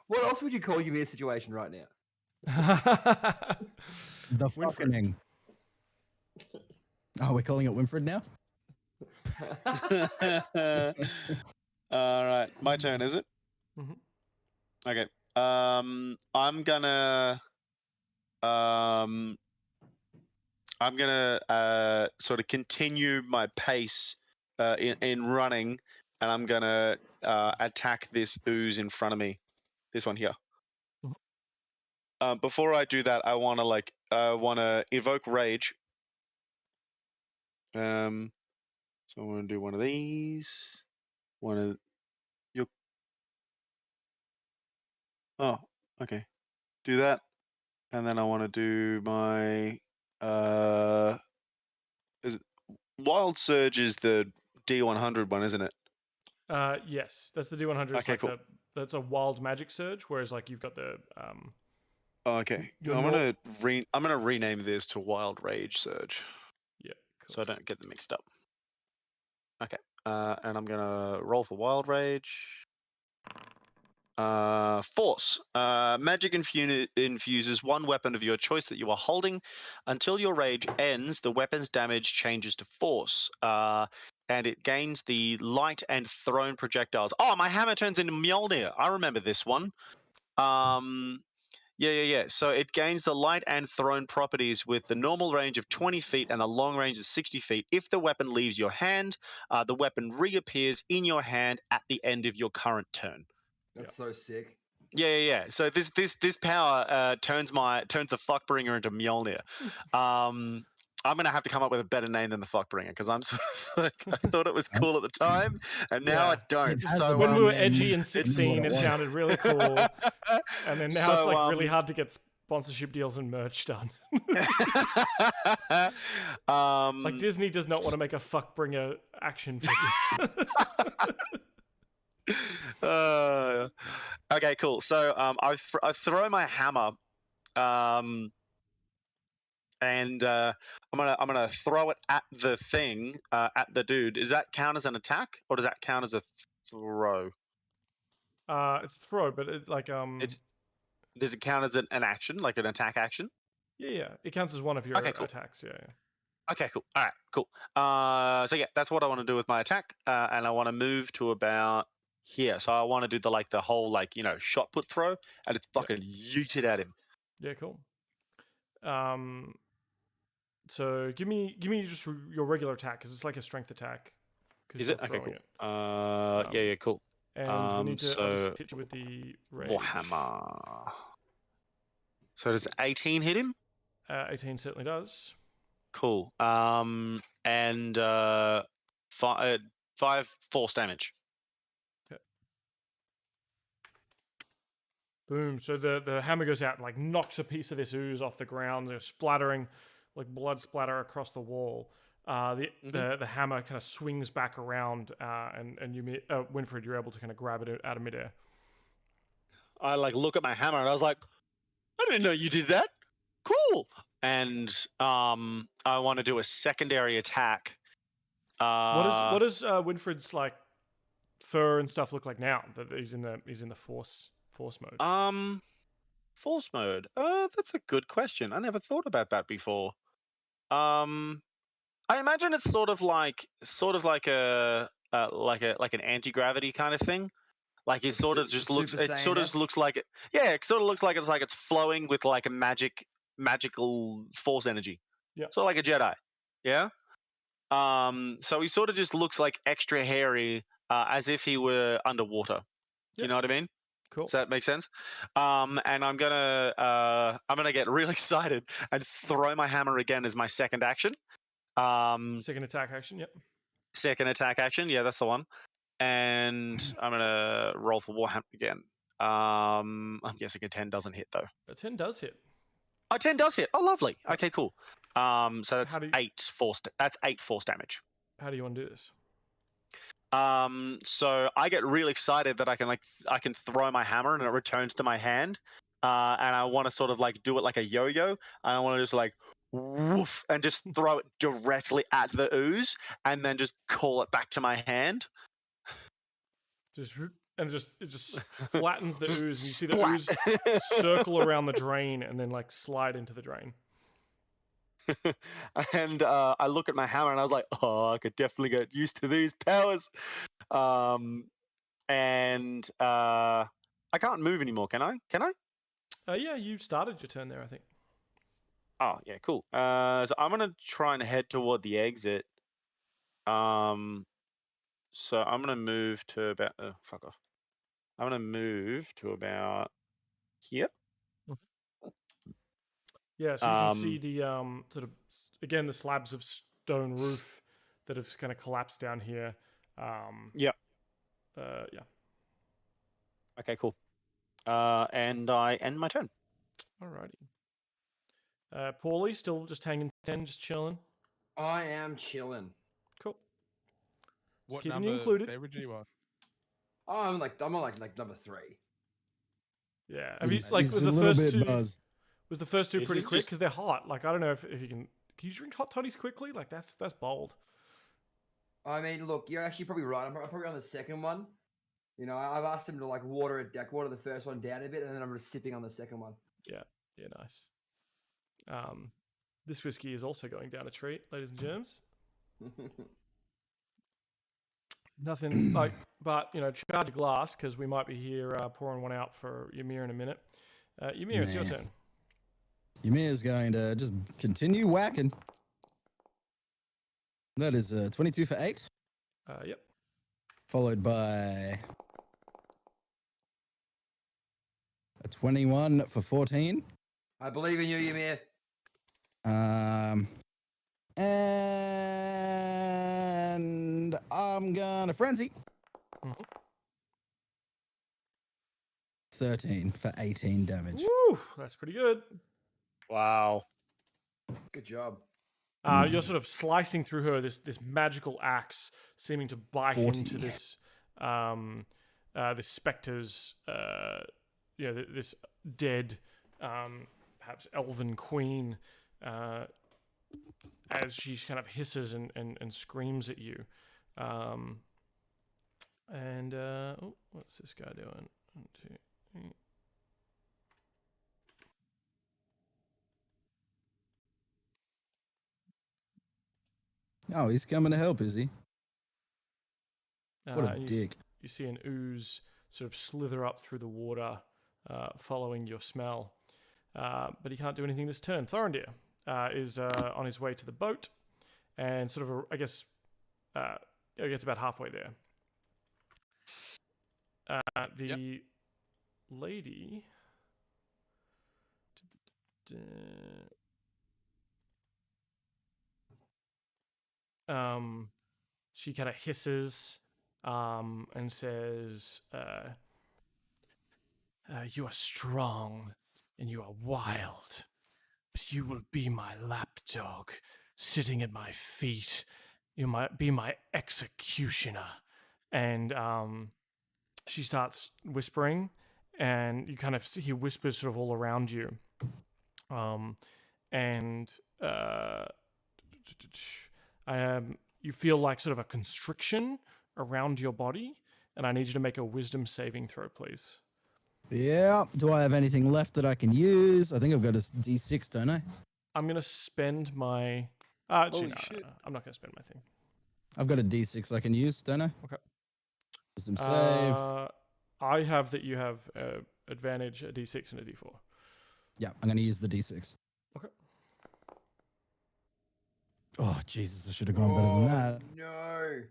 What else would you call Ymir's situation right now? The fucking. Oh, we're calling it Winfred now? All right. My turn, is it? Mm-hmm. Okay. I'm gonna sort of continue my pace in running, and I'm gonna attack this ooze in front of me. This one here. Before I do that, I wanna evoke rage. So I'm gonna do one of these. One of your. Oh, okay. Do that, and then I want to do my. Is it Wild Surge is the D100 one, isn't it? Yes, that's the D100. It's Okay, like cool. that's a wild magic surge, whereas like you've got the Oh, okay. Your I'm gonna rename this to Wild Rage Surge, yeah, so cool. I don't get them mixed up. Okay. And I'm gonna roll for Wild Rage. Force. Magic infuses one weapon of your choice that you are holding. Until your rage ends, the weapon's damage changes to force. And it gains the light and thrown projectiles. Oh, my hammer turns into Mjolnir. I remember this one. Yeah. So it gains the light and thrown properties with the normal range of 20 feet and a long range of 60 feet. If the weapon leaves your hand, the weapon reappears in your hand at the end of your current turn. That's so sick. Yeah. So this power turns the fuckbringer into Mjolnir. I'm gonna have to come up with a better name than the fuckbringer because I'm sort of like I thought it was cool at the time, and now I don't. It has So a When we were name, edgy in what 16, it was. sounded really cool, and then now it's So, like really hard to get sponsorship deals and merch done. Like Disney does not want to make a fuckbringer action figure. Okay, cool. So I throw my hammer, and I'm gonna throw it at the thing, at the dude. Does that count as an attack, or does that count as a throw? It's a throw, but it like Does it count as an action, like an attack action? yeah, it counts as one of your Okay, cool. attacks. Yeah. Okay, cool. All right, cool. So yeah, that's what I want to do with my attack, and I want to move to about here. So I want to do the whole shot put throw, and it's fucking yeet it at him. Yeah, cool. So give me just your regular attack because it's like a strength attack. Is it? Okay, cool. It. Yeah, cool. And we need to. I'll So just hit you with the rage. Warhammer. So does 18 hit him? 18 certainly does. Cool. And 5 force damage. Okay. Boom. So the hammer goes out and like knocks a piece of this ooze off the ground. They're splattering, like blood splatter across the wall. The hammer kind of swings back around, and you, Winfred, you're able to kind of grab it out of midair. I look at my hammer and I was like, I didn't know you did that. Cool. And I want to do a secondary attack. What does Winfred's like fur and stuff look like now that he's in the force mode? Force mode. That's a good question. I never thought about that before. I imagine it's sort of like a like an anti-gravity kind of thing. Like it sort of just looks. It sort of looks like it. Yeah, it sort of looks like it's flowing with like a magical force energy. Yeah. Sort of like a Jedi. Yeah. So he sort of just looks like extra hairy, as if he were underwater. Do you know what I mean? Cool. Does that make sense? And I'm gonna get real excited and throw my hammer again as my second action. Second attack action. Yep. Second attack action. Yeah, that's the one. And I'm gonna roll for Warhammer again. I'm guessing a 10 doesn't hit though. A 10 does hit. Oh, 10 does hit. Oh, lovely. Okay, cool. So that's 8 force. That's 8 force damage. How do you want to do this? So I get real excited that I can throw my hammer and it returns to my hand. And I want to sort of do it like a yo-yo. And I want to just woof and just throw it directly at the ooze and then just call it back to my hand. It just flattens the ooze, and you see the ooze circle around the drain and then slide into the drain. And I look at my hammer and I was like, oh, I could definitely get used to these powers. And I can't move anymore, can I? Can I? Yeah, you started your turn there, I think. Oh, yeah, cool. So I'm gonna try and head toward the exit. So I'm gonna move to about. Fuck off. I'm gonna move to about here. Yeah, so you can see the sort of again the slabs of stone roof that have kind of collapsed down here. Yeah. Yeah. Okay, cool. And I end my turn. Alrighty. Pauly still just hanging 10, just chilling. I am chilling. Cool. What keeping number you included. beverage do you want? Oh, I'm on like number 3. Yeah. Have you He's like a with the little first bit two? buzzed. Was the first two This pretty is quick? just- Because they're hot. Like I don't know if you can. Can you drink hot toddies quickly? Like that's bold. I mean, look, you're actually probably right. I'm probably on the second one. You know, I've asked him to like water the first one down a bit, and then I'm just sipping on the second one. Yeah, nice. This whiskey is also going down a treat, ladies and germs. Nothing like, but charge a glass because we might be here pouring one out for Ymir in a minute. Ymir, it's your Nah. turn. Ymir's going to just continue whacking. That is 22 for 8, Yep. followed by a 21 for 14. I believe in you, Ymir. And I'm gonna frenzy. Mhm. 13 for 18 damage. Woo, that's pretty good. Wow. Good job. You're sort of slicing through her, this magical axe seeming to bite 40. into this this specter's this dead perhaps elven queen as she kind of hisses and screams at you. What's this guy doing? 1, 2, 3. Oh, he's coming to help, is he? What a And dick. You see an ooze sort of slither up through the water, following your smell. But he can't do anything this turn. Thorendir is on his way to the boat, and sort of, I guess, gets about halfway there. The lady. She kind of hisses and says, "You are strong and you are wild, but you will be my lapdog, sitting at my feet. You might be my executioner." And she starts whispering, and you kind of hear whispers sort of all around you. You feel like sort of a constriction around your body, and I need you to make a wisdom saving throw, please. Yeah. Do I have anything left that I can use? I think I've got a D6, don't I? I'm going to spend my... Holy no, shit. I'm not going to spend my thing. I've got a D6 I can use, don't I? Okay. Wisdom save. I have that you have advantage, a D6 and a D4. Yeah, I'm going to use the D6. Okay. Oh, Jesus, I should have gone better than that. No.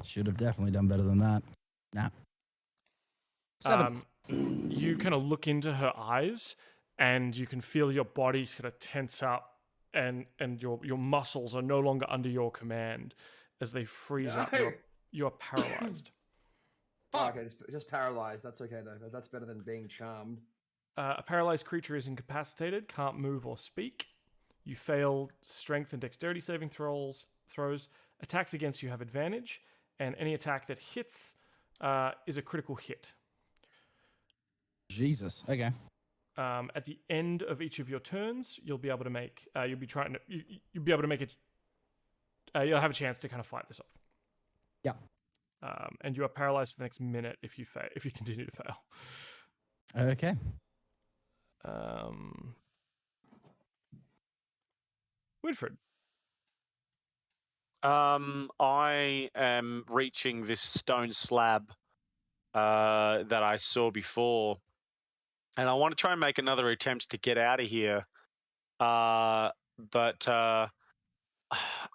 Should have definitely done better than that. Nah. 7. You kind of look into her eyes, and you can feel your body kind of tense up, and your muscles are no longer under your command as they freeze up. You're paralyzed. Oh, okay, just paralyzed. That's okay though. That's better than being charmed. A paralyzed creature is incapacitated, can't move or speak. You fail strength and dexterity saving throws. Attacks against you have advantage, and any attack that hits is a critical hit. Jesus. Okay. At the end of each of your turns, you'll be able to make. You'll be able to make it. You'll have a chance to kind of fight this off. Yeah. And you are paralyzed for the next minute if you fail. If you continue to fail. Okay. Winfred. I am reaching this stone slab that I saw before, and I want to try and make another attempt to get out of here. But I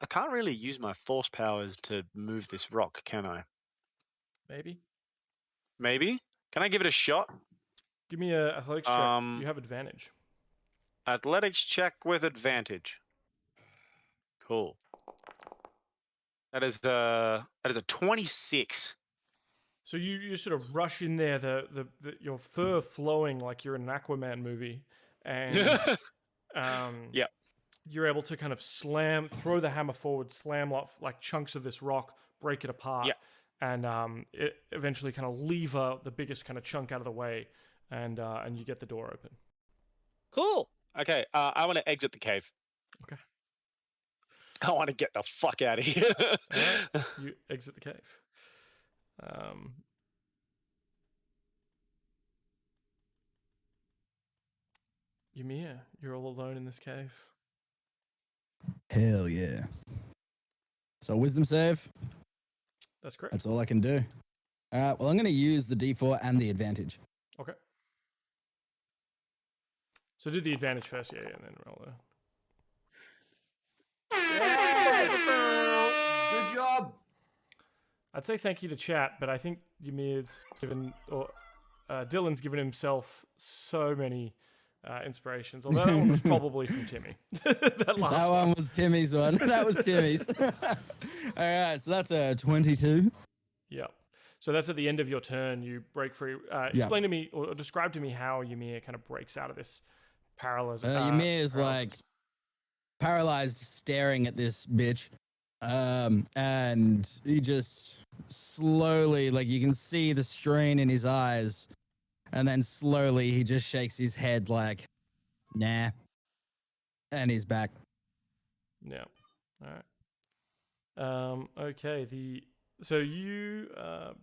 can't really use my force powers to move this rock, can I? Maybe. Maybe. Can I give it a shot? Give me a athletics check. You have advantage. Athletics check with advantage. Cool. That is a 26. So you sort of rush in there, your fur flowing like you're in an Aquaman movie, and yeah, you're able to kind of throw the hammer forward, slam off like chunks of this rock, break it apart, and it eventually kind of lever the biggest kind of chunk out of the way, and you get the door open. Cool. Okay, I want to exit the cave. Okay. I want to get the fuck out of here. Right. You exit the cave. Ymir, you're all alone in this cave. Hell yeah. So wisdom save. That's correct. That's all I can do. All right. Well, I'm going to use the D4 and the advantage. Okay. So do the advantage first, and then roll there. Good job. I'd say thank you to chat, but I think Ymir's Dylan's given himself so many inspirations. Although that one was probably from Timmy. that one was Timmy's one. That was Timmy's. All right, so that's a 22. Yeah. So that's at the end of your turn. You break free. Explain to me, or describe to me how Ymir kind of breaks out of this paralysis. Ymir's like paralyzed, staring at this bitch. And he just slowly, like you can see the strain in his eyes, and then slowly he just shakes his head like, nah, and he's back. Yeah. All right. Okay. So you, I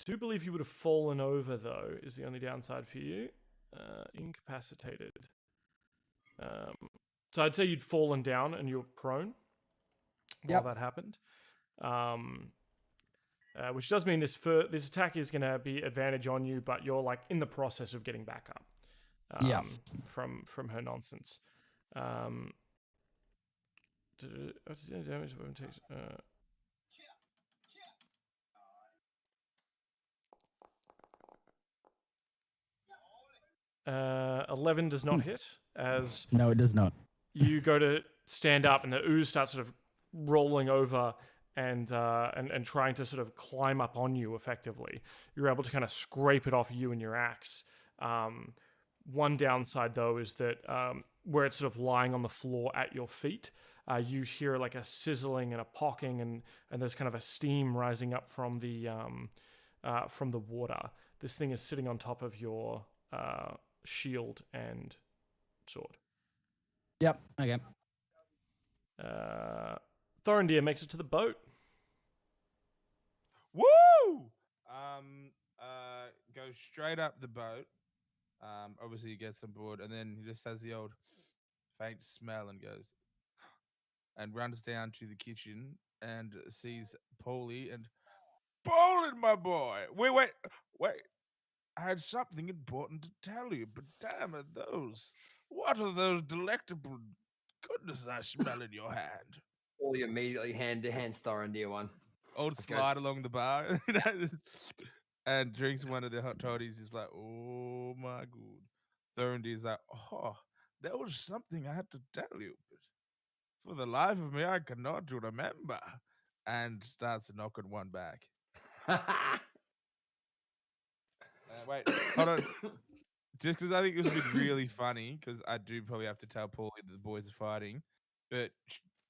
do believe you would have fallen over though. Is the only downside for you. Incapacitated. So I'd say you'd fallen down and you're prone while that happened. Which does mean this attack is going to be advantage on you, but you're like in the process of getting back up. From her nonsense. Damage weapon takes. 11 does not hit. No, it does not. You go to stand up, and the ooze starts sort of rolling over and trying to sort of climb up on you effectively. You're able to kind of scrape it off you and your axe. One downside, though, is that where it's sort of lying on the floor at your feet, you hear like a sizzling and a poking, and there's kind of a steam rising up from the water. This thing is sitting on top of your shield and sword. Yep. Okay. Thorendir makes it to the boat. Woo! Goes straight up the boat. Obviously he gets on board, and then he just has the old faint smell and goes and runs down to the kitchen and sees Pauly and Pauly, my boy. Wait. I had something important to tell you, but damn it, what are those delectable goodness I smell in your hand? Pauly immediately hands Thorendir one. Old slide along the bar and drinks one of the hot toddies. He's like, oh my god. Thorendir's like, oh, there was something I had to tell you, but for the life of me, I cannot remember. And starts knocking one back. Wait, hold on. Just because I think this would be really funny, because I do probably have to tell Pauly that the boys are fighting. But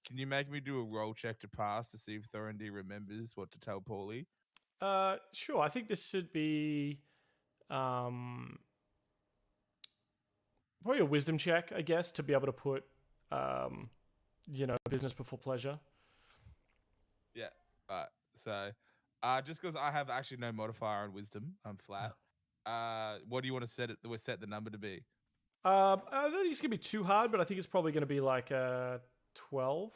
can you make me do a roll check to pass to see if Thorendir remembers what to tell Pauly? Sure. I think this should be probably a wisdom check, I guess, to be able to put business before pleasure. Yeah. So just because I have actually no modifier on wisdom, I'm flat. What do you want to set the number to be? I don't think it's gonna be too hard, but I think it's probably gonna be like 12.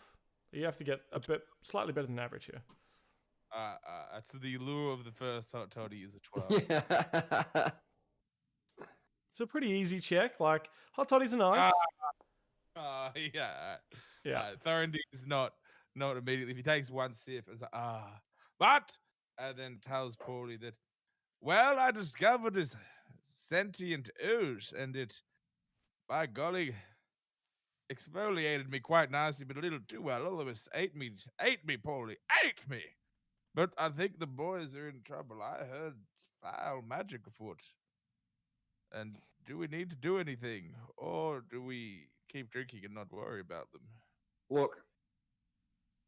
You have to get a bit slightly better than average here. That's the allure of the first hot toddy is a 12. Yeah. It's a pretty easy check. Like, hot toddies are nice. Yeah. Yeah. Thorendir is not immediately. If he takes one sip, it's like, but, and then tells Pauly that, well, I discovered this sentient ooze, and it, by golly, exfoliated me quite nicely, but a little too well. Almost ate me, Pauly, ate me. But I think the boys are in trouble. I heard foul magic afoot. And do we need to do anything, or do we keep drinking and not worry about them? Look,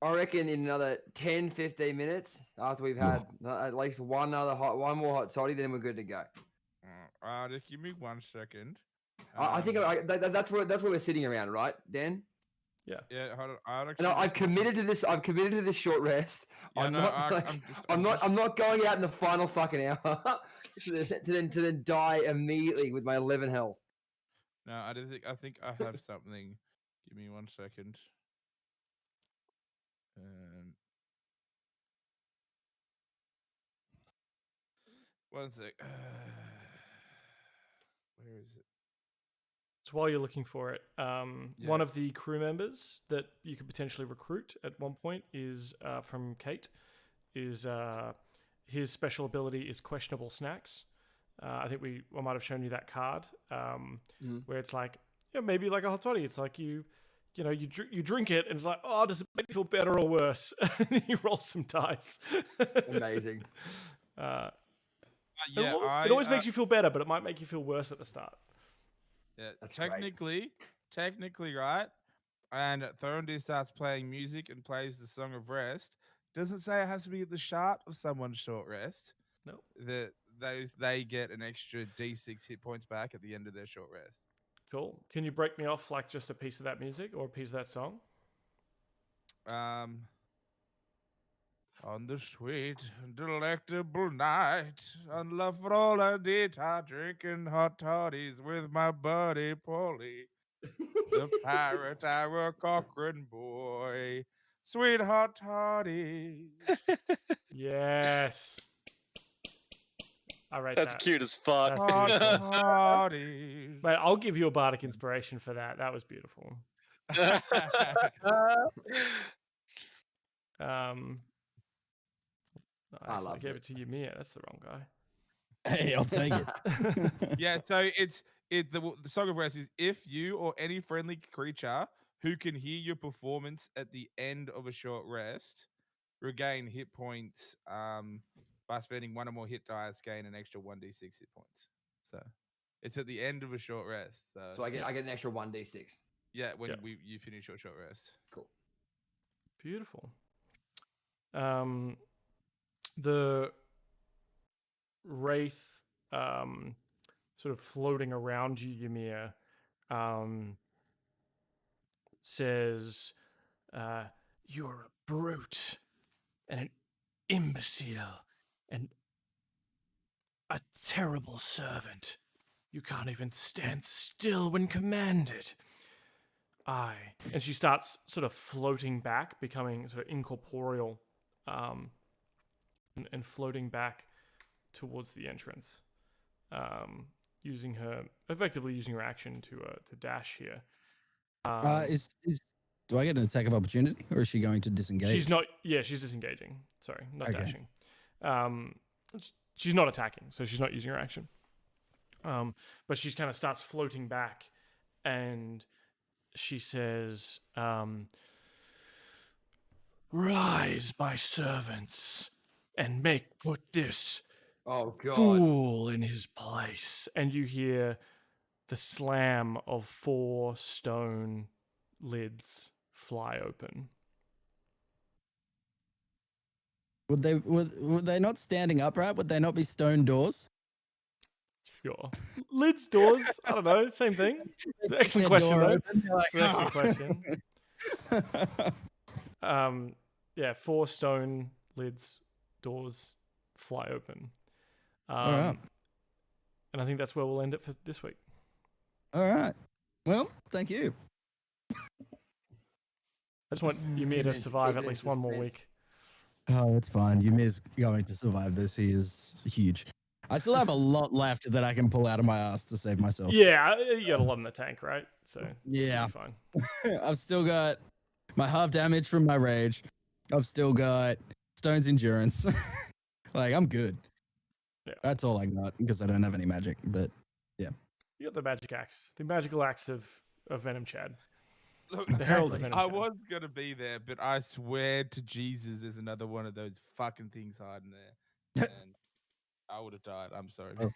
I reckon in another 10, 15 minutes, after we've had at least one more hot toddy, then we're good to go. Just give me 1 second. I think that's where we're sitting around, right, Dan? Yeah. Yeah, hold on. No, I've committed to this. I've committed to this short rest. Yeah, I'm not going out in the final fucking hour to then die immediately with my 11 health. No, I think I have something. Give me 1 second. One sec. Where is it? So while you're looking for it, one of the crew members that you could potentially recruit at one point is from Kate. Is his special ability is questionable snacks. I think I might have shown you that card where it's like, maybe like a hot toddy. It's like you drink it and it's like, oh, does it make you feel better or worse? And you roll some dice. Amazing. It always makes you feel better, but it might make you feel worse at the start. Yeah, technically, right? And Thorendir starts playing music and plays the Song of Rest. Doesn't say it has to be at the start of someone's short rest. No. They get an extra D6 hit points back at the end of their short rest. Cool. Can you break me off like just a piece of that music or a piece of that song? On the sweet, delectable night, on LaFloridita, drinking hot toddies with my buddy Pauly, the Parrot, Aaraockra boy, sweet hot toddies. Yes. I rate That's that. cute as fuck. That's beautiful. Mate, I'll give you a bardic inspiration for that. That was beautiful. Nice. I gave it to Ymir. That's the wrong guy. Hey, I'll take it. Yeah, so the Song of Rest is if you or any friendly creature who can hear your performance at the end of a short rest regain hit points by spending one or more hit dice, gain an extra 1d6 hit points. So it's at the end of a short rest. So I get an extra 1d6. Yeah, when you finish your short rest. Cool. Beautiful. The wraith sort of floating around you, Ymir, says, you're a brute and an imbecile and a terrible servant. You can't even stand still when commanded. And she starts sort of floating back, becoming sort of incorporeal, and floating back towards the entrance, using her action to dash here. Do I get an attack of opportunity, or is she going to disengage? She's not. Yeah, she's disengaging. Sorry, not dashing. She's not attacking, so she's not using her action. But she kind of starts floating back, and she says, "Rise, my servants, and put this fool in his place." And you hear the slam of 4 stone lids fly open. Would they not standing upright? Would they not be stone doors? Sure. Lids, doors, I don't know, same thing. It's an excellent question, though. It's an excellent question. 4 stone lids, doors fly open. All right. And I think that's where we'll end it for this week. All right. Well, thank you. I just want Ymir to survive at least one more week. Oh, it's fine. Ymir's going to survive this. He is huge. I still have a lot left that I can pull out of my ass to save myself. Yeah, you got a lot in the tank, right? So Yeah. fine. I've still got my half damage from my rage. I've still got Stone's endurance. Like, I'm good. Yeah. That's all I got because I don't have any magic. But yeah. You got the magic axe, the magical axe of Venom Chad. Look, The Herald of Venom I Chad. was gonna be there, but I swear to Jesus, there's another one of those fucking things hiding there, and I would have died. I'm sorry. Man.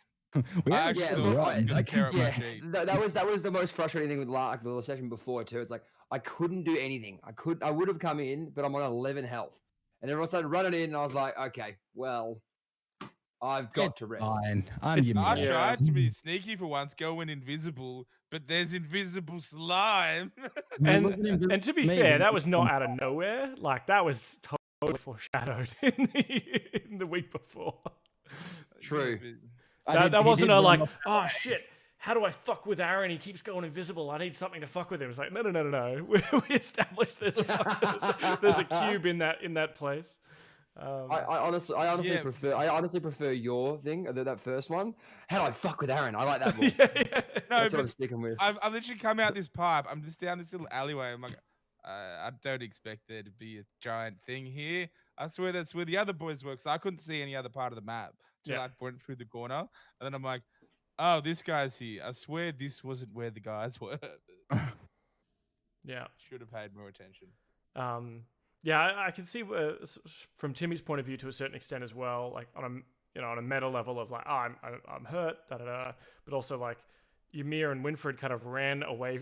We I haven't actually Yeah, got thought look, I one. was gonna tear up my sheet. that was the most frustrating thing with the session before too. It's like I couldn't do anything. I would have come in, but I'm on 11 health, and everyone started running in, and I was like, okay, well, I've got It's to rest. fine. I'm It's- Ymir. I Yeah. tried to be sneaky for once, going invisible, but there's invisible slime. And to be fair, that was not out of nowhere. Like, that was totally foreshadowed in the week before. True. That wasn't a like, oh shit, how do I fuck with Aaron? He keeps going invisible. I need something to fuck with him. It's like, no. We established there's a cube in that place. I honestly Yeah. prefer your thing, that first one. How do I fuck with Aaron? I like that more. No, That's what but I'm sticking with. I've literally come out this pipe. I'm just down this little alleyway. I'm like, I don't expect there to be a giant thing here. I swear that's where the other boys work. So I couldn't see any other part of the map till I went through the corner. And then I'm like, oh, this guy's here. I swear this wasn't where the guys were. Yeah. Should have paid more attention. Yeah, I can see from Timmy's point of view to a certain extent as well, like on a meta level of like, oh, I'm hurt, but also like Ymir and Winfred kind of ran away,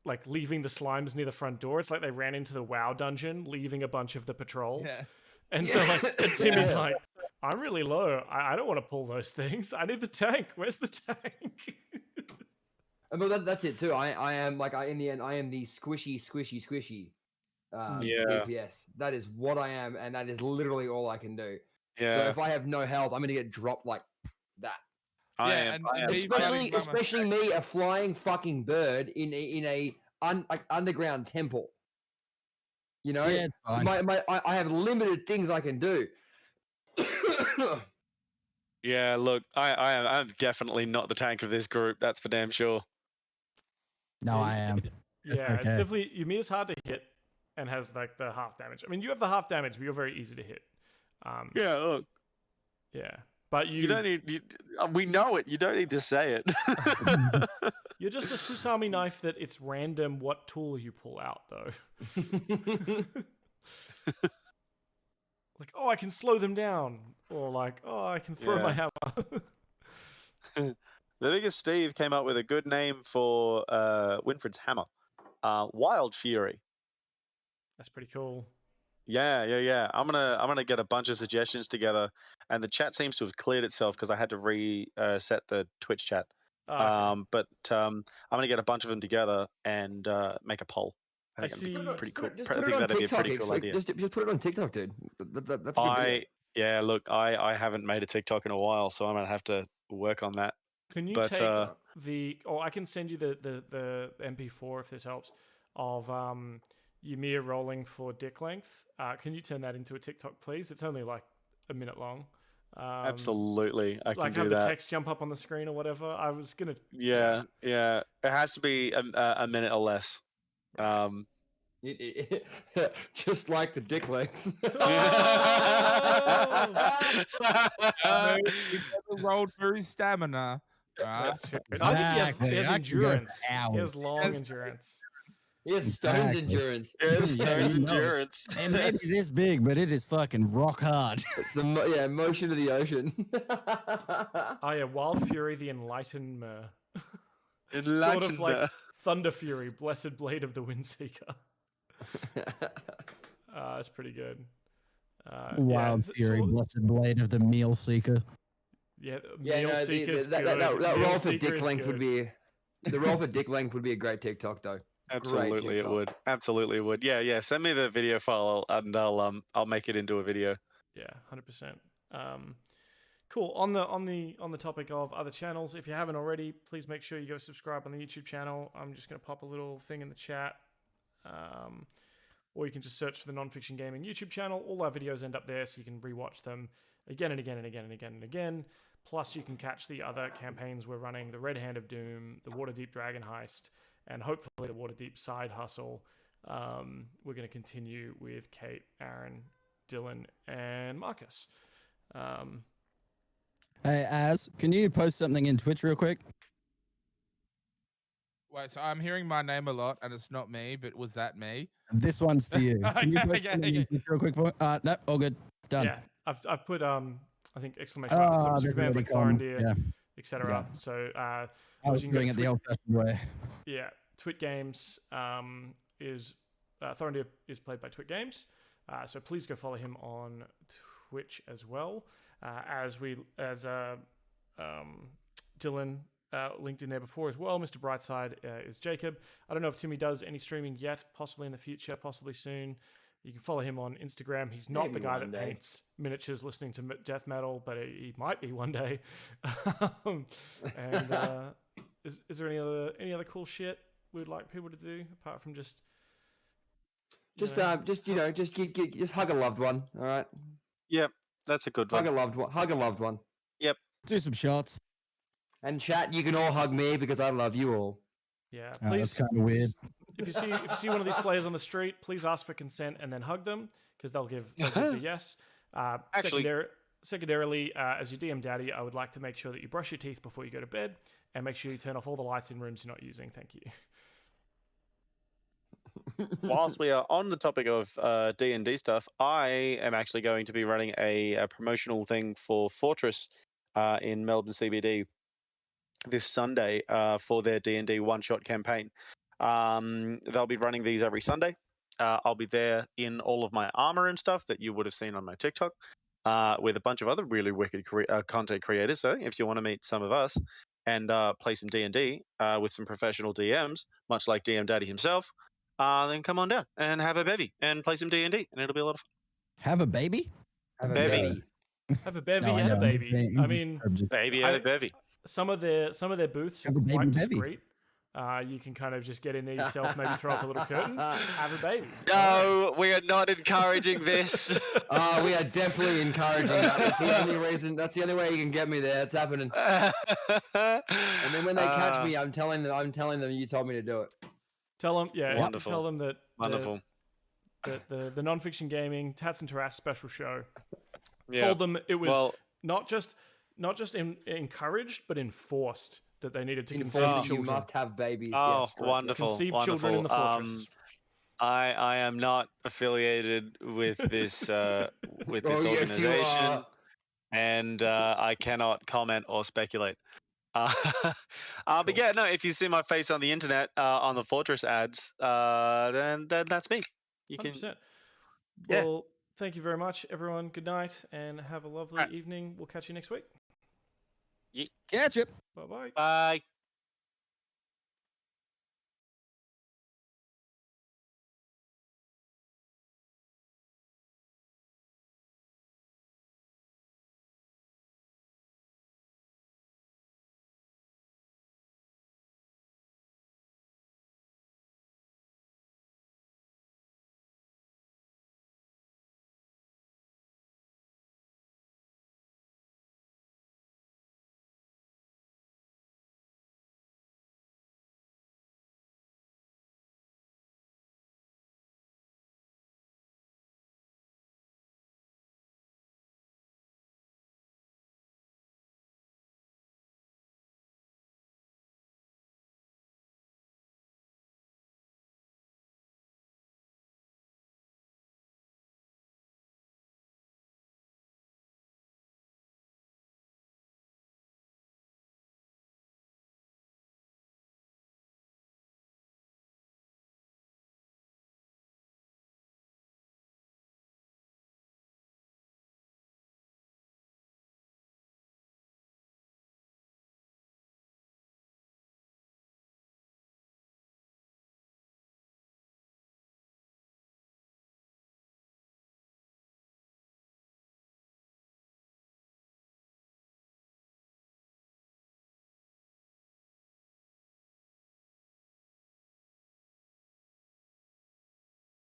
like leaving the slimes near the front door. It's like they ran into the WoW dungeon, leaving a bunch of the patrols. Yeah. And so like and Timmy's like, I'm really low. I don't want to pull those things. I need the tank. Where's the tank? But that's it too. I am like in the end I am the squishy DPS. That is what I am, and that is literally all I can do. Yeah. So if I have no health, I'm gonna get dropped like that. I Yeah, am. and me Especially me, a flying fucking bird in a underground temple. You know, Yeah, it's fine. I have limited things I can do. Yeah, look, I'm definitely not the tank of this group. That's for damn sure. No, I am. Yeah, It's okay. it's definitely Ymir's hard to hit and has like the half damage. I mean, you have the half damage, but you're very easy to hit. Yeah, look, Yeah, but you don't need. We know it. You don't need to say it. You're just a Swiss Army knife that it's random what tool you pull out, though. Like, oh, I can slow them down, or like, oh, I can throw my hammer. The biggest Steve came up with a good name for Winfred's hammer, Wild Fury. That's pretty cool. Yeah. I'm gonna get a bunch of suggestions together, and the chat seems to have cleared itself because I had to reset the Twitch chat. Oh, okay. But I'm gonna get a bunch of them together and make a poll. I think see. that'd be pretty cool. Just I put think it on that'd be a TikTok. pretty cool idea. Just put it on TikTok, dude. That's a good video. Yeah, look, I haven't made a TikTok in a while, so I'm gonna have to work on that. Can you But, take or I can send you the MP4 if this helps, of Ymir rolling for dick length. Can you turn that into a TikTok, please? It's only like a minute long. Absolutely, I can Like do have that. the text jump up on the screen or whatever. I was gonna. Yeah. It has to be a minute or less. Just like the dick length. He never rolled for his stamina. Right? That's true. I think Exactly. he has I can go endurance. He hours. has long Yes. endurance. He has Stone's Exactly. endurance. It's Yeah, Stone's you know. endurance. It may be this big, but it is fucking rock hard. It's the motion of the ocean. Oh yeah, Wild Fury, the Enlightenmer. Sort of Enlightened. like Thunder Fury, Blessed Blade of the Windseeker. It's pretty good. Wild Fury, Blessed Blade of the Meal Seeker. Yeah, Yeah, Meal no, Seeker's that good. roll Meal for Seeker dick is length would good. be the roll for dick length would be a great TikTok though. Absolutely, it TikTok. would. Absolutely, it would. Yeah. Send me the video file, and I'll make it into a video. Yeah, 100%. Cool. On the topic of other channels, if you haven't already, please make sure you go subscribe on the YouTube channel. I'm just gonna pop a little thing in the chat. or you can just search for the Nonfiction Gaming YouTube channel. All our videos end up there, so you can rewatch them again and again and again and again and again. Plus, you can catch the other campaigns we're running, the Red Hand of Doom, the Waterdeep Dragon Heist, and hopefully the Waterdeep Side Hustle. We're going to continue with Kate, Aaron, Dylan, and Marcus. Hey, Az, can you post something in Twitch real quick? Wait, so I'm hearing my name a lot, and it's not me, but was that me? This one's to you. Can you post Okay, something in Twitch real quick for? No, all good. Done. Yeah, I've put I think exclamation mark, some super bands like Thorendir, etc. Yeah. So I was doing it the old-fashioned way. Yeah, Twit Games is Thorendir is played by Twit Games, so please go follow him on Twitch as well. As Dylan linked in there before as well. Mr. Brightside is Jacob. I don't know if Timmy does any streaming yet, possibly in the future, possibly soon. You can follow him on Instagram. He's not the guy that paints miniatures listening to death metal, but he might be one day. And is there any other cool shit we'd like people to do apart from just hug a loved one. All right. Yep, that's a good one. Hug a loved one. Yep. Do some shots. And chat, you can all hug me because I love you all. Yeah, please. That's kind of weird. If you see one of these players on the street, please ask for consent and then hug them because they'll give the yes. Secondarily, as your DM daddy, I would like to make sure that you brush your teeth before you go to bed and make sure you turn off all the lights in rooms you're not using. Thank you. Whilst we are on the topic of D&D stuff, I am actually going to be running a promotional thing for Fortress in Melbourne CBD this Sunday for their D&D one-shot campaign. They'll be running these every Sunday. I'll be there in all of my armor and stuff that you would have seen on my TikTok with a bunch of other really wicked content creators. So if you want to meet some of us and play some D&D with some professional DMs, much like DM Daddy himself, then come on down and have a bevy and play some D&D, and it'll be a lot of fun. Have a baby? Have a bevy. Have a bevy and a baby. I mean, baby and a bevy. Some of their booths are quite discreet. You can kind of just get in there yourself, maybe throw up a little curtain, have a baby. No, we are not encouraging this. We are definitely encouraging that. That's the only reason. That's the only way you can get me there. It's happening. And then when they catch me, I'm telling them you told me to do it. Tell them, yeah. Wonderful. Tell them that. Wonderful. The Nonfiction Gaming Tatts and Tarrasques special show. Yeah. Told them it was not just encouraged, but enforced that they needed to conceive children. You must have babies. Oh, yes, right. wonderful! Conceive wonderful. children in the fortress. I am not affiliated with this organization, yes, and I cannot comment or speculate. But yeah, no. If you see my face on the internet on the Fortress ads, then that's me. You 100%. can. Well, thank you very much, everyone. Good night, and have a lovely evening. We'll catch you next week. Catch it. Bye-bye. Bye.